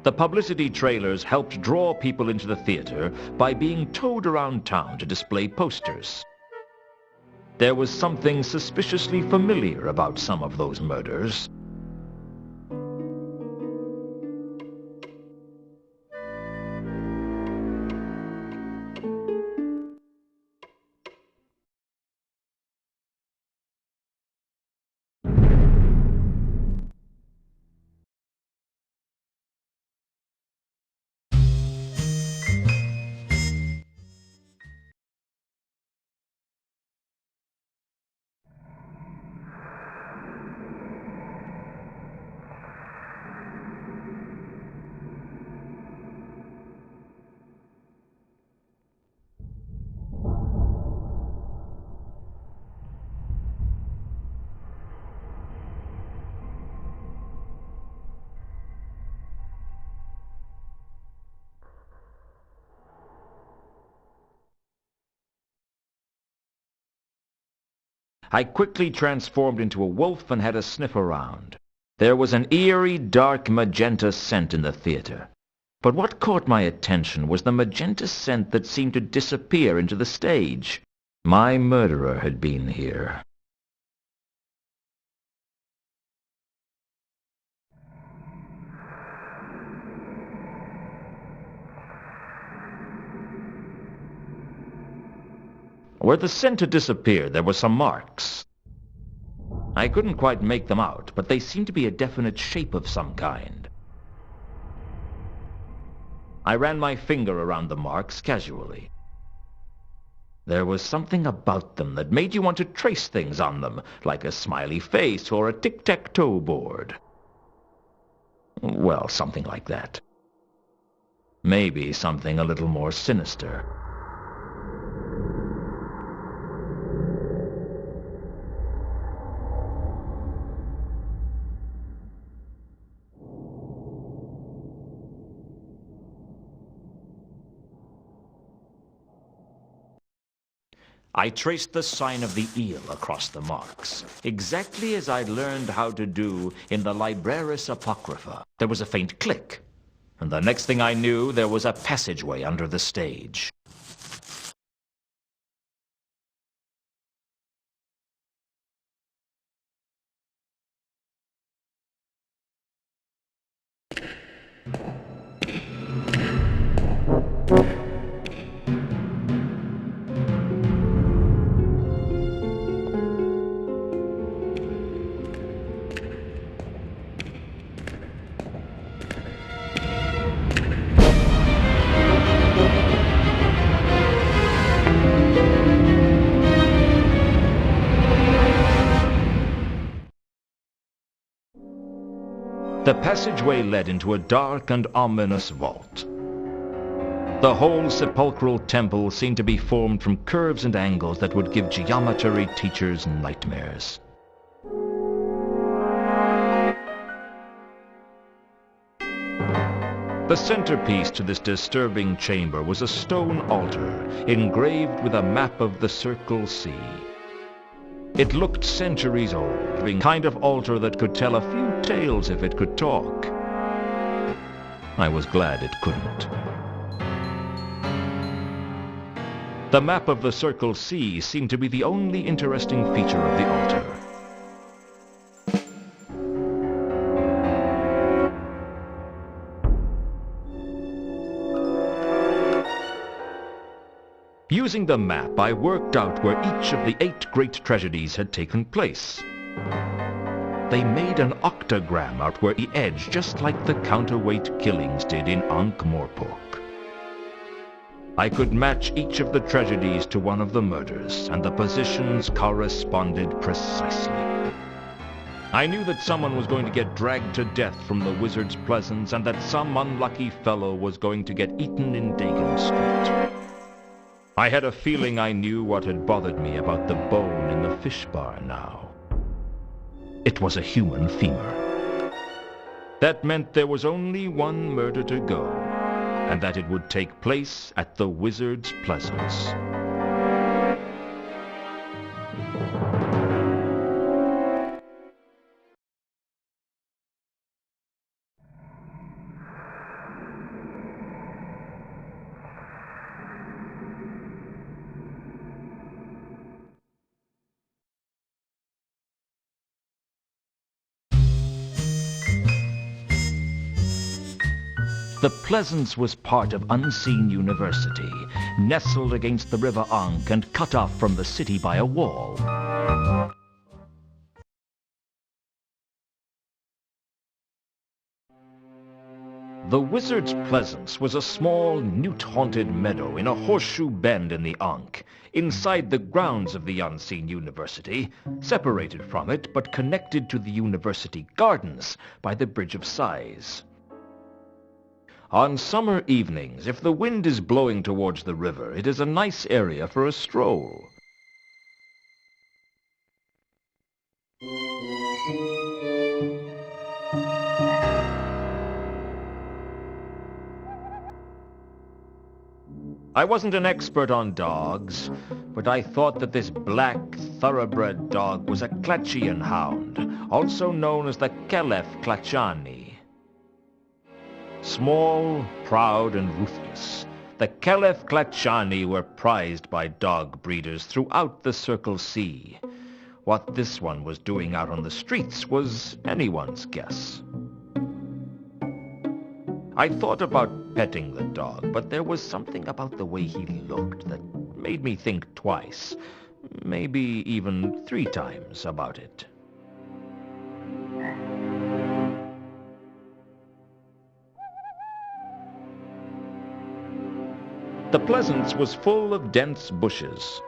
The publicity trailers helped draw people into the theater by being towed around town to display posters. There was something suspiciously familiar about some of those murders. I quickly transformed into a wolf and had a sniff around. There was an eerie, dark magenta scent in the theater. But what caught my attention was the magenta scent that seemed to disappear into the stage. My murderer had been here. Where the scent had disappeared, there were some marks. I couldn't quite make them out, but they seemed to be a definite shape of some kind. I ran my finger around the marks casually. There was something about them that made you want to trace things on them, like a smiley face or a tic-tac-toe board. Well, something like that. Maybe something a little more sinister. I traced the sign of the eel across the marks, exactly as I'd learned how to do in the Libraris Apocrypha. There was a faint click, and the next thing I knew, there was a passageway under the stage. The passageway led into a dark and ominous vault. The whole sepulchral temple seemed to be formed from curves and angles that would give geometry teachers nightmares. The centerpiece to this disturbing chamber was a stone altar engraved with a map of the Circle Sea. It looked centuries old, the kind of altar that could tell a few tales if it could talk. I was glad it couldn't. The map of the Circle Sea seemed to be the only interesting feature of the altar. Using the map, I worked out where each of the 8 great tragedies had taken place. They made an octagram out where the edge, just like the counterweight killings did in Ankh-Morpork. I could match each of the tragedies to one of the murders, and the positions corresponded precisely. I knew that someone was going to get dragged to death from the Wizard's Pleasance, and that some unlucky fellow was going to get eaten in Dagon Street. I had a feeling I knew what had bothered me about the bone in the fish bar now. It was a human femur. That meant there was only one murder to go, and that it would take place at the Wizard's Pleasance. The Pleasance was part of Unseen University, nestled against the River Ankh and cut off from the city by a wall. The Wizard's Pleasance was a small, newt-haunted meadow in a horseshoe bend in the Ankh, inside the grounds of the Unseen University, separated from it but connected to the university gardens by the Bridge of Sighs. On summer evenings, if the wind is blowing towards the river, it is a nice area for a stroll. I wasn't an expert on dogs, but I thought that this black, thoroughbred dog was a Klatchian hound, also known as the Kelef Klatchani. Small, proud, and ruthless, the Kelef Klatchani were prized by dog breeders throughout the Circle Sea. What this one was doing out on the streets was anyone's guess. I thought about petting the dog, but there was something about the way he looked that made me think twice, maybe even 3 times about it. The Pleasance was full of dense bushes.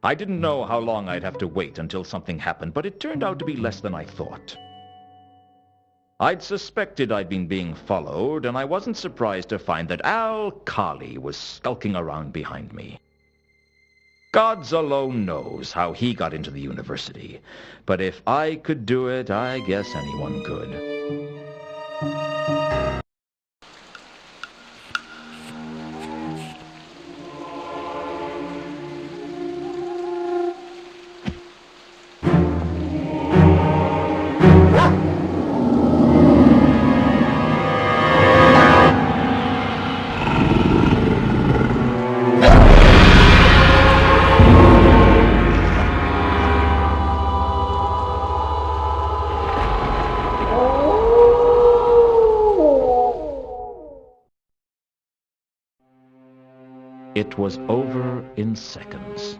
I didn't know how long I'd have to wait until something happened, but it turned out to be less than I thought. I'd suspected I'd been being followed, and I wasn't surprised to find that Al Kali was skulking around behind me. Gods alone knows how he got into the university. But if I could do it, I guess anyone could. It was over in seconds.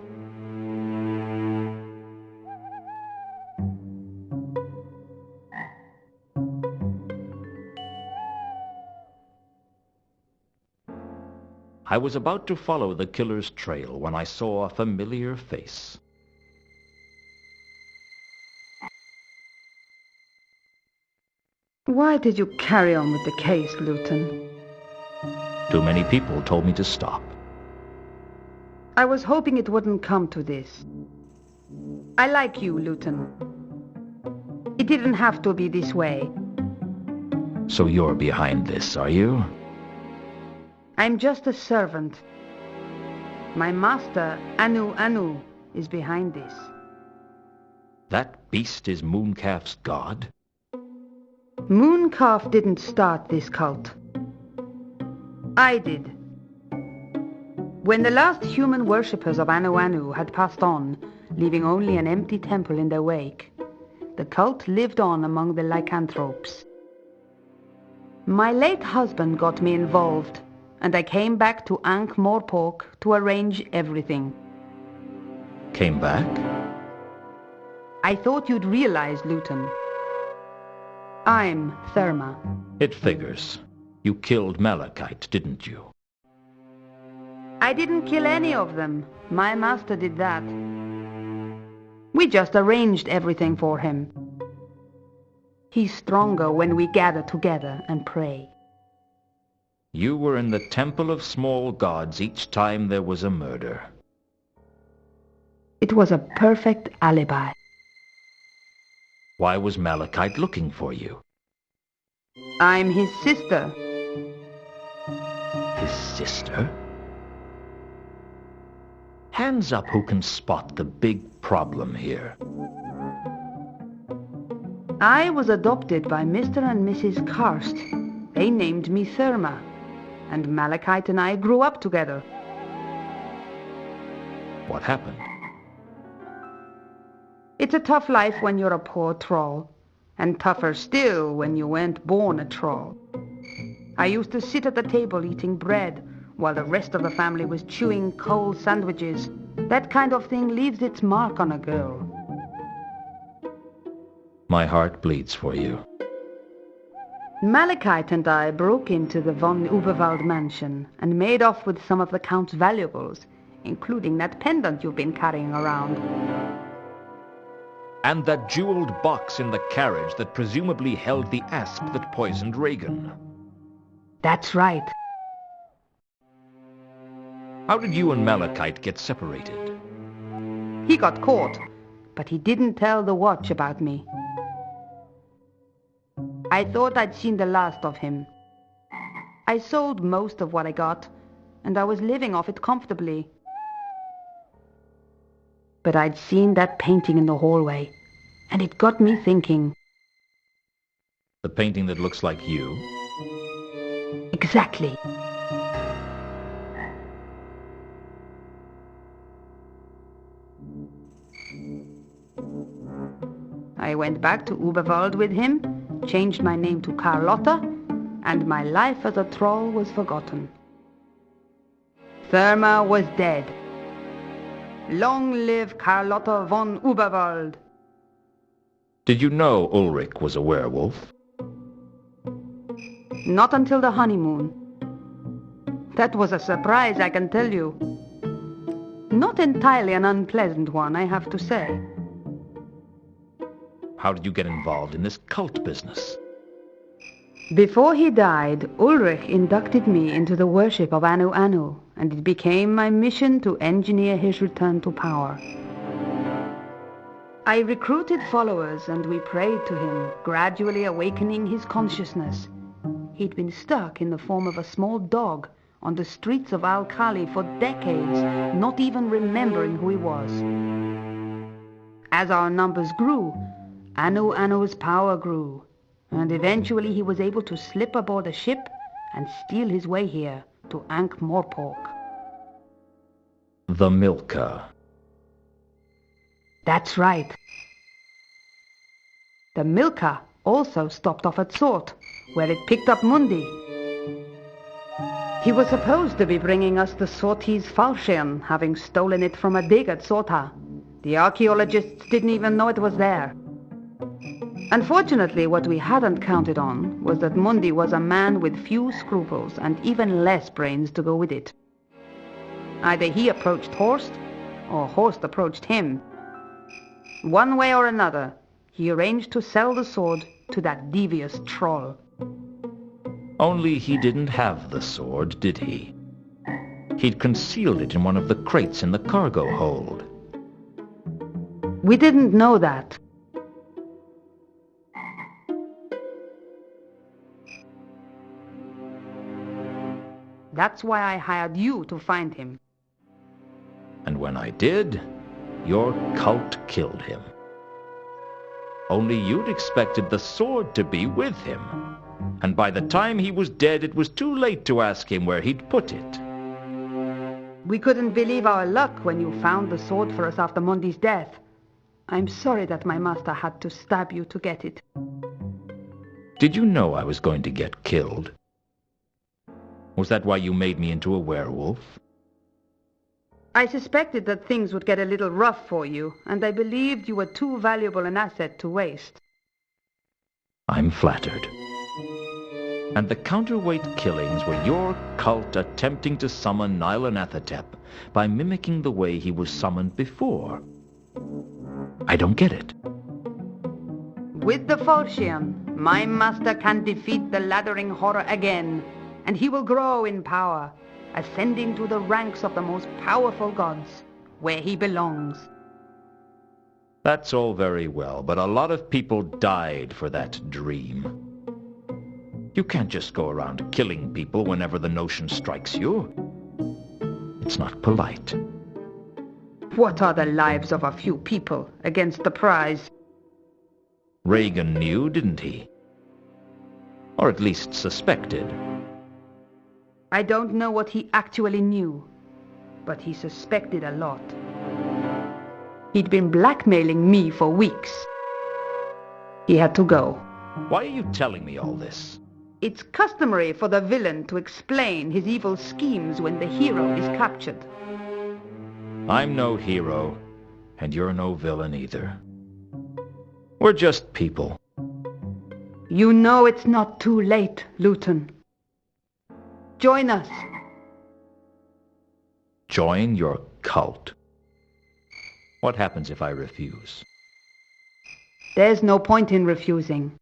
I was about to follow the killer's trail when I saw a familiar face. Why did you carry on with the case, Luton? Too many people told me to stop. I was hoping it wouldn't come to this. I like you, Luton. It didn't have to be this way. So you're behind this, are you? I'm just a servant. My master, Anu, is behind this. That beast is Mooncalf's god? Mooncalf didn't start this cult. I did. When the last human worshippers of Anu had passed on, leaving only an empty temple in their wake, the cult lived on among the lycanthropes. My late husband got me involved, and I came back to Ankh-Morpork to arrange everything. Came back? I thought you'd realize, Luton. I'm Therma. It figures. You killed Malachite, didn't you? I didn't kill any of them. My master did that. We just arranged everything for him. He's stronger when we gather together and pray. You were in the Temple of Small Gods each time there was a murder. It was a perfect alibi. Why was Malachite looking for you? I'm his sister. His sister? Hands up who can spot the big problem here. I was adopted by Mr. and Mrs. Karst. They named me Therma, and Malachite and I grew up together. What happened? It's a tough life when you're a poor troll, and tougher still when you weren't born a troll. I used to sit at the table eating bread, while the rest of the family was chewing cold sandwiches. That kind of thing leaves its mark on a girl. My heart bleeds for you. Malachite and I broke into the von Uberwald mansion and made off with some of the Count's valuables, including that pendant you've been carrying around. And that jeweled box in the carriage that presumably held the asp that poisoned Reagan. That's right. How did you and Malachite get separated? He got caught, but he didn't tell the watch about me. I thought I'd seen the last of him. I sold most of what I got, and I was living off it comfortably. But I'd seen that painting in the hallway, and it got me thinking. The painting that looks like you? Exactly. I went back to Uberwald with him, changed my name to Carlotta, and my life as a troll was forgotten. Therma was dead. Long live Carlotta von Uberwald! Did you know Ulrich was a werewolf? Not until the honeymoon. That was a surprise, I can tell you. Not entirely an unpleasant one, I have to say. How did you get involved in this cult business? Before he died, Ulrich inducted me into the worship of Anu, and it became my mission to engineer his return to power. I recruited followers and we prayed to him, gradually awakening his consciousness. He'd been stuck in the form of a small dog on the streets of Al-Khali for decades, not even remembering who he was. As our numbers grew, Anu's power grew, and eventually he was able to slip aboard a ship and steal his way here to Ankh-Morpork. The Milker. That's right. The Milker also stopped off at Sort, where it picked up Mundi. He was supposed to be bringing us the Sortese falchion, having stolen it from a dig at Sorta. The archaeologists didn't even know it was there. Unfortunately, what we hadn't counted on was that Mundi was a man with few scruples and even less brains to go with it. Either he approached Horst, or Horst approached him. One way or another, he arranged to sell the sword to that devious troll. Only he didn't have the sword, did he? He'd concealed it in one of the crates in the cargo hold. We didn't know that. That's why I hired you to find him. And when I did, your cult killed him. Only you'd expected the sword to be with him. And by the time he was dead, it was too late to ask him where he'd put it. We couldn't believe our luck when you found the sword for us after Mundi's death. I'm sorry that my master had to stab you to get it. Did you know I was going to get killed? Was that why you made me into a werewolf? I suspected that things would get a little rough for you, and I believed you were too valuable an asset to waste. I'm flattered. And the counterweight killings were your cult attempting to summon Nyarlathotep by mimicking the way he was summoned before. I don't get it. With the falchion, my master can defeat the lathering horror again, and he will grow in power, ascending to the ranks of the most powerful gods, where he belongs. That's all very well, but a lot of people died for that dream. You can't just go around killing people whenever the notion strikes you. It's not polite. What are the lives of a few people against the prize? Reagan knew, didn't he? Or at least suspected. I don't know what he actually knew, but he suspected a lot. He'd been blackmailing me for weeks. He had to go. Why are you telling me all this? It's customary for the villain to explain his evil schemes when the hero is captured. I'm no hero, and you're no villain either. We're just people. You know it's not too late, Luton. Join us. Join your cult. What happens if I refuse? There's no point in refusing.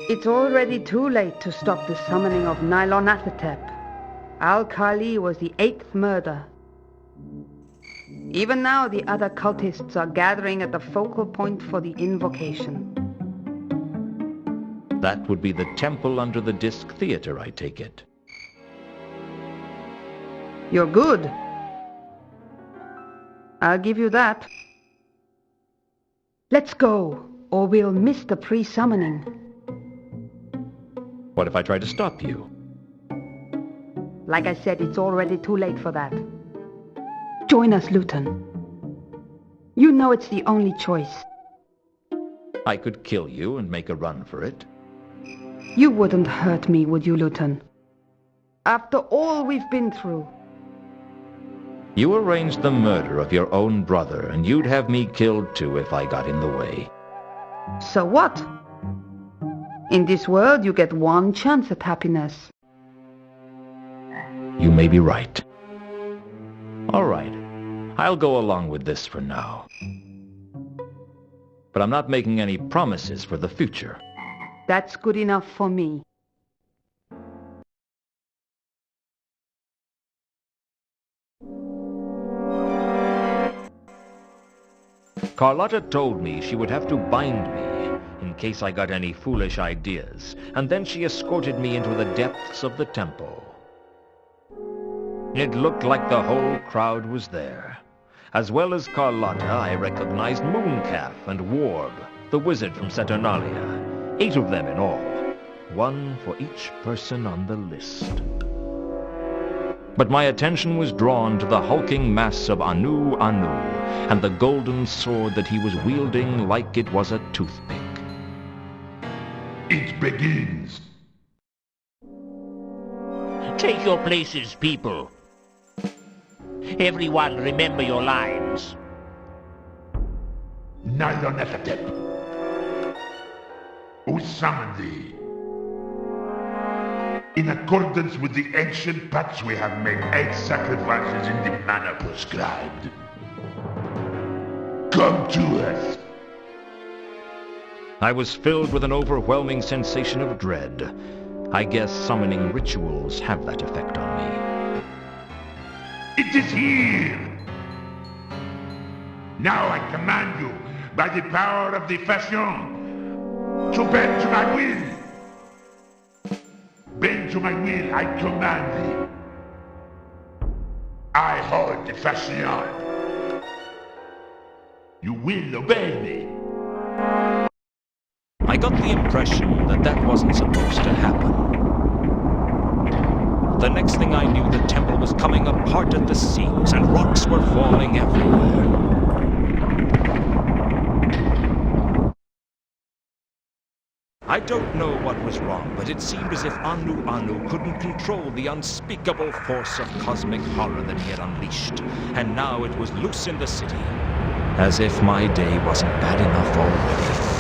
It's already too late to stop the summoning of Nyarlathotep. Al-Khali was the 8th murder. Even now, the other cultists are gathering at the focal point for the invocation. That would be the temple under the Disc Theater, I take it. You're good. I'll give you that. Let's go, or we'll miss the pre-summoning. What if I try to stop you? Like I said, it's already too late for that. Join us, Luton. You know it's the only choice. I could kill you and make a run for it. You wouldn't hurt me, would you, Luton? After all we've been through. You arranged the murder of your own brother, and you'd have me killed too if I got in the way. So what? In this world, you get one chance at happiness. You may be right. All right, I'll go along with this for now. But I'm not making any promises for the future. That's good enough for me. Carlotta told me she would have to bind me in case I got any foolish ideas, and then she escorted me into the depths of the temple. It looked like the whole crowd was there. As well as Carlotta, I recognized Mooncalf and Warb, the wizard from Saturnalia. 8 of them in all, one for each person on the list. But my attention was drawn to the hulking mass of Anu Anu and the golden sword that he was wielding like it was a toothpick. It begins. Take your places, people. Everyone remember your lines. Nylonefatep. Who summoned thee? In accordance with the ancient pacts, we have made 8 sacrifices in the manner prescribed. Come to us. I was filled with an overwhelming sensation of dread. I guess summoning rituals have that effect on me. It is here! Now I command you, by the power of the fashion, to bend to my will. Bend to my will, I command thee. I hold the fashion. You will obey me. I got the impression that that wasn't supposed to happen. The next thing I knew, the temple was coming apart at the seams, and rocks were falling everywhere. I don't know what was wrong, but it seemed as if Anu Anu couldn't control the unspeakable force of cosmic horror that he had unleashed, and now it was loose in the city. As if my day wasn't bad enough already.